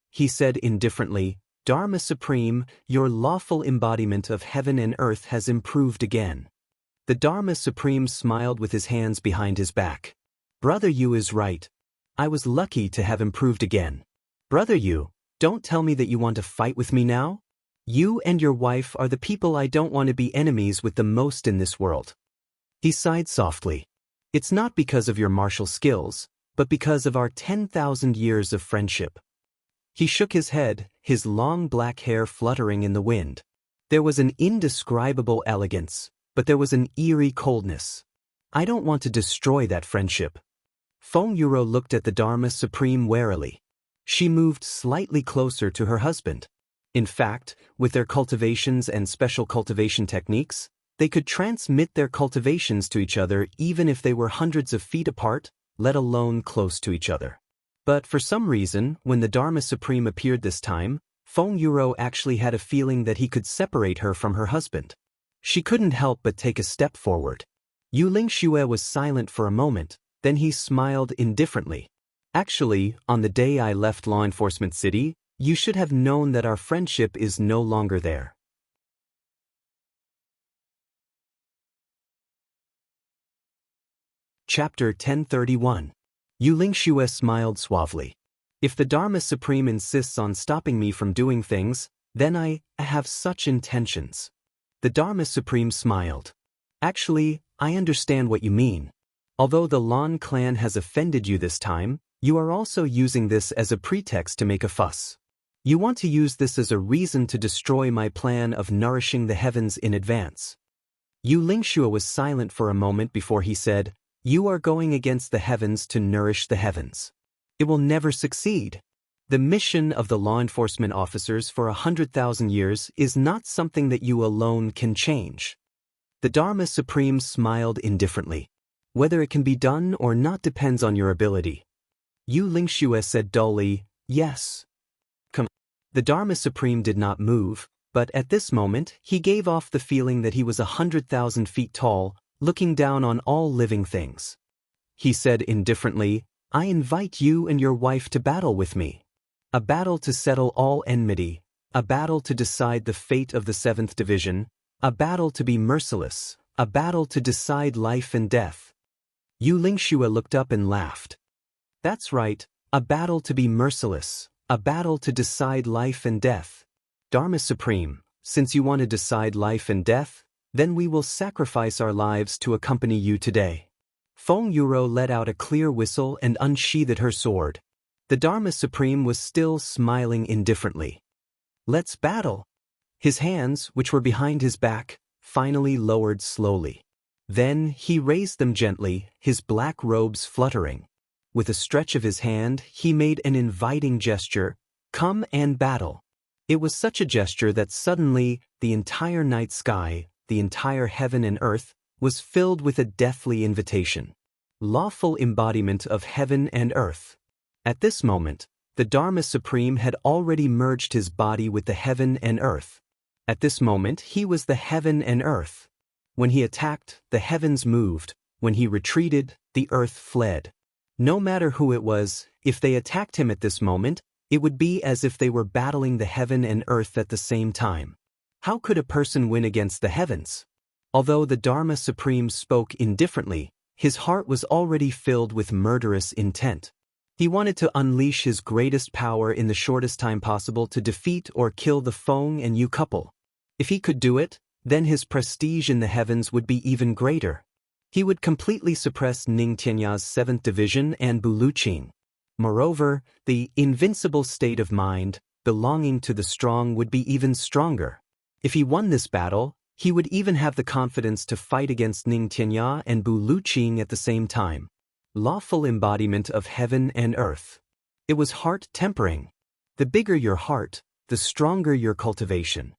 [SPEAKER 1] He said indifferently, "Dharma Supreme, your lawful embodiment of heaven and earth has improved again." The Dharma Supreme smiled with his hands behind his back. "Brother Yu is right. I was lucky to have improved again. Brother Yu, don't tell me that you want to fight with me now? You and your wife are the people I don't want to be enemies with the most in this world." He sighed softly. "It's not because of your martial skills, but because of our 10,000 years of friendship." He shook his head, his long black hair fluttering in the wind. There was an indescribable elegance, but there was an eerie coldness. "I don't want to destroy that friendship." Feng Yuro looked at the Dharma Supreme warily. She moved slightly closer to her husband. In fact, with their cultivations and special cultivation techniques, they could transmit their cultivations to each other even if they were hundreds of feet apart, let alone close to each other. But for some reason, when the Dharma Supreme appeared this time, Feng Yuro actually had a feeling that he could separate her from her husband. She couldn't help but take a step forward. Yu Lingxue was silent for a moment, then he smiled indifferently. "Actually, on the day I left Law Enforcement City, you should have known that our friendship is no longer there." Chapter 1031. Yu Lingxue smiled suavely. "If the Dharma Supreme insists on stopping me from doing things, then I have such intentions." The Dharma Supreme smiled. "Actually, I understand what you mean. Although the Lan clan has offended you this time, you are also using this as a pretext to make a fuss. You want to use this as a reason to destroy my plan of nourishing the heavens in advance." Yu Lingxue was silent for a moment before he said, "You are going against the heavens to nourish the heavens. It will never succeed. The mission of the law enforcement officers for 100,000 years is not something that you alone can change." The Dharma Supreme smiled indifferently. "Whether it can be done or not depends on your ability." Yu Lingxue said dully, "Yes." The Dharma Supreme did not move, but at this moment he gave off the feeling that he was 100,000 feet tall, looking down on all living things. He said indifferently, "I invite you and your wife to battle with me. A battle to settle all enmity, a battle to decide the fate of the 7th Division, a battle to be merciless, a battle to decide life and death." Yu Lingxue looked up and laughed. "That's right, a battle to be merciless, a battle to decide life and death. Dharma Supreme, since you want to decide life and death, then we will sacrifice our lives to accompany you today." Feng Yuro let out a clear whistle and unsheathed her sword. The Dharma Supreme was still smiling indifferently. "Let's battle." His hands, which were behind his back, finally lowered slowly. Then he raised them gently, his black robes fluttering. With a stretch of his hand, he made an inviting gesture, "Come and battle." It was such a gesture that suddenly, the entire night sky, the entire heaven and earth, was filled with a deathly invitation. Lawful embodiment of heaven and earth. At this moment, the Dharma Supreme had already merged his body with the heaven and earth. At this moment, he was the heaven and earth. When he attacked, the heavens moved. When he retreated, the earth fled. No matter who it was, if they attacked him at this moment, it would be as if they were battling the heaven and earth at the same time. How could a person win against the heavens? Although the Dharma Supreme spoke indifferently, his heart was already filled with murderous intent. He wanted to unleash his greatest power in the shortest time possible to defeat or kill the Feng and Yu couple. If he could do it, then his prestige in the heavens would be even greater. He would completely suppress Ning Tianya's 7th Division and Buluqing. Moreover, the invincible state of mind belonging to the strong would be even stronger. If he won this battle, he would even have the confidence to fight against Ning Tianya and Buluqing at the same time. Lawful embodiment of heaven and earth. It was heart-tempering. The bigger your heart, the stronger your cultivation.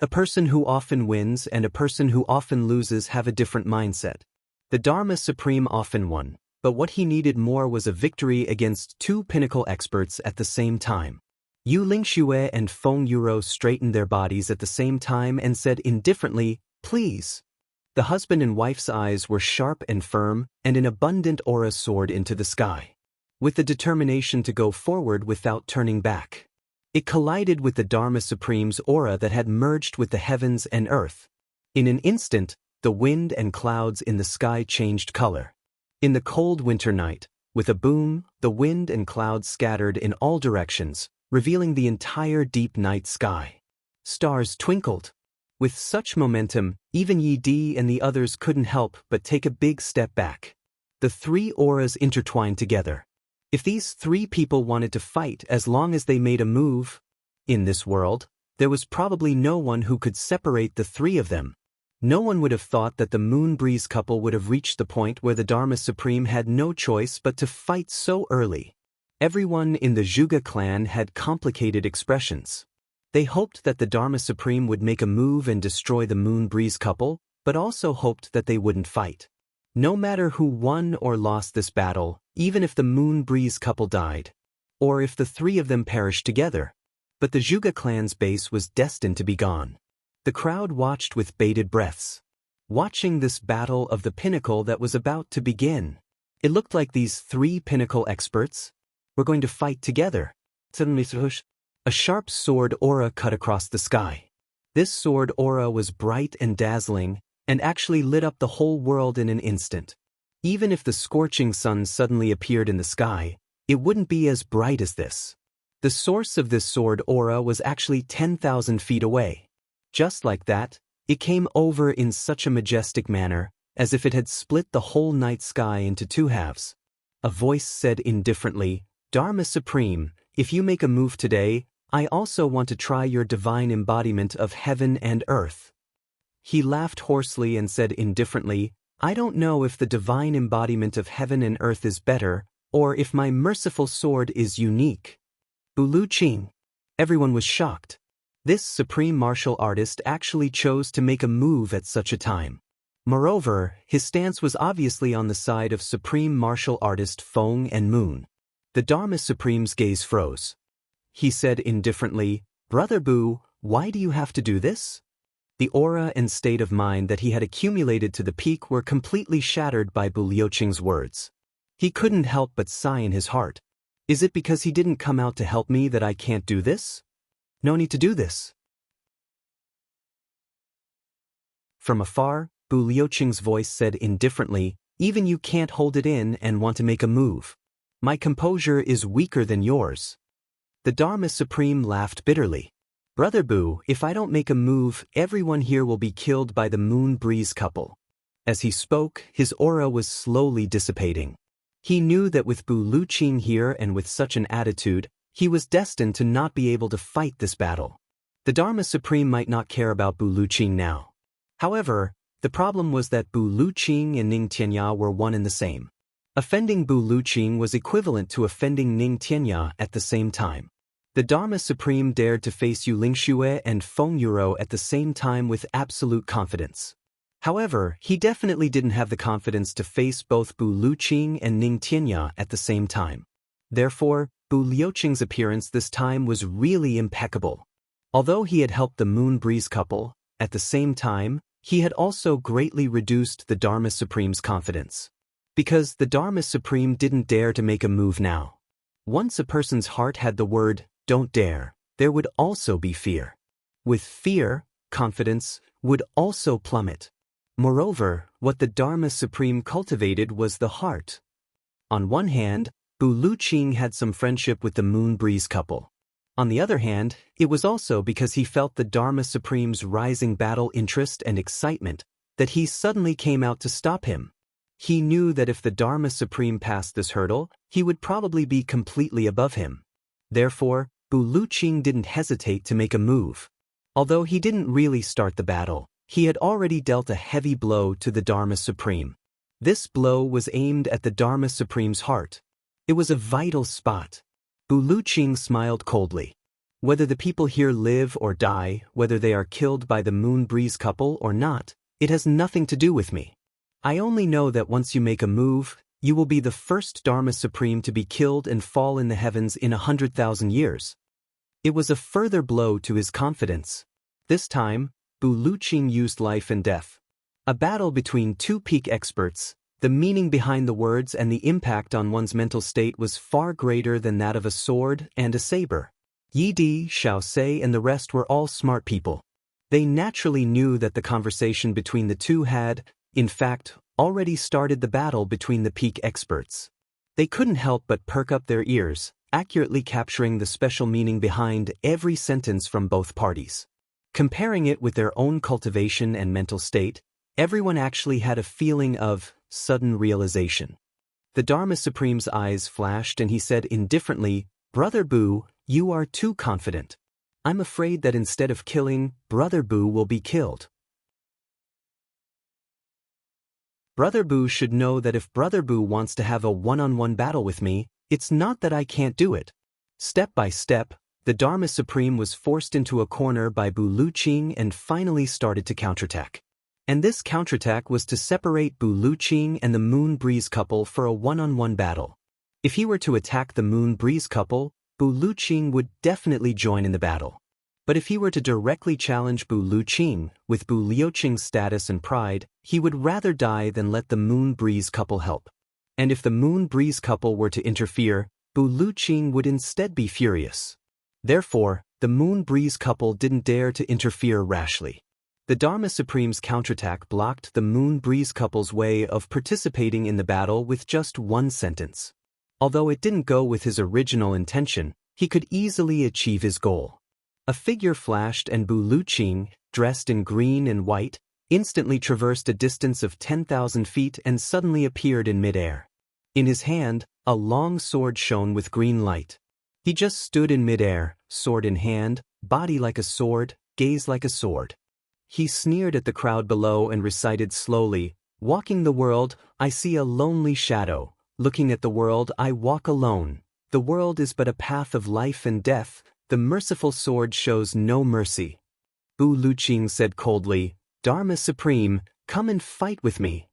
[SPEAKER 1] A person who often wins and a person who often loses have a different mindset. The Dharma Supreme often won, but what he needed more was a victory against two pinnacle experts at the same time. Yu Lingxue and Feng Yuro straightened their bodies at the same time and said indifferently, "Please." The husband and wife's eyes were sharp and firm, and an abundant aura soared into the sky, with the determination to go forward without turning back. It collided with the Dharma Supreme's aura that had merged with the heavens and earth. In an instant, the wind and clouds in the sky changed color. In the cold winter night, with a boom, the wind and clouds scattered in all directions, revealing the entire deep night sky. Stars twinkled. With such momentum, even Yi Di and the others couldn't help but take a big step back. The three auras intertwined together. If these three people wanted to fight as long as they made a move, in this world, there was probably no one who could separate the three of them. No one would have thought that the Moon Breeze couple would have reached the point where the Dharma Supreme had no choice but to fight so early. Everyone in the Zhuge clan had complicated expressions. They hoped that the Dharma Supreme would make a move and destroy the Moon Breeze couple, but also hoped that they wouldn't fight. No matter who won or lost this battle, even if the Moon Breeze couple died, or if the three of them perished together, but the Zhuge clan's base was destined to be gone. The crowd watched with bated breaths, watching this battle of the pinnacle that was about to begin. It looked like these three pinnacle experts were going to fight together. Suddenly, a sharp sword aura cut across the sky. This sword aura was bright and dazzling, and actually lit up the whole world in an instant. Even if the scorching sun suddenly appeared in the sky, it wouldn't be as bright as this. The source of this sword aura was actually 10,000 feet away. Just like that, it came over in such a majestic manner, as if it had split the whole night sky into two halves. A voice said indifferently, "Dharma Supreme, if you make a move today, I also want to try your divine embodiment of heaven and earth." He laughed hoarsely and said indifferently, "I don't know if the divine embodiment of heaven and earth is better, or if my merciful sword is unique." Buluqing. Everyone was shocked. This supreme martial artist actually chose to make a move at such a time. Moreover, his stance was obviously on the side of supreme martial artist Feng and Moon. The Dharma Supreme's gaze froze. He said indifferently, "Brother Bu, why do you have to do this?" The aura and state of mind that he had accumulated to the peak were completely shattered by Buluqing's words. He couldn't help but sigh in his heart. Is it because he didn't come out to help me that I can't do this? No need to do this. From afar, Buluqing's voice said indifferently, "Even you can't hold it in and want to make a move. My composure is weaker than yours." The Dharma Supreme laughed bitterly. "Brother Bu, if I don't make a move, everyone here will be killed by the Moon Breeze couple." As he spoke, his aura was slowly dissipating. He knew that with Buluqing here and with such an attitude, he was destined to not be able to fight this battle. The Dharma Supreme might not care about Buluqing now. However, the problem was that Buluqing and Ning Tianya were one and the same. Offending Buluqing was equivalent to offending Ning Tianya at the same time. The Dharma Supreme dared to face Yu Lingxue and Feng Yuro at the same time with absolute confidence. However, he definitely didn't have the confidence to face both Buluqing and Ning Tianya at the same time. Therefore, Buluqing's appearance this time was really impeccable. Although he had helped the Moon Breeze couple, at the same time, he had also greatly reduced the Dharma Supreme's confidence. Because the Dharma Supreme didn't dare to make a move now. Once a person's heart had the word, "Don't dare," there would also be fear. With fear, confidence would also plummet. Moreover, what the Dharma Supreme cultivated was the heart. On one hand, Bu Luqing had some friendship with the Moon Breeze couple. On the other hand, it was also because he felt the Dharma Supreme's rising battle interest and excitement that he suddenly came out to stop him. He knew that if the Dharma Supreme passed this hurdle, he would probably be completely above him. Therefore, Bu Luqing didn't hesitate to make a move. Although he didn't really start the battle, he had already dealt a heavy blow to the Dharma Supreme. This blow was aimed at the Dharma Supreme's heart. It was a vital spot. Bu Luqing smiled coldly. Whether the people here live or die, whether they are killed by the Moon Breeze couple or not, it has nothing to do with me. I only know that once you make a move, you will be the first Dharma Supreme to be killed and fall in the heavens in 100,000 years. It was a further blow to his confidence. This time, Bu Luqing used life and death. A battle between two peak experts. The meaning behind the words and the impact on one's mental state was far greater than that of a sword and a saber. Yi Di, Xiao Sei and the rest were all smart people. They naturally knew that the conversation between the two had, in fact, already started the battle between the peak experts. They couldn't help but perk up their ears, accurately capturing the special meaning behind every sentence from both parties. Comparing it with their own cultivation and mental state, everyone actually had a feeling of sudden realization. The Dharma Supreme's eyes flashed and he said indifferently, "Brother Bu, you are too confident. I'm afraid that instead of killing, Brother Bu will be killed. Brother Bu should know that if Brother Bu wants to have a one-on-one battle with me, it's not that I can't do it." Step by step, the Dharma Supreme was forced into a corner by Bu Luqing and finally started to counterattack. And this counterattack was to separate Bu Luqing and the Moon Breeze couple for a one-on-one battle. If he were to attack the Moon Breeze couple, Bu Luqing would definitely join in the battle. But if he were to directly challenge Bu Luqing, with Bu Liuqing's status and pride, he would rather die than let the Moon Breeze couple help. And if the Moon Breeze couple were to interfere, Bu Luqing would instead be furious. Therefore, the Moon Breeze couple didn't dare to interfere rashly. The Dharma Supreme's counterattack blocked the Moon Breeze couple's way of participating in the battle with just one sentence. Although it didn't go with his original intention, he could easily achieve his goal. A figure flashed and Bu Luqing, dressed in green and white, instantly traversed a distance of 10,000 feet and suddenly appeared in midair. In his hand, a long sword shone with green light. He just stood in midair, sword in hand, body like a sword, gaze like a sword. He sneered at the crowd below and recited slowly, "Walking the world, I see a lonely shadow. Looking at the world, I walk alone. The world is but a path of life and death. The merciful sword shows no mercy." Bu Luqing said coldly, "Dharma Supreme, come and fight with me."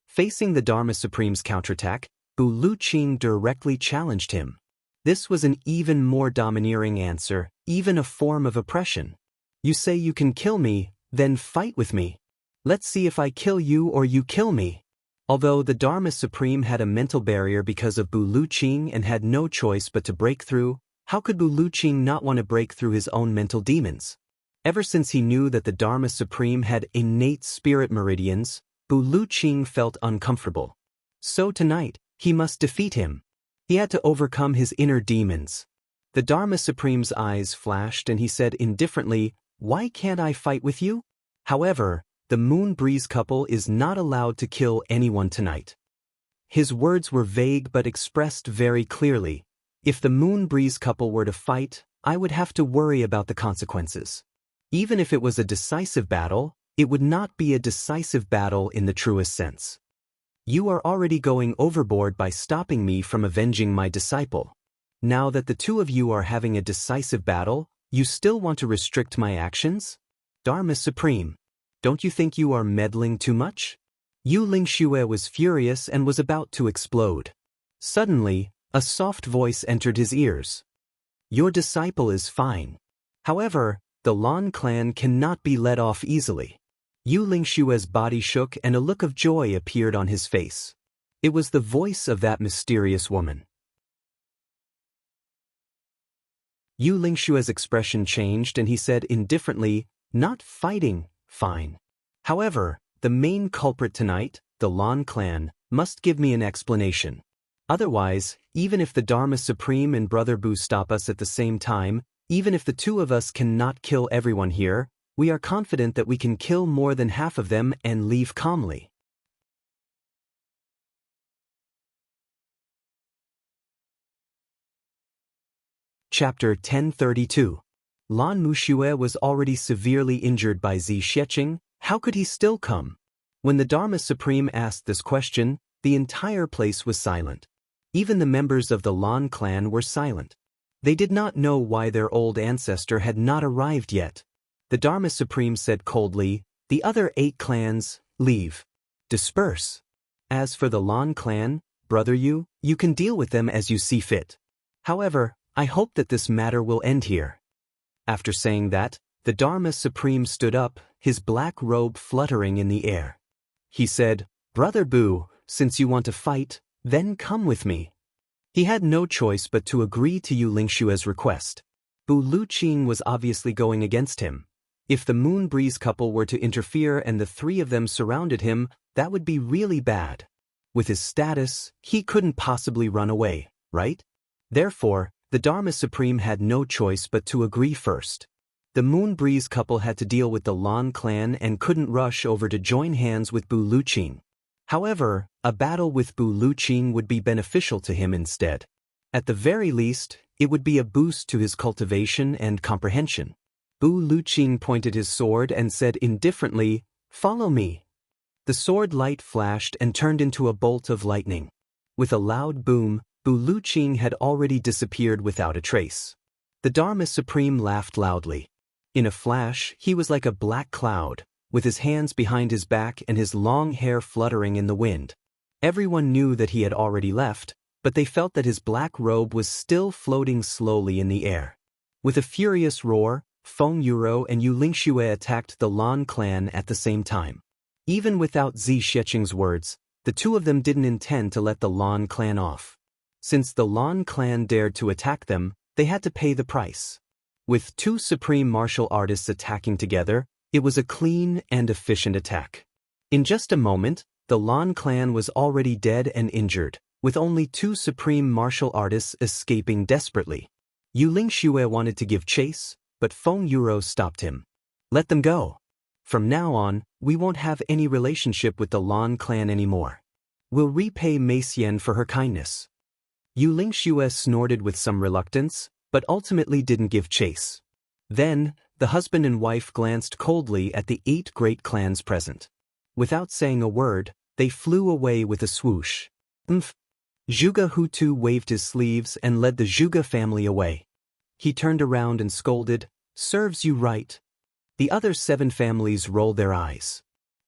[SPEAKER 1] Facing the Dharma Supreme's counterattack, Bu Luqing directly challenged him. This was an even more domineering answer, even a form of oppression. "You say you can kill me, then fight with me. Let's see if I kill you or you kill me." Although the Dharma Supreme had a mental barrier because of Bu Luqing and had no choice but to break through, how could Bu Luqing not want to break through his own mental demons? Ever since he knew that the Dharma Supreme had innate spirit meridians, Bu Luqing felt uncomfortable. So tonight, he must defeat him. He had to overcome his inner demons. The Dharma Supreme's eyes flashed and he said indifferently, "Why can't I fight with you?" However, the Moon Breeze couple is not allowed to kill anyone tonight. His words were vague but expressed very clearly. If the Moon Breeze couple were to fight, I would have to worry about the consequences. Even if it was a decisive battle, it would not be a decisive battle in the truest sense. You are already going overboard by stopping me from avenging my disciple. Now that the two of you are having a decisive battle, you still want to restrict my actions? Dharma Supreme, don't you think you are meddling too much? Yu Lingxue was furious and was about to explode. Suddenly, a soft voice entered his ears. "Your disciple is fine. However, the Lan clan cannot be let off easily." Yu Lingxue's body shook and a look of joy appeared on his face. It was the voice of that mysterious woman. Yu Lingshua's expression changed and he said indifferently, "Not fighting, fine. However, the main culprit tonight, the Lan clan, must give me an explanation. Otherwise, even if the Dharma Supreme and Brother Bu stop us at the same time, even if the two of us cannot kill everyone here, we are confident that we can kill more than half of them and leave calmly." Chapter 1032. Lan Muxue was already severely injured by Zi Xiecheng. How could he still come? When the Dharma Supreme asked this question, the entire place was silent. Even the members of the Lan clan were silent. They did not know why their old ancestor had not arrived yet. The Dharma Supreme said coldly, "The other 8 clans, leave. Disperse. As for the Lan clan, Brother Yu, you can deal with them as you see fit. However, I hope that this matter will end here." After saying that, the Dharma Supreme stood up, his black robe fluttering in the air. He said, "Brother Bu, since you want to fight, then come with me." He had no choice but to agree to Yu Lingshua's request. Bu Luqing was obviously going against him. If the Moon Breeze couple were to interfere and the 3 of them surrounded him, that would be really bad. With his status, he couldn't possibly run away, right? Therefore, the Dharma Supreme had no choice but to agree first. The Moon Breeze couple had to deal with the Lan clan and couldn't rush over to join hands with Bu Luqing. However, a battle with Bu Luqing would be beneficial to him instead. At the very least, it would be a boost to his cultivation and comprehension. Bu Luqing pointed his sword and said indifferently, "Follow me." The sword light flashed and turned into a bolt of lightning. With a loud boom, Bu Luqing had already disappeared without a trace. The Dharma Supreme laughed loudly. In a flash, he was like a black cloud, with his hands behind his back and his long hair fluttering in the wind. Everyone knew that he had already left, but they felt that his black robe was still floating slowly in the air. With a furious roar, Feng Yuro and Yu Lingxue attacked the Lan clan at the same time. Even without Zi Xiecheng's words, the 2 of them didn't intend to let the Lan clan off. Since the Lan clan dared to attack them, they had to pay the price. With 2 supreme martial artists attacking together, it was a clean and efficient attack. In just a moment, the Lan clan was already dead and injured, with only 2 supreme martial artists escaping desperately. Yu Lingxue wanted to give chase, but Feng Yuro stopped him. "Let them go. From now on, we won't have any relationship with the Lan clan anymore. We'll repay Meixian for her kindness." Yu Lingxue snorted with some reluctance, but ultimately didn't give chase. Then, the husband and wife glanced coldly at the 8 great clans present. Without saying a word, they flew away with a swoosh. Zhuge Hutu waved his sleeves and led the Zhuge family away. He turned around and scolded, "Serves you right." The other 7 families rolled their eyes.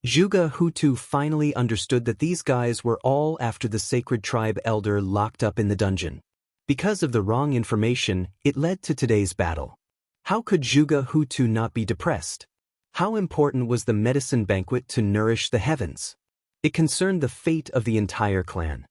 [SPEAKER 1] Zhuge Hutu finally understood that these guys were all after the sacred tribe elder locked up in the dungeon. Because of the wrong information, it led to today's battle. How could Zhuge Hutu not be depressed? How important was the medicine banquet to nourish the heavens? It concerned the fate of the entire clan.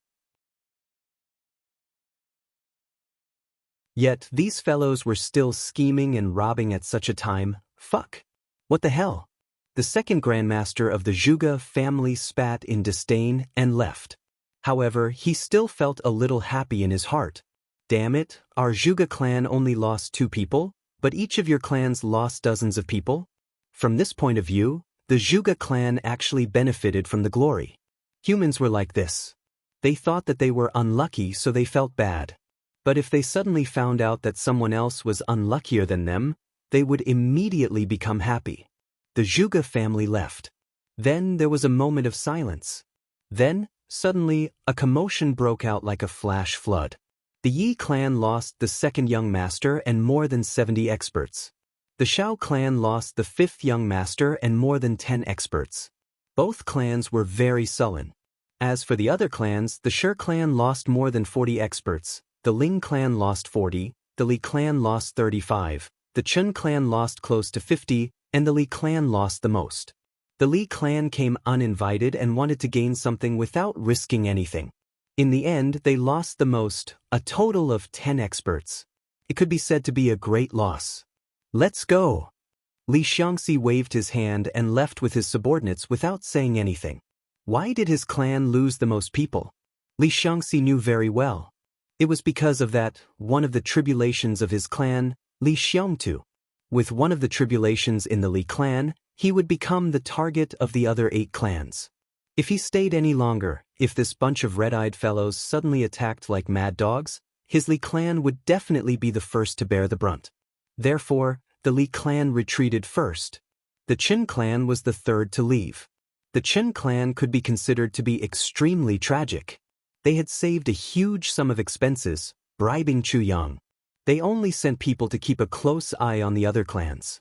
[SPEAKER 1] Yet these fellows were still scheming and robbing at such a time. Fuck. What the hell? The second grandmaster of the Zhuge family spat in disdain and left. However, he still felt a little happy in his heart. Damn it, our Zhuge clan only lost 2 people, but each of your clans lost dozens of people? From this point of view, the Zhuge clan actually benefited from the glory. Humans were like this. They thought that they were unlucky, so they felt bad. But if they suddenly found out that someone else was unluckier than them, they would immediately become happy. The Zhuge family left. Then there was a moment of silence. Then, suddenly, a commotion broke out like a flash flood. The Yi clan lost the 2nd young master and more than 70 experts. The Shao clan lost the 5th young master and more than 10 experts. Both clans were very sullen. As for the other clans, the Shi clan lost more than 40 experts, the Ling clan lost 40, the Li clan lost 35, the Chen clan lost close to 50, and the Li clan lost the most. The Li clan came uninvited and wanted to gain something without risking anything. In the end, they lost the most, a total of 10 experts. It could be said to be a great loss. Let's go. Li Xiangxi waved his hand and left with his subordinates without saying anything. Why did his clan lose the most people? Li Xiangxi knew very well. It was because of that, one of the tribulations of his clan, Li Xiongtu. With one of the tribulations in the Li clan, he would become the target of the other 8 clans. If he stayed any longer, if this bunch of red-eyed fellows suddenly attacked like mad dogs, his Li clan would definitely be the first to bear the brunt. Therefore, the Li clan retreated first. The Qin clan was the third to leave. The Qin clan could be considered to be extremely tragic. They had saved a huge sum of expenses, bribing Chu Yang. They only sent people to keep a close eye on the other clans.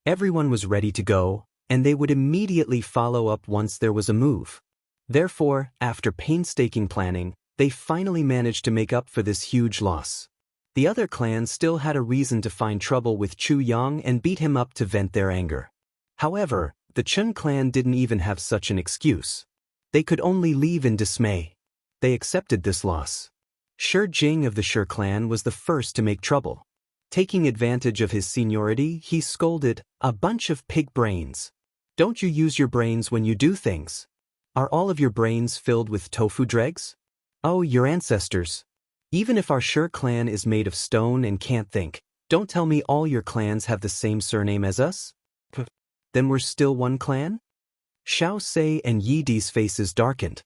[SPEAKER 1] Everyone was ready to go, and they would immediately follow up once there was a move. Therefore, after painstaking planning, they finally managed to make up for this huge loss. The other clans still had a reason to find trouble with Chu Yang and beat him up to vent their anger. However, the Chen clan didn't even have such an excuse. They could only leave in dismay. They accepted this loss. Shi Jing of the Shi clan was the first to make trouble. Taking advantage of his seniority, he scolded, "A bunch of pig brains. Don't you use your brains when you do things? Are all of your brains filled with tofu dregs? Oh, your ancestors. Even if our Shi clan is made of stone and can't think, don't tell me all your clans have the same surname as us? Then we're still one clan?" Xiao Sei and Yi Di's faces darkened.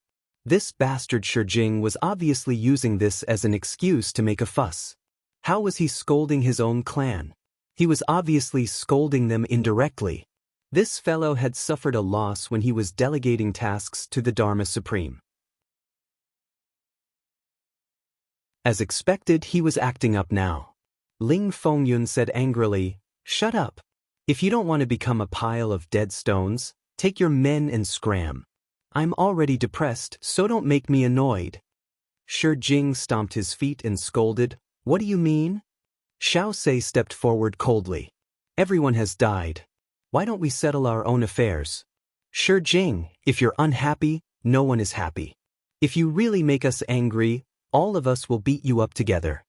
[SPEAKER 1] This bastard Shi Jing was obviously using this as an excuse to make a fuss. How was he scolding his own clan? He was obviously scolding them indirectly. This fellow had suffered a loss when he was delegating tasks to the Dharma Supreme. As expected, he was acting up now. Ling Fengyun said angrily, "Shut up. If you don't want to become a pile of dead stones, take your men and scram. I'm already depressed, so don't make me annoyed." Shi Jing stomped his feet and scolded, "What do you mean?" Xiao Sei stepped forward coldly. "Everyone has died. Why don't we settle our own affairs? Shi Jing, if you're unhappy, no one is happy. If you really make us angry, all of us will beat you up together."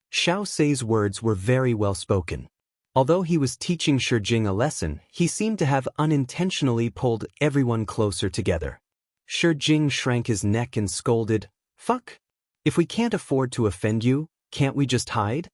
[SPEAKER 1] Xiao Sei's words were very well spoken. Although he was teaching Shi Jing a lesson, he seemed to have unintentionally pulled everyone closer together. Shi Jing shrank his neck and scolded, "Fuck! If we can't afford to offend you, can't we just hide?"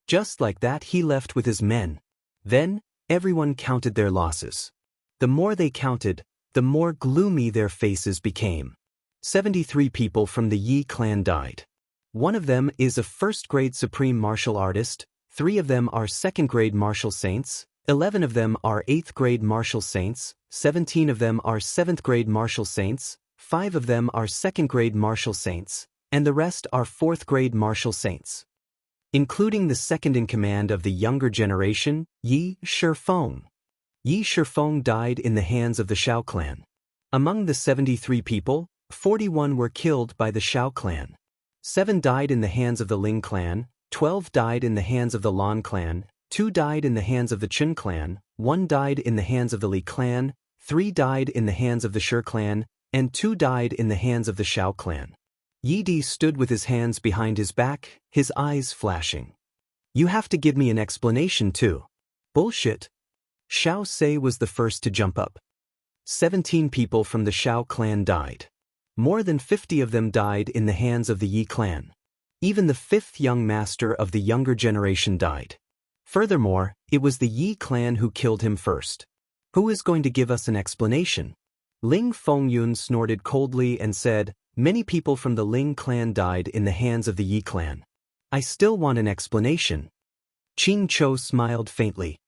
[SPEAKER 1] Just like that, he left with his men. Then, everyone counted their losses. The more they counted, the more gloomy their faces became. 73 people from the Yi clan died. One of them is a first-grade supreme martial artist, 3 of them are second-grade martial saints, 11 of them are 8th-grade martial saints, 17 of them are 7th-grade martial saints, 5 of them are second-grade martial saints, and the rest are 4th-grade martial saints. Including the second-in-command of the younger generation, Yi Shifeng. Yi Shifeng died in the hands of the Shao clan. Among the 73 people, 41 were killed by the Shao clan. 7 died in the hands of the Ling clan, 12 died in the hands of the Lan clan, 2 died in the hands of the Qin clan, 1 died in the hands of the Li clan, 3 died in the hands of the Shi clan, and 2 died in the hands of the Shao clan. Yi Di stood with his hands behind his back, his eyes flashing. "You have to give me an explanation too." "Bullshit." Xiao Sei was the first to jump up. 17 people from the Shao clan died. More than 50 of them died in the hands of the Yi clan. Even the 5th young master of the younger generation died. Furthermore, it was the Yi clan who killed him first. Who is going to give us an explanation? Ling Fengyun snorted coldly and said, "Many people from the Ling clan died in the hands of the Yi clan. I still want an explanation." Qing Chou smiled faintly.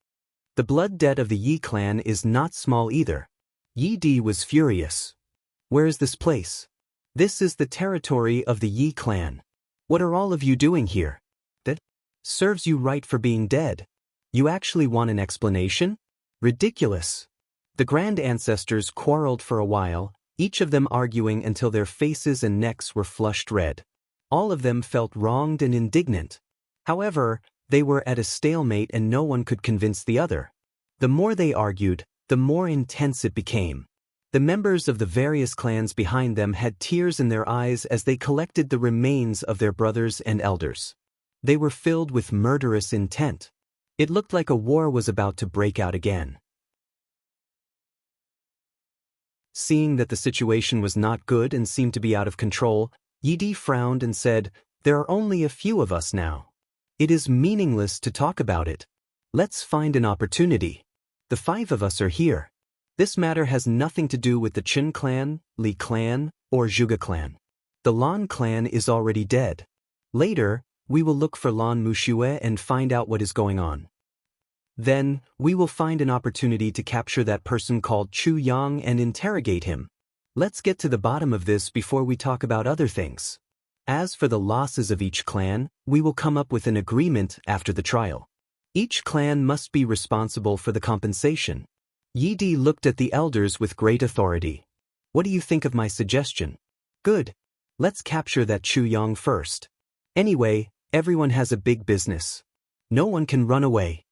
[SPEAKER 1] "The blood debt of the Yi clan is not small either." Yi Di was furious. "Where is this place? This is the territory of the Yi clan. What are all of you doing here? That serves you right for being dead. You actually want an explanation? Ridiculous." The grand ancestors quarreled for a while, each of them arguing until their faces and necks were flushed red. All of them felt wronged and indignant. However, they were at a stalemate and no one could convince the other. The more they argued, the more intense it became. The members of the various clans behind them had tears in their eyes as they collected the remains of their brothers and elders. They were filled with murderous intent. It looked like a war was about to break out again. Seeing that the situation was not good and seemed to be out of control, Yi frowned and said, "There are only a few of us now. It is meaningless to talk about it. Let's find an opportunity. The 5 of us are here. This matter has nothing to do with the Qin clan, Li clan, or Zhuge clan. The Lan clan is already dead. Later, we will look for Lan Muxue and find out what is going on. Then, we will find an opportunity to capture that person called Chu Yang and interrogate him. Let's get to the bottom of this before we talk about other things. As for the losses of each clan, we will come up with an agreement after the trial. Each clan must be responsible for the compensation." Yi Di looked at the elders with great authority. "What do you think of my suggestion?" "Good. Let's capture that Chu Yang first. Anyway, everyone has a big business. No one can run away."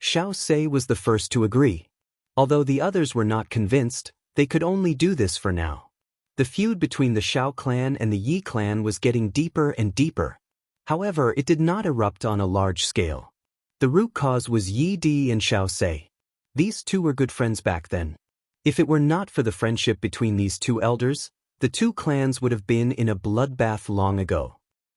[SPEAKER 1] Xiao Sei was the first to agree. Although the others were not convinced, they could only do this for now. The feud between the Xiao clan and the Yi clan was getting deeper and deeper. However, it did not erupt on a large scale. The root cause was Yi Di and Xiao Sei. These two were good friends back then. If it were not for the friendship between these two elders, the two clans would have been in a bloodbath long ago.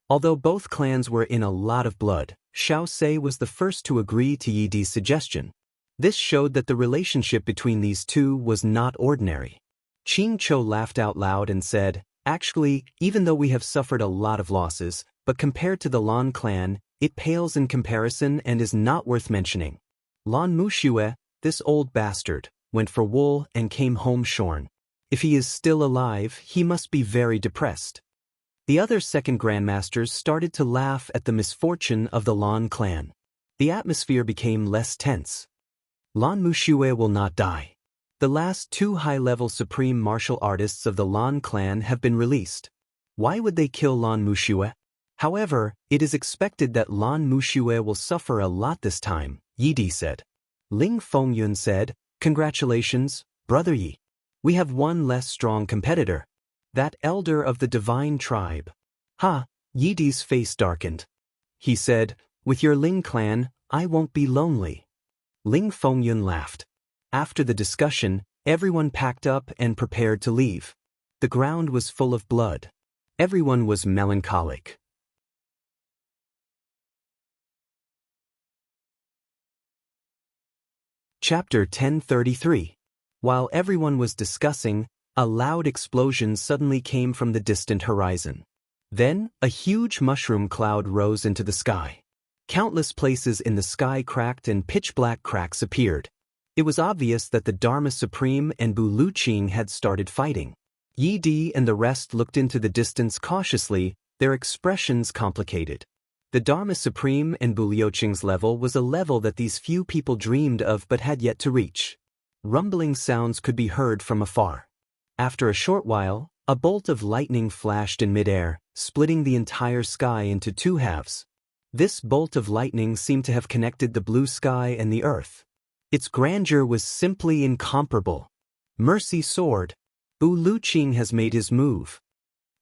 [SPEAKER 1] Although both clans were in a lot of blood, Xiao Sei was the first to agree to Yi Di's suggestion. This showed that the relationship between these two was not ordinary. Qing Chou laughed out loud and said, "Actually, even though we have suffered a lot of losses, but compared to the Lan clan, it pales in comparison and is not worth mentioning. Lan Muxue, this old bastard, went for wool and came home shorn. If he is still alive, he must be very depressed." The other second grandmasters started to laugh at the misfortune of the Lan clan. The atmosphere became less tense. "Lan Muxue will not die. The last 2 high-level supreme martial artists of the Lan clan have been released. Why would they kill Lan Muxue? However, it is expected that Lan Muxue will suffer a lot this time," Yi Di said. Ling Fengyun said, "Congratulations, Brother Yi. We have one less strong competitor. That elder of the divine tribe." "Ha!" Yi Di's face darkened. He said, "With your Ling clan, I won't be lonely." Ling Fengyun laughed. After the discussion, everyone packed up and prepared to leave. The ground was full of blood. Everyone was melancholic. Chapter 1033. While everyone was discussing, a loud explosion suddenly came from the distant horizon. Then, a huge mushroom cloud rose into the sky. Countless places in the sky cracked and pitch-black cracks appeared. It was obvious that the Dharma Supreme and Bu Luqing had started fighting. Yi Di and the rest looked into the distance cautiously, their expressions complicated. The Dharma Supreme and Bu Luqing's level was a level that these few people dreamed of but had yet to reach. Rumbling sounds could be heard from afar. After a short while, a bolt of lightning flashed in midair, splitting the entire sky into 2 halves. This bolt of lightning seemed to have connected the blue sky and the earth. Its grandeur was simply incomparable. "Mercy sword! Bu Luqing has made his move."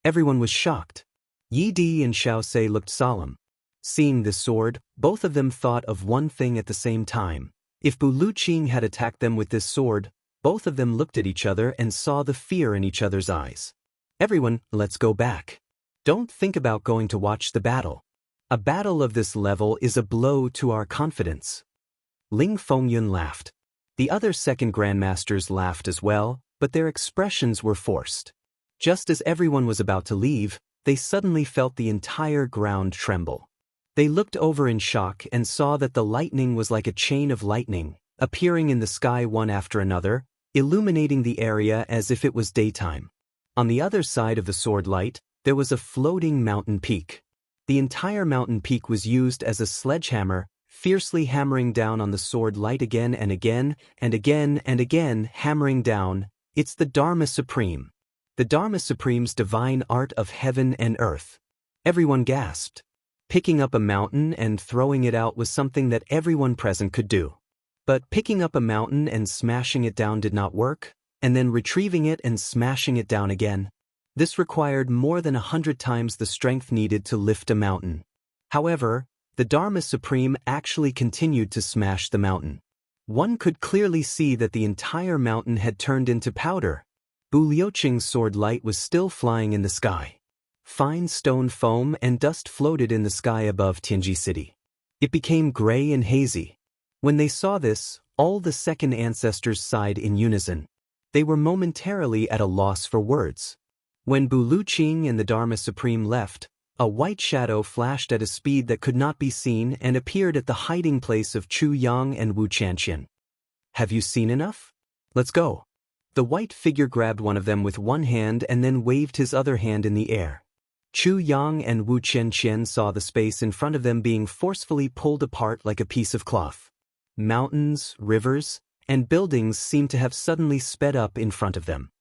[SPEAKER 1] Everyone was shocked. Yi Di and Xiao Sei looked solemn. Seeing this sword, both of them thought of one thing at the same time. If Bu Luqing had attacked them with this sword, both of them looked at each other and saw the fear in each other's eyes. "Everyone, let's go back. Don't think about going to watch the battle. A battle of this level is a blow to our confidence." Ling Fengyun laughed. The other second grandmasters laughed as well, but their expressions were forced. Just as everyone was about to leave, they suddenly felt the entire ground tremble. They looked over in shock and saw that the lightning was like a chain of lightning, appearing in the sky one after another, illuminating the area as if it was daytime. On the other side of the sword light, there was a floating mountain peak. The entire mountain peak was used as a sledgehammer, fiercely hammering down on the sword light again and again, and again and again, hammering down. It's the Dharma Supreme. The Dharma Supreme's divine art of heaven and earth. Everyone gasped. Picking up a mountain and throwing it out was something that everyone present could do. But picking up a mountain and smashing it down did not work, and then retrieving it and smashing it down again. This required more than 100 times the strength needed to lift a mountain. However, the Dharma Supreme actually continued to smash the mountain. One could clearly see that the entire mountain had turned into powder. Bu Liuqing's sword light was still flying in the sky. Fine stone foam and dust floated in the sky above Tianji City. It became gray and hazy. When they saw this, all the second ancestors sighed in unison. They were momentarily at a loss for words. When Bu Liuqing and the Dharma Supreme left, a white shadow flashed at a speed that could not be seen and appeared at the hiding place of Chu Yang and Wu Chanxian. "Have you seen enough? Let's go." The white figure grabbed one of them with one hand and then waved his other hand in the air. Chu Yang and Wu Chanxian saw the space in front of them being forcefully pulled apart like a piece of cloth. Mountains, rivers, and buildings seemed to have suddenly sped up in front of them.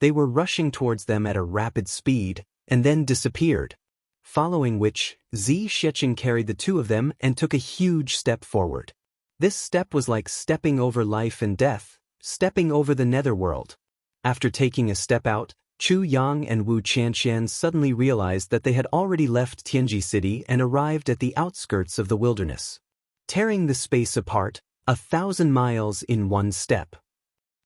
[SPEAKER 1] They were rushing towards them at a rapid speed, and then disappeared. Following which, Zi Sheqing carried the two of them and took a huge step forward. This step was like stepping over life and death, stepping over the netherworld. After taking a step out, Chu Yang and Wu Chanxian suddenly realized that they had already left Tianji City and arrived at the outskirts of the wilderness. Tearing the space apart, 1,000 miles in one step.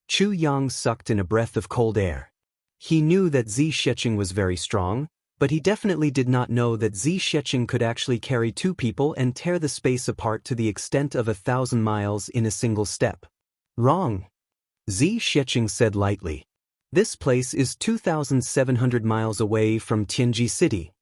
[SPEAKER 1] Chu Yang sucked in a breath of cold air. He knew that Zi Sheqing was very strong, but he definitely did not know that Zi Sheqing could actually carry two people and tear the space apart to the extent of 1,000 miles in a single step. "Wrong," Zi Sheqing said lightly. "This place is 2,700 miles away from Tianji City."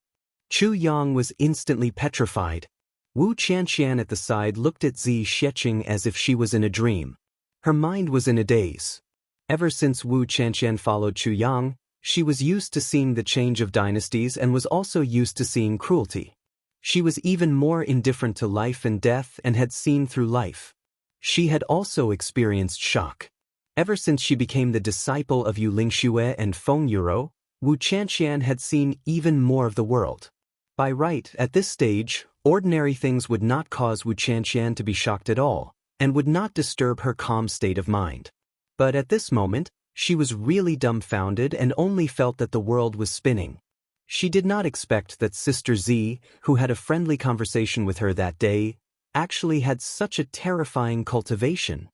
[SPEAKER 1] Chu Yang was instantly petrified. Wu Chanxian at the side looked at Zi Sheqing as if she was in a dream. Her mind was in a daze. Ever since Wu Chanxian followed Chu Yang, she was used to seeing the change of dynasties and was also used to seeing cruelty. She was even more indifferent to life and death and had seen through life. She had also experienced shock. Ever since she became the disciple of Yu Lingxue and Feng Yuro, Wu Chanxian had seen even more of the world. By right, at this stage, ordinary things would not cause Wu Chanxian to be shocked at all, and would not disturb her calm state of mind. But at this moment, she was really dumbfounded and only felt that the world was spinning. She did not expect that Sister Z, who had a friendly conversation with her that day, actually had such a terrifying cultivation.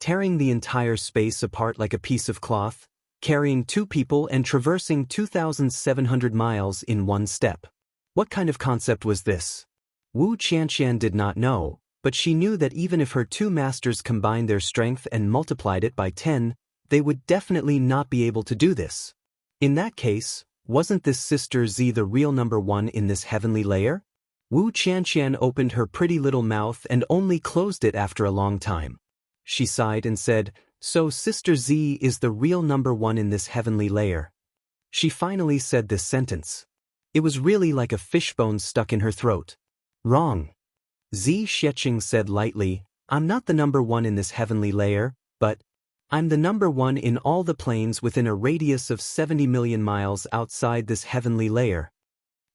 [SPEAKER 1] Tearing the entire space apart like a piece of cloth, carrying two people and traversing 2,700 miles in one step. What kind of concept was this? Wu Chanxian did not know, but she knew that even if her two masters combined their strength and multiplied it by 10, they would definitely not be able to do this. In that case, wasn't this Sister Z the real number one in this heavenly layer? Wu Chanxian opened her pretty little mouth and only closed it after a long time. She sighed and said, "So Sister Z is the real number one in this heavenly layer." She finally said this sentence. It was really like a fishbone stuck in her throat. "Wrong," Zi Sheqing said lightly. "I'm not the number one in this heavenly layer, but I'm the number one in all the planes within a radius of 70 million miles outside this heavenly layer."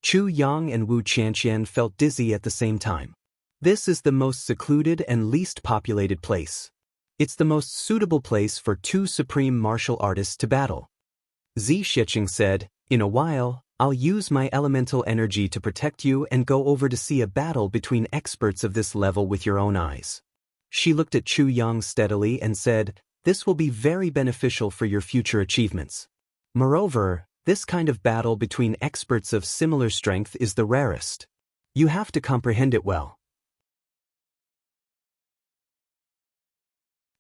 [SPEAKER 1] Chu Yang and Wu Chanxian felt dizzy at the same time. This is the most secluded and least populated place. It's the most suitable place for two supreme martial artists to battle. Zi Sheqing said, "In a while, I'll use my elemental energy to protect you and go over to see a battle between experts of this level with your own eyes." She looked at Chu Yang steadily and said, "This will be very beneficial for your future achievements. Moreover, this kind of battle between experts of similar strength is the rarest. You have to comprehend it well."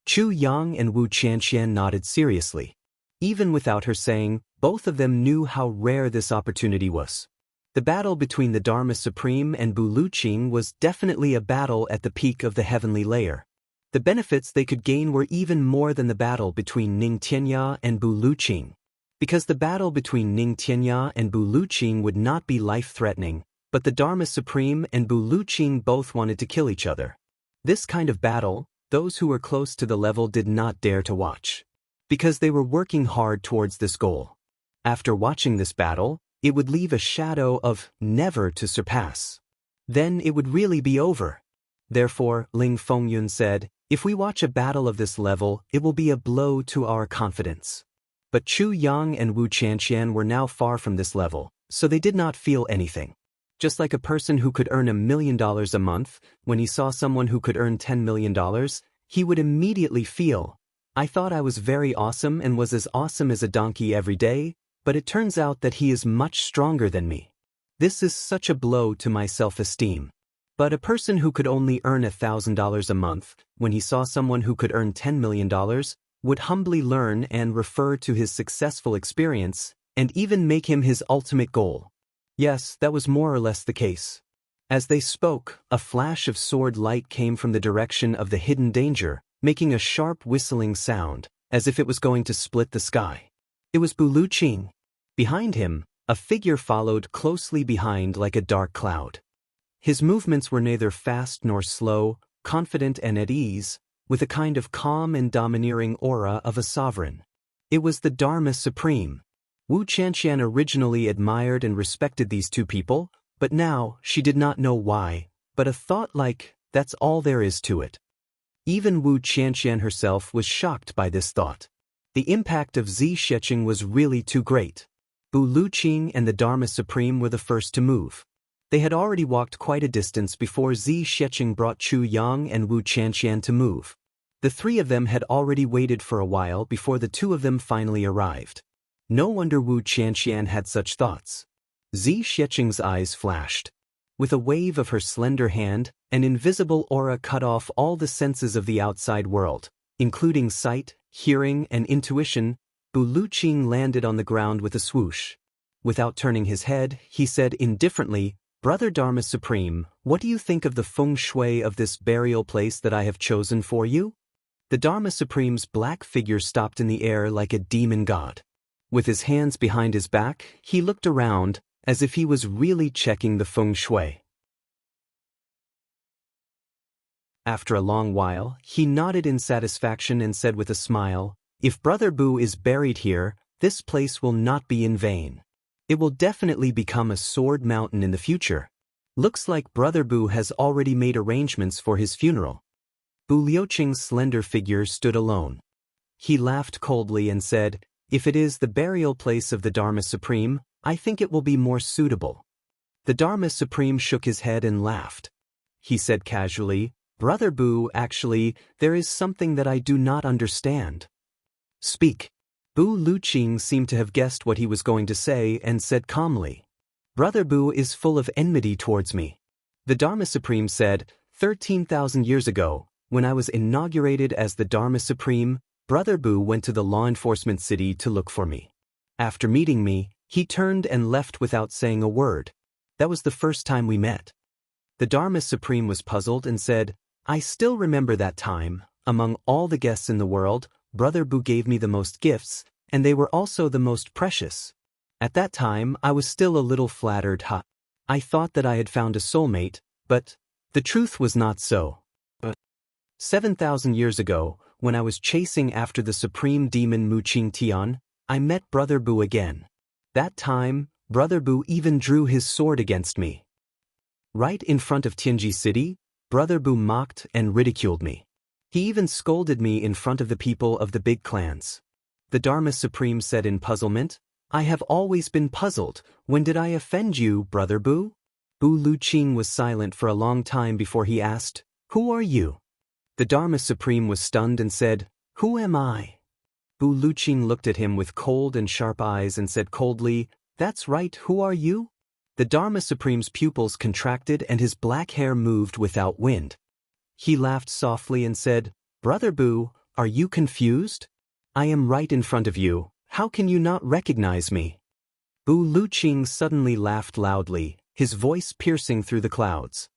[SPEAKER 1] Chu Yang and Wu Chanxian nodded seriously. Even without her saying, both of them knew how rare this opportunity was. The battle between the Dharma Supreme and Bu Liuqing was definitely a battle at the peak of the heavenly layer. The benefits they could gain were even more than the battle between Ning Tianya and Bu Liuqing. Because the battle between Ning Tianya and Bu Liuqing would not be life-threatening, but the Dharma Supreme and Bu Liuqing both wanted to kill each other. This kind of battle, those who were close to the level did not dare to watch, because they were working hard towards this goal. After watching this battle, it would leave a shadow of never to surpass. Then it would really be over. Therefore, Ling Fengyun said, "If we watch a battle of this level, it will be a blow to our confidence." But Chu Yang and Wu Chanxian were now far from this level. so they did not feel anything. Just like a person who could earn $1 million a month, when he saw someone who could earn $10 million, he would immediately feel, I thought I was very awesome and was as awesome as a donkey every day, but it turns out that he is much stronger than me. This is such a blow to my self-esteem. But a person who could only earn $1,000 a month, when he saw someone who could earn $10 million, would humbly learn and refer to his successful experience, and even make him his ultimate goal. Yes, that was more or less the case. As they spoke, a flash of sword light came from the direction of the hidden danger, making a sharp whistling sound, as if it was going to split the sky. It was Bu Luqing. Behind him, a figure followed closely behind like a dark cloud. His movements were neither fast nor slow, confident and at ease, with a kind of calm and domineering aura of a sovereign. It was the Dharma Supreme. Wu Qianqian originally admired and respected these two people, but now she did not know why, but a thought like, that's all there is to it. Even Wu Qianqian herself was shocked by this thought. The impact of Zi Sheqing was really too great. Bu Luqing and the Dharma Supreme were the first to move. They had already walked quite a distance before Zi Sheqing brought Chu Yang and Wu Qianqian to move. The three of them had already waited for a while before the two of them finally arrived. No wonder Wu Qianqian had such thoughts. Zi Sheqing's eyes flashed. With a wave of her slender hand, an invisible aura cut off all the senses of the outside world, including sight, hearing, and intuition. Bu Luqing landed on the ground with a swoosh. Without turning his head, he said indifferently, Brother Dharma Supreme, what do you think of the feng shui of this burial place that I have chosen for you? The Dharma Supreme's black figure stopped in the air like a demon god. With his hands behind his back, he looked around, as if he was really checking the feng shui. After a long while, he nodded in satisfaction and said with a smile, If Brother Bu is buried here, this place will not be in vain. It will definitely become a sword mountain in the future. Looks like Brother Bu has already made arrangements for his funeral. Bu Liuqing's slender figure stood alone. He laughed coldly and said, If it is the burial place of the Dharma Supreme, I think it will be more suitable. The Dharma Supreme shook his head and laughed. He said casually, Brother Bu, actually, there is something that I do not understand. Speak. Bu Luqing seemed to have guessed what he was going to say and said calmly, Brother Bu is full of enmity towards me. The Dharma Supreme said, 13,000 years ago, when I was inaugurated as the Dharma Supreme, Brother Bu went to the law enforcement city to look for me. After meeting me, he turned and left without saying a word. That was the first time we met. The Dharma Supreme was puzzled and said, I still remember that time. Among all the guests in the world, Brother Bu gave me the most gifts, and they were also the most precious. At that time, I was still a little flattered. I thought that I had found a soulmate, but the truth was not so. 7,000 years ago, when I was chasing after the supreme demon Mu Qing Tian, I met Brother Bu again. That time, Brother Bu even drew his sword against me. Right in front of Tianji City, Brother Bu mocked and ridiculed me. He even scolded me in front of the people of the big clans. The Dharma Supreme said in puzzlement, I have always been puzzled. When did I offend you, Brother Bu? Bu Luqing was silent for a long time before he asked, Who are you? The Dharma Supreme was stunned and said, Who am I? Bu Luqing looked at him with cold and sharp eyes and said coldly, That's right, who are you? The Dharma Supreme's pupils contracted and his black hair moved without wind. He laughed softly and said, Brother Bu, are you confused? I am right in front of you, how can you not recognize me? Bu Luqing suddenly laughed loudly, his voice piercing through the clouds.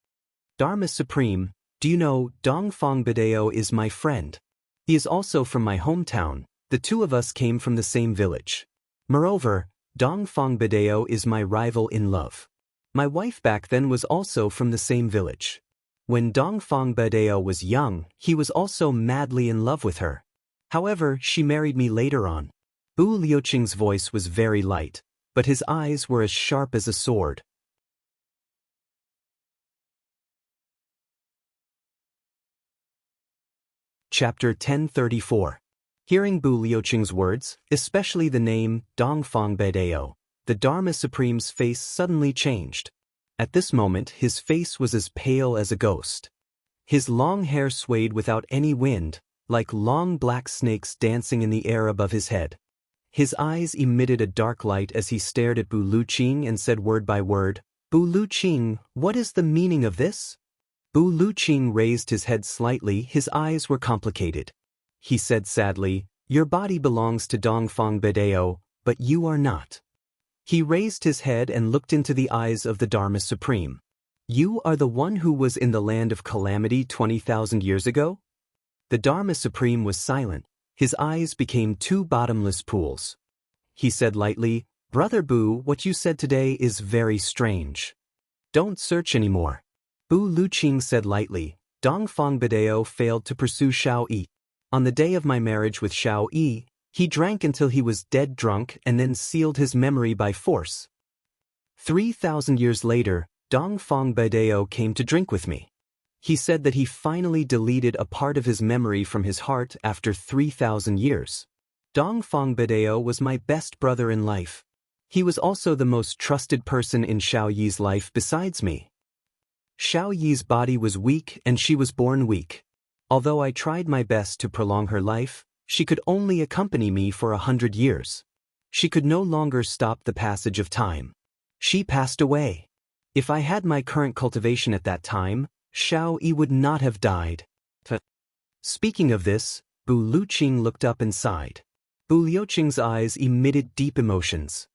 [SPEAKER 1] Dharma Supreme, do you know, Dongfang Bidao is my friend. He is also from my hometown, the two of us came from the same village. Moreover, Dongfang Bidao is my rival in love. My wife back then was also from the same village. When Dongfang Bidao was young, he was also madly in love with her. However, she married me later on. Bu Liuqing's voice was very light, but his eyes were as sharp as a sword. Chapter 1034. Hearing Bu Liuqing's words, especially the name Dongfang Bidao, the Dharma Supreme's face suddenly changed. At this moment, his face was as pale as a ghost. His long hair swayed without any wind, like long black snakes dancing in the air above his head. His eyes emitted a dark light as he stared at Bu Luqing and said word by word, "Bu Luqing, what is the meaning of this?" Bu Luqing raised his head slightly, his eyes were complicated. He said sadly, "Your body belongs to Dongfang Bedao, but you are not." He raised his head and looked into the eyes of the Dharma Supreme. "You are the one who was in the land of calamity 20,000 years ago?" The Dharma Supreme was silent. His eyes became two bottomless pools. He said lightly, "Brother Bu, what you said today is very strange. Don't search anymore." Bu Luqing said lightly, "Dongfang Bedao failed to pursue Shao Yi. On the day of my marriage with Shao Yi, he drank until he was dead drunk and then sealed his memory by force. 3,000 years later, Dongfang Bedao came to drink with me. He said that he finally deleted a part of his memory from his heart after 3,000 years. Dongfang Bedao was my best brother in life. He was also the most trusted person in Shao Yi's life besides me. Shao Yi's body was weak and she was born weak. Although I tried my best to prolong her life, she could only accompany me for 100 years. She could no longer stop the passage of time. She passed away. If I had my current cultivation at that time, Shao Yi would not have died." Speaking of this, Bu Luqing looked up and sighed. Bu Liuqing's eyes emitted deep emotions.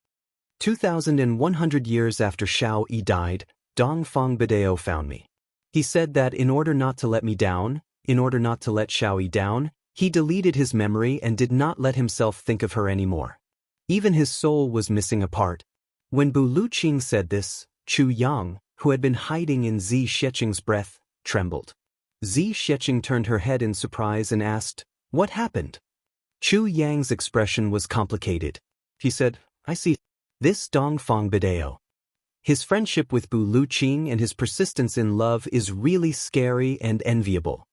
[SPEAKER 1] 2,100 years after Shao Yi died, Dongfang Bedao found me. He said that in order not to let me down, in order not to let Shao Yi down, he deleted his memory and did not let himself think of her anymore. Even his soul was missing a part. When Bu Luqing said this, Chu Yang, who had been hiding in Zi Sheqing's breath, trembled. Zi Sheqing turned her head in surprise and asked, "What happened?" Chu Yang's expression was complicated. He said, "I see. This Dongfang Bedao. His friendship with Bu Luqing and his persistence in love is really scary and enviable."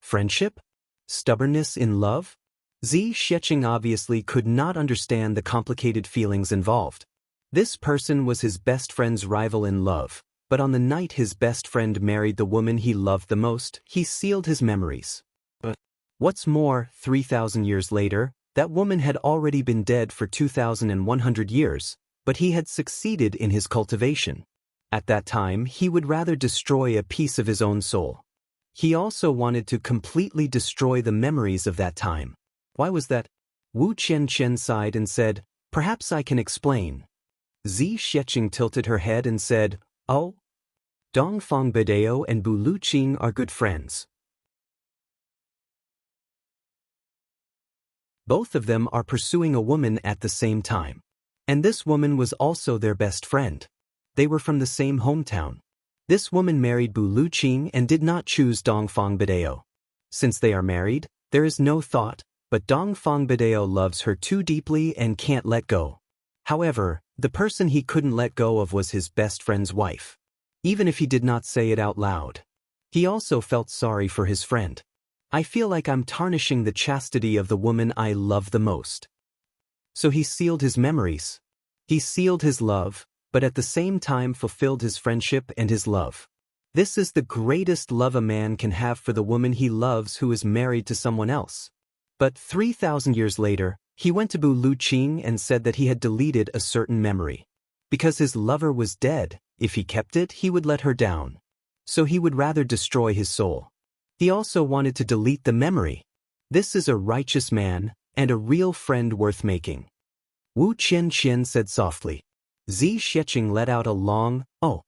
[SPEAKER 1] Friendship? Stubbornness in love? Zi Sheqing obviously could not understand the complicated feelings involved. This person was his best friend's rival in love, but on the night his best friend married the woman he loved the most, he sealed his memories. But what's more, 3,000 years later, that woman had already been dead for 2,100 years, but he had succeeded in his cultivation. At that time, he would rather destroy a piece of his own soul. He also wanted to completely destroy the memories of that time. Why was that? Wu Qianqian sighed and said, "Perhaps I can explain." Zi Sheqing tilted her head and said, "Oh? Dongfang Bedao and Bu Luqing are good friends. Both of them are pursuing a woman at the same time. And this woman was also their best friend. They were from the same hometown. This woman married Bu Luqing and did not choose Dongfang Bedao. Since they are married, there is no thought, but Dongfang Bedao loves her too deeply and can't let go. However, the person he couldn't let go of was his best friend's wife. Even if he did not say it out loud. He also felt sorry for his friend. I feel like I'm tarnishing the chastity of the woman I love the most. So he sealed his memories. He sealed his love, but at the same time fulfilled his friendship and his love. This is the greatest love a man can have for the woman he loves who is married to someone else. But 3,000 years later, he went to Bu Luqing and said that he had deleted a certain memory. Because his lover was dead, if he kept it, he would let her down. So he would rather destroy his soul. He also wanted to delete the memory. This is a righteous man, and a real friend worth making. Wu Qianqian said softly. Zi Sheqing let out a long, "Oh."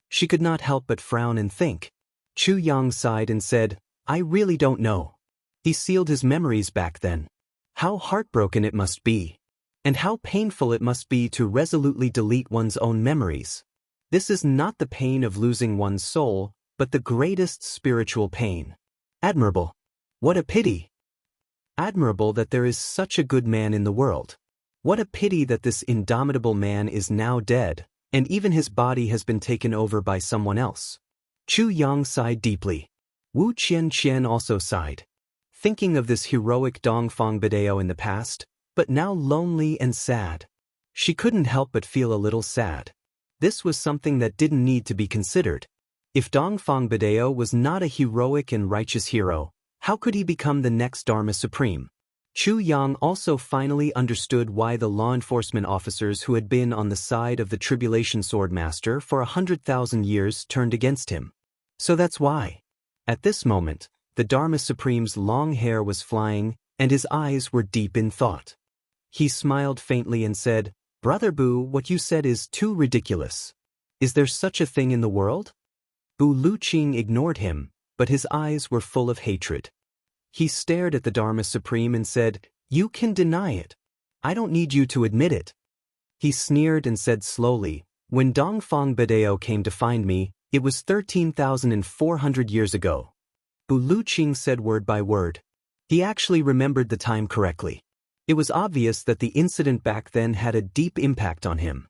[SPEAKER 1] She could not help but frown and think. Chu Yang sighed and said, "I really don't know. He sealed his memories back then. How heartbroken it must be. And how painful it must be to resolutely delete one's own memories. This is not the pain of losing one's soul, but the greatest spiritual pain. Admirable. What a pity. Admirable that there is such a good man in the world. What a pity that this indomitable man is now dead, and even his body has been taken over by someone else." Chu Yang sighed deeply. Wu Qianqian also sighed. Thinking of this heroic Dongfang Bedao in the past, but now lonely and sad. She couldn't help but feel a little sad. This was something that didn't need to be considered. If Dongfang Badeo was not a heroic and righteous hero, how could he become the next Dharma Supreme? Chu Yang also finally understood why the law enforcement officers who had been on the side of the Tribulation Swordmaster for 100,000 years turned against him. So that's why. At this moment, the Dharma Supreme's long hair was flying, and his eyes were deep in thought. He smiled faintly and said, "Brother Bu, what you said is too ridiculous. Is there such a thing in the world?" Bu Luqing ignored him, but his eyes were full of hatred. He stared at the Dharma Supreme and said, "You can deny it. I don't need you to admit it." He sneered and said slowly, "When Dongfang Badeo came to find me, it was 13,400 years ago." Bu Luqing said word by word. He actually remembered the time correctly. It was obvious that the incident back then had a deep impact on him.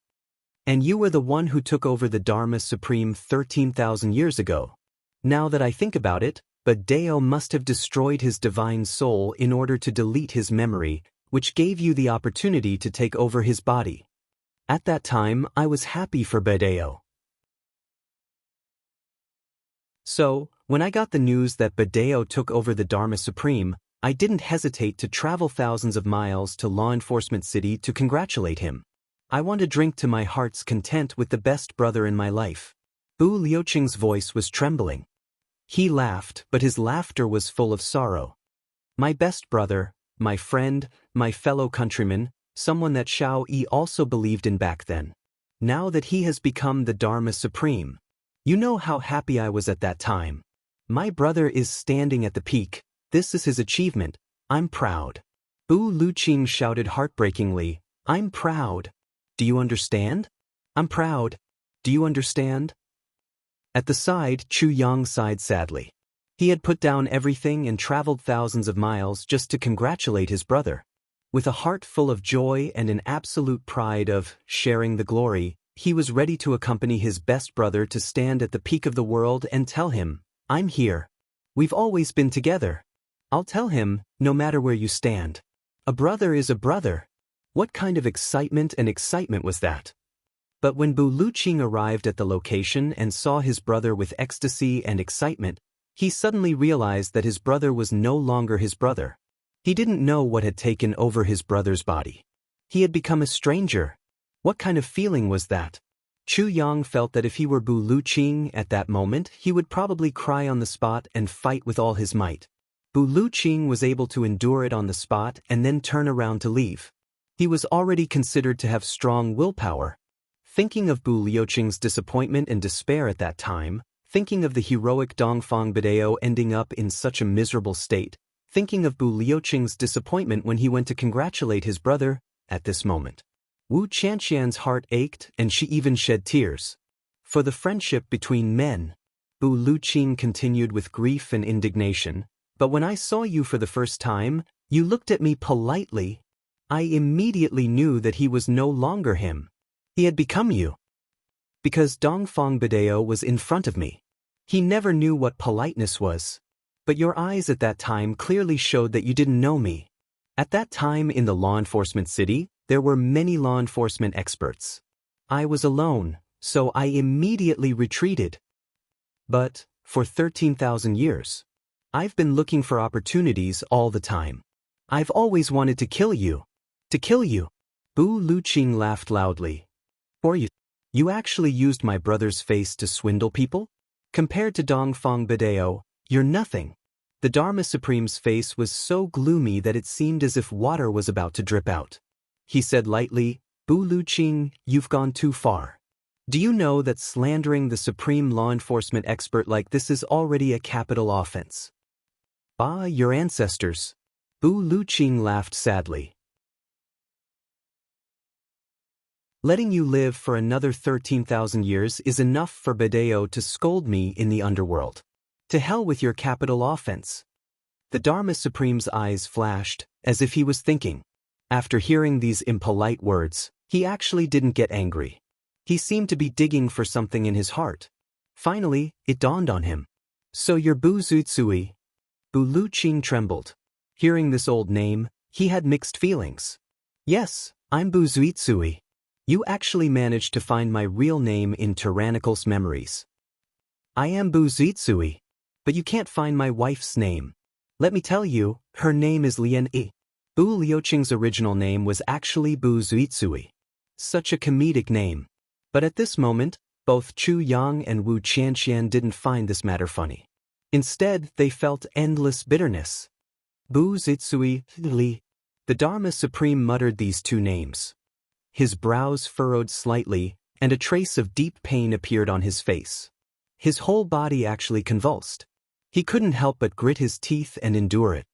[SPEAKER 1] "And you were the one who took over the Dharma Supreme 13,000 years ago. Now that I think about it, Badeo must have destroyed his divine soul in order to delete his memory, which gave you the opportunity to take over his body. At that time, I was happy for Badeo. So, when I got the news that Badeo took over the Dharma Supreme, I didn't hesitate to travel thousands of miles to Law Enforcement City to congratulate him. I want to drink to my heart's content with the best brother in my life." Bu Liuqing's voice was trembling. He laughed, but his laughter was full of sorrow. "My best brother, my friend, my fellow countryman, someone that Shao Yi also believed in back then. Now that he has become the Dharma Supreme. You know how happy I was at that time. My brother is standing at the peak. This is his achievement. I'm proud." Bu Luqing shouted heartbreakingly, "I'm proud. Do you understand? I'm proud. Do you understand?" At the side, Chu Yang sighed sadly. He had put down everything and traveled thousands of miles just to congratulate his brother. With a heart full of joy and an absolute pride of sharing the glory, he was ready to accompany his best brother to stand at the peak of the world and tell him, "I'm here. We've always been together." I'll tell him, no matter where you stand. A brother is a brother. What kind of excitement was that? But when Bu Luqing arrived at the location and saw his brother with ecstasy and excitement, he suddenly realized that his brother was no longer his brother. He didn't know what had taken over his brother's body. He had become a stranger. What kind of feeling was that? Chu Yang felt that if he were Bu Luqing at that moment, he would probably cry on the spot and fight with all his might. Bu Luqing was able to endure it on the spot and then turn around to leave. He was already considered to have strong willpower. Thinking of Bu Liuqing's disappointment and despair at that time, thinking of the heroic Dongfang Badeo ending up in such a miserable state, thinking of Bu Liuqing's disappointment when he went to congratulate his brother, at this moment, Wu Qianxian's heart ached and she even shed tears. For the friendship between men, Bu Luqing continued with grief and indignation, "But when I saw you for the first time, you looked at me politely. I immediately knew that he was no longer him. He had become you. Because Dongfang Badeo was in front of me. He never knew what politeness was. But your eyes at that time clearly showed that you didn't know me. At that time in the law enforcement city, there were many law enforcement experts. I was alone, so I immediately retreated. But, for 13,000 years, I've been looking for opportunities all the time. I've always wanted to kill you. To kill you." Bu Luqing laughed loudly. "For you? You actually used my brother's face to swindle people? Compared to Dongfang Badeo, you're nothing." The Dharma Supreme's face was so gloomy that it seemed as if water was about to drip out. He said lightly, "Bu Luqing, you've gone too far. Do you know that slandering the supreme law enforcement expert like this is already a capital offense?" Your ancestors." Bu Luqing laughed sadly. "Letting you live for another 13,000 years is enough for Badeo to scold me in the underworld. To hell with your capital offense." The Dharma Supreme's eyes flashed, as if he was thinking. After hearing these impolite words, he actually didn't get angry. He seemed to be digging for something in his heart. Finally, it dawned on him. "So you're Bu Zuitsui?" Bu Luqing trembled. Hearing this old name, he had mixed feelings. "Yes, I'm Bu Zuitsui. You actually managed to find my real name in Tyrannical's memories. I am Bu Zitsui, but you can't find my wife's name. Let me tell you, her name is Lian Yi. Bu Liuqing's original name was actually Bu Zitsui. Such a comedic name. But at this moment, both Chu Yang and Wu Qianqian didn't find this matter funny. Instead, they felt endless bitterness. Bu Zitsui, Li. The Dharma Supreme muttered these two names. His brows furrowed slightly, and a trace of deep pain appeared on his face. His whole body actually convulsed. He couldn't help but grit his teeth and endure it.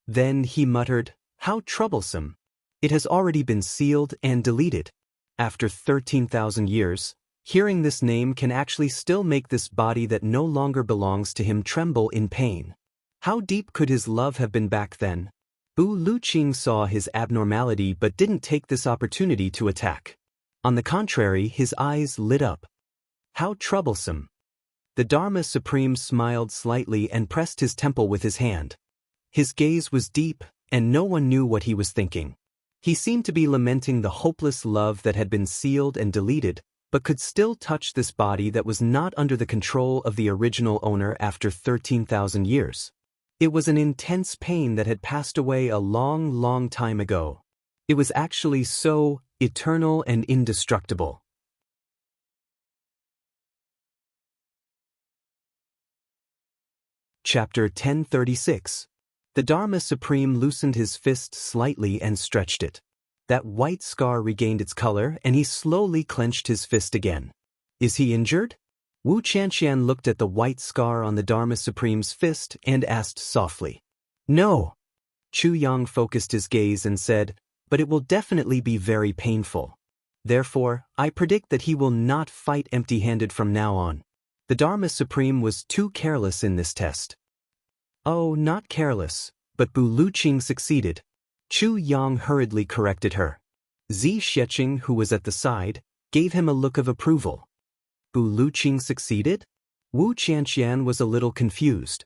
[SPEAKER 1] Then he muttered, "How troublesome. It has already been sealed and deleted." After 13,000 years, hearing this name can actually still make this body that no longer belongs to him tremble in pain. How deep could his love have been back then? Bu Liuqing saw his abnormality but didn't take this opportunity to attack. On the contrary, his eyes lit up. How troublesome. The Dharma Supreme smiled slightly and pressed his temple with his hand. His gaze was deep, and no one knew what he was thinking. He seemed to be lamenting the hopeless love that had been sealed and deleted, but could still touch this body that was not under the control of the original owner after 13,000 years. It was an intense pain that had passed away a long, long time ago. It was actually so eternal and indestructible. Chapter 1036. The Dharma Supreme loosened his fist slightly and stretched it. That white scar regained its color, and he slowly clenched his fist again. Is he injured? Wu Qianqian looked at the white scar on the Dharma Supreme's fist and asked softly. No. Chu Yang focused his gaze and said, but it will definitely be very painful. Therefore, I predict that he will not fight empty-handed from now on. The Dharma Supreme was too careless in this test. Oh, not careless, but Bu Liuqing succeeded. Chu Yang hurriedly corrected her. Zi Xiecheng, who was at the side, gave him a look of approval. Bu Liuqing succeeded? Wu Qianqian was a little confused.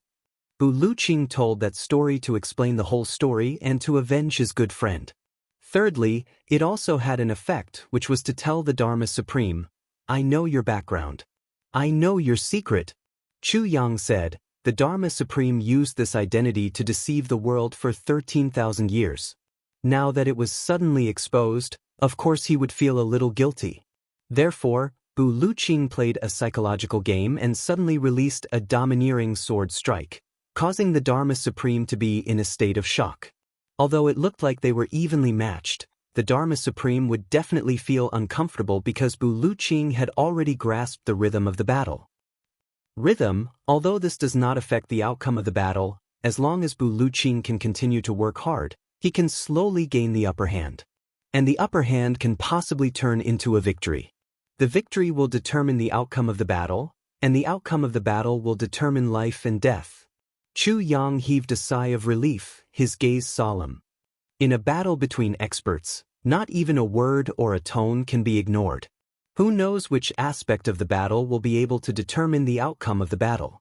[SPEAKER 1] Bu Liuqing told that story to explain the whole story and to avenge his good friend. Thirdly, it also had an effect, which was to tell the Dharma Supreme, I know your background. I know your secret. Chu Yang said, the Dharma Supreme used this identity to deceive the world for 13,000 years. Now that it was suddenly exposed, of course he would feel a little guilty. Therefore, Bu Liuqing played a psychological game and suddenly released a domineering sword strike, causing the Dharma Supreme to be in a state of shock. Although it looked like they were evenly matched, the Dharma Supreme would definitely feel uncomfortable because Bu Liuqing had already grasped the rhythm of the battle. Rhythm, although this does not affect the outcome of the battle, as long as Bu Liuqing can continue to work hard, he can slowly gain the upper hand. And the upper hand can possibly turn into a victory. The victory will determine the outcome of the battle, and the outcome of the battle will determine life and death. Chu Yang heaved a sigh of relief, his gaze solemn. In a battle between experts, not even a word or a tone can be ignored. Who knows which aspect of the battle will be able to determine the outcome of the battle?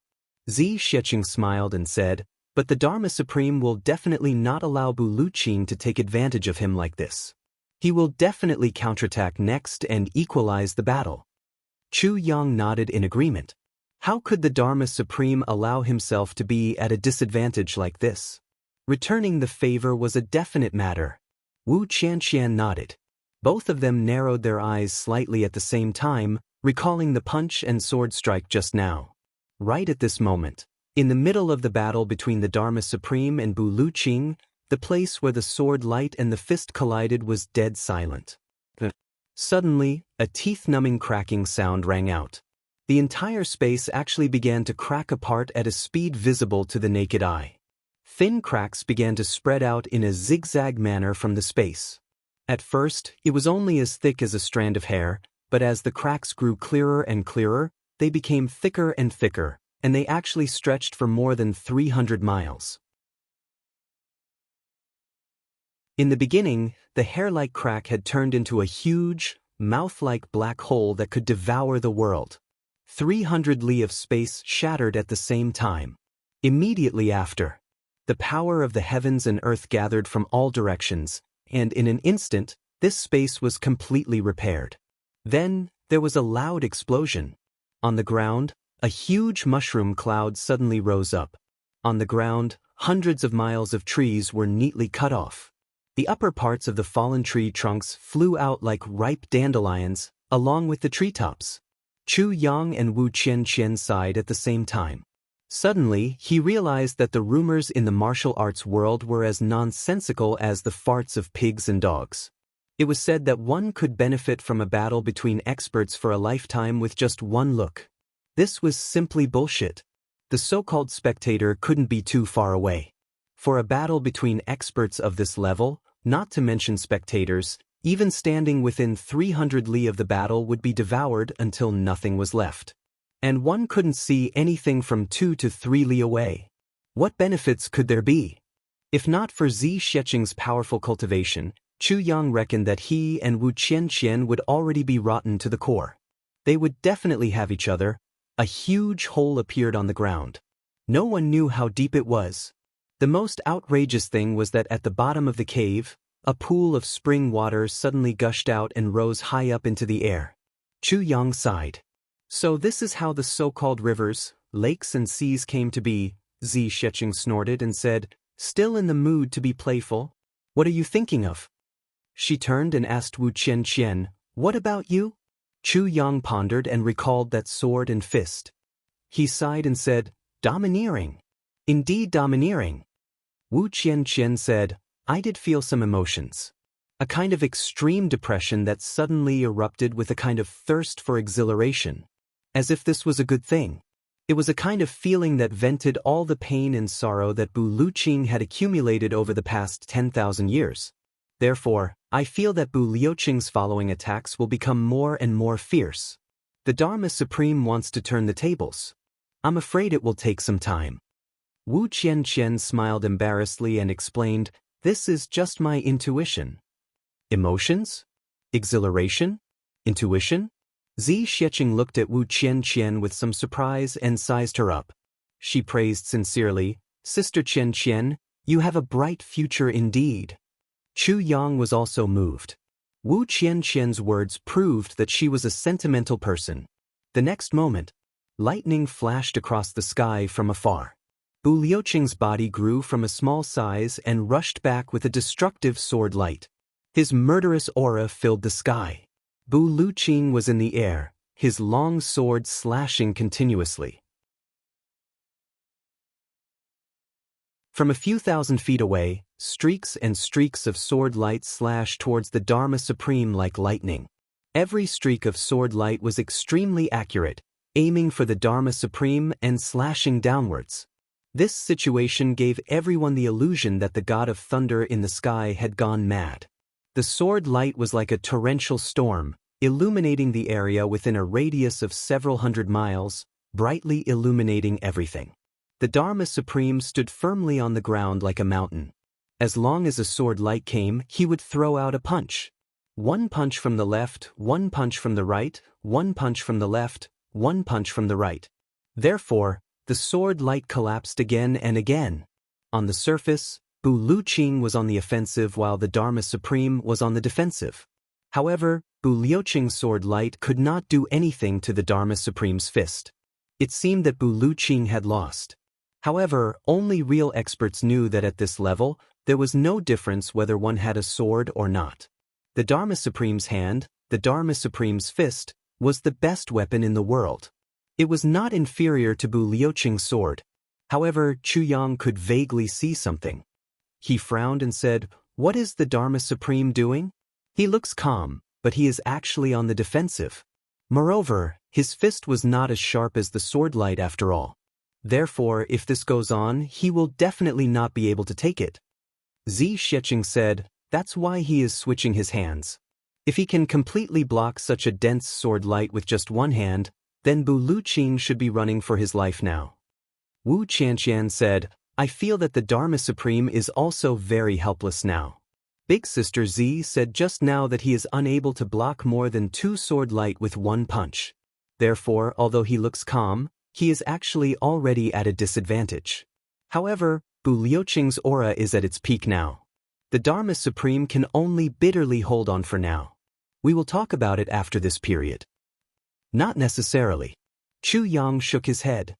[SPEAKER 1] Zi Xiecheng smiled and said, but the Dharma Supreme will definitely not allow Bu Liuqing to take advantage of him like this. He will definitely counterattack next and equalize the battle. Chu Yang nodded in agreement. How could the Dharma Supreme allow himself to be at a disadvantage like this? Returning the favor was a definite matter. Wu Qianqian nodded. Both of them narrowed their eyes slightly at the same time, recalling the punch and sword strike just now. Right at this moment, in the middle of the battle between the Dharma Supreme and Bu Liuqing, the place where the sword light and the fist collided was dead silent. Suddenly, a teeth-numbing cracking sound rang out. The entire space actually began to crack apart at a speed visible to the naked eye. Thin cracks began to spread out in a zigzag manner from the space. At first, it was only as thick as a strand of hair, but as the cracks grew clearer and clearer, they became thicker and thicker, and they actually stretched for more than 300 miles. In the beginning, the hair-like crack had turned into a huge, mouth-like black hole that could devour the world. 300 li of space shattered at the same time. Immediately after, the power of the heavens and earth gathered from all directions, and in an instant, this space was completely repaired. Then, there was a loud explosion. On the ground, a huge mushroom cloud suddenly rose up. On the ground, hundreds of miles of trees were neatly cut off. The upper parts of the fallen tree trunks flew out like ripe dandelions, along with the treetops. Chu Yang and Wu Qianqian sighed at the same time. Suddenly, he realized that the rumors in the martial arts world were as nonsensical as the farts of pigs and dogs. It was said that one could benefit from a battle between experts for a lifetime with just one look. This was simply bullshit. The so-called spectator couldn't be too far away. For a battle between experts of this level, not to mention spectators, even standing within 300 li of the battle would be devoured until nothing was left. And one couldn't see anything from 2 to 3 li away. What benefits could there be? If not for Zi Xiecheng's powerful cultivation, Chu Yang reckoned that he and Wu Qianqian would already be rotten to the core. They would definitely have each other. A huge hole appeared on the ground. No one knew how deep it was. The most outrageous thing was that at the bottom of the cave, a pool of spring water suddenly gushed out and rose high up into the air. Chu Yang sighed. So this is how the so-called rivers, lakes and seas came to be, Zi Xiecheng snorted and said, still in the mood to be playful? What are you thinking of? She turned and asked Wu Qianqian, what about you? Chu Yang pondered and recalled that sword and fist. He sighed and said, domineering. Indeed domineering. Wu Qianqian said, I did feel some emotions. A kind of extreme depression that suddenly erupted with a kind of thirst for exhilaration. As if this was a good thing. It was a kind of feeling that vented all the pain and sorrow that Bu Luqing had accumulated over the past 10,000 years. Therefore, I feel that Bu Liuqing's following attacks will become more and more fierce. The Dharma Supreme wants to turn the tables. I'm afraid it will take some time. Wu Qianqian smiled embarrassedly and explained, this is just my intuition. Emotions? Exhilaration? Intuition? Zi Xiecheng looked at Wu Qianqian with some surprise and sized her up. She praised sincerely, Sister Qianqian, you have a bright future indeed. Chu Yang was also moved. Wu Qianqian's words proved that she was a sentimental person. The next moment, lightning flashed across the sky from afar. Bu Liuqing's body grew from a small size and rushed back with a destructive sword light. His murderous aura filled the sky. Bu Luqing was in the air, his long sword slashing continuously. From a few thousand feet away, streaks and streaks of sword light slashed towards the Dharma Supreme like lightning. Every streak of sword light was extremely accurate, aiming for the Dharma Supreme and slashing downwards. This situation gave everyone the illusion that the god of thunder in the sky had gone mad. The sword light was like a torrential storm, illuminating the area within a radius of several hundred miles, brightly illuminating everything. The Dharma Supreme stood firmly on the ground like a mountain. As long as a sword light came, he would throw out a punch. One punch from the left, one punch from the right, one punch from the left, one punch from the right. Therefore, the sword light collapsed again and again. On the surface, Bu Luqing was on the offensive while the Dharma Supreme was on the defensive. However, Bu Liuqing's sword light could not do anything to the Dharma Supreme's fist. It seemed that Bu Luqing had lost. However, only real experts knew that at this level, there was no difference whether one had a sword or not. The Dharma Supreme's hand, the Dharma Supreme's fist, was the best weapon in the world. It was not inferior to Bu Liuqing's sword. However, Chu Yang could vaguely see something. He frowned and said, what is the Dharma Supreme doing? He looks calm, but he is actually on the defensive. Moreover, his fist was not as sharp as the sword light after all. Therefore, if this goes on, he will definitely not be able to take it. Zi Xiecheng said, that's why he is switching his hands. If he can completely block such a dense sword light with just one hand, then Bu Luqing should be running for his life now. Wu Qianqian said, I feel that the Dharma Supreme is also very helpless now. Big Sister Zi said just now that he is unable to block more than 2 sword light with one punch. Therefore, although he looks calm, he is actually already at a disadvantage. However, Bu Liuqing's aura is at its peak now. The Dharma Supreme can only bitterly hold on for now. We will talk about it after this period. Not necessarily. Chu Yang shook his head.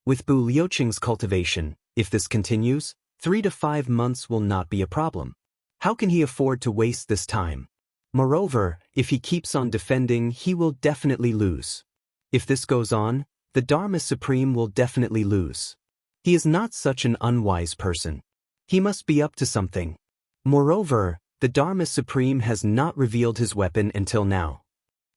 [SPEAKER 1] With Bu Liuqing's cultivation, if this continues, 3 to 5 months will not be a problem. How can he afford to waste this time? Moreover, if he keeps on defending, he will definitely lose. If this goes on, the Dharma Supreme will definitely lose. He is not such an unwise person. He must be up to something. Moreover, the Dharma Supreme has not revealed his weapon until now.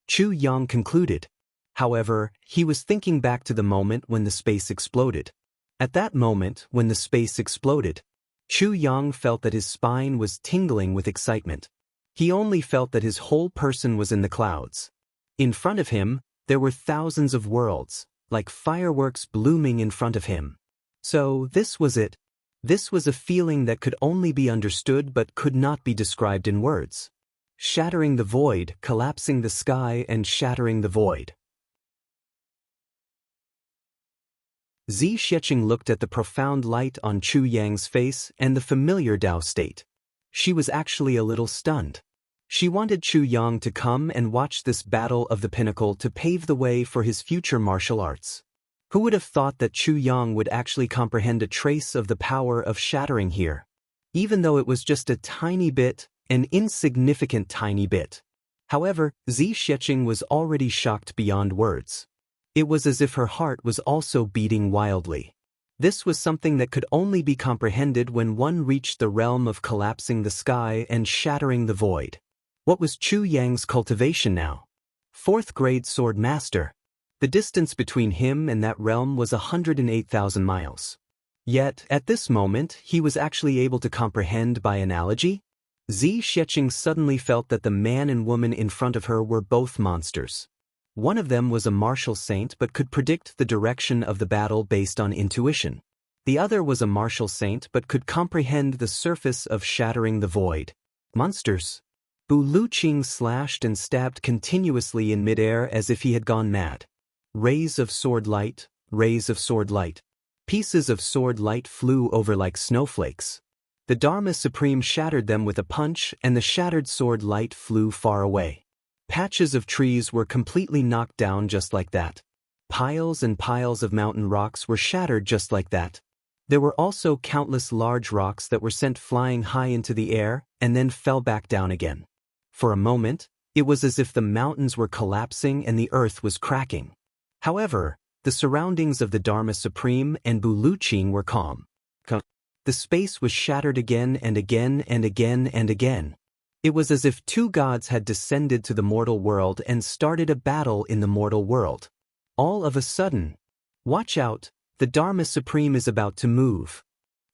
[SPEAKER 1] Chu Yang concluded. However, he was thinking back to the moment when the space exploded. At that moment, when the space exploded, Chu Yang felt that his spine was tingling with excitement. He only felt that his whole person was in the clouds. In front of him, there were thousands of worlds, like fireworks blooming in front of him. So, this was it. This was a feeling that could only be understood but could not be described in words. Shattering the void, collapsing the sky, and shattering the void. Zi Xiecheng looked at the profound light on Chu Yang's face and the familiar Tao state. She was actually a little stunned. She wanted Chu Yang to come and watch this battle of the pinnacle to pave the way for his future martial arts. Who would have thought that Chu Yang would actually comprehend a trace of the power of shattering here? Even though it was just a tiny bit, an insignificant tiny bit. However, Zi Xiecheng was already shocked beyond words. It was as if her heart was also beating wildly. This was something that could only be comprehended when one reached the realm of collapsing the sky and shattering the void. What was Chu Yang's cultivation now? 4th grade sword master. The distance between him and that realm was 108,000 miles. Yet, at this moment, he was actually able to comprehend by analogy. Zi Xiecheng suddenly felt that the man and woman in front of her were both monsters. One of them was a martial saint but could predict the direction of the battle based on intuition. The other was a martial saint but could comprehend the surface of shattering the void. Monsters. Bu Liuqing slashed and stabbed continuously in midair as if he had gone mad. Rays of sword light, rays of sword light. Pieces of sword light flew over like snowflakes. The Dharma Supreme shattered them with a punch and the shattered sword light flew far away. Patches of trees were completely knocked down just like that. Piles and piles of mountain rocks were shattered just like that. There were also countless large rocks that were sent flying high into the air and then fell back down again. For a moment, it was as if the mountains were collapsing and the earth was cracking. However, the surroundings of the Dharma Supreme and Bu Liuqing were calm. The space was shattered again and again and again and again. It was as if 2 gods had descended to the mortal world and started a battle in the mortal world. All of a sudden, watch out, the Dharma Supreme is about to move.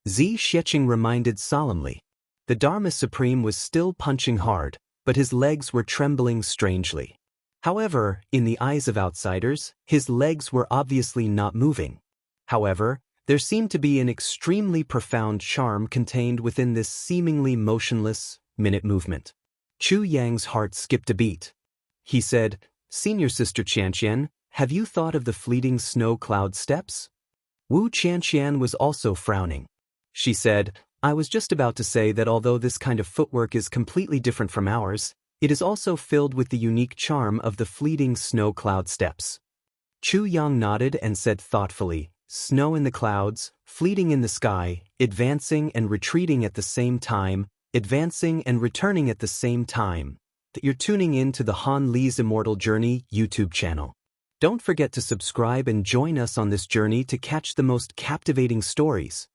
[SPEAKER 1] Zi Xiecheng reminded solemnly. The Dharma Supreme was still punching hard, but his legs were trembling strangely. However, in the eyes of outsiders, his legs were obviously not moving. However, there seemed to be an extremely profound charm contained within this seemingly motionless, minute movement. Chu Yang's heart skipped a beat. He said, "Senior Sister Qianqian, have you thought of the fleeting snow cloud steps?" Wu Qianqian was also frowning. She said, "I was just about to say that although this kind of footwork is completely different from ours, it is also filled with the unique charm of the fleeting snow cloud steps." Chu Yang nodded and said thoughtfully, "Snow in the clouds, fleeting in the sky, advancing and retreating at the same time, advancing and returning at the same time." That you're tuning in to the Han Li's Immortal Journey YouTube channel. Don't forget to subscribe and join us on this journey to catch the most captivating stories.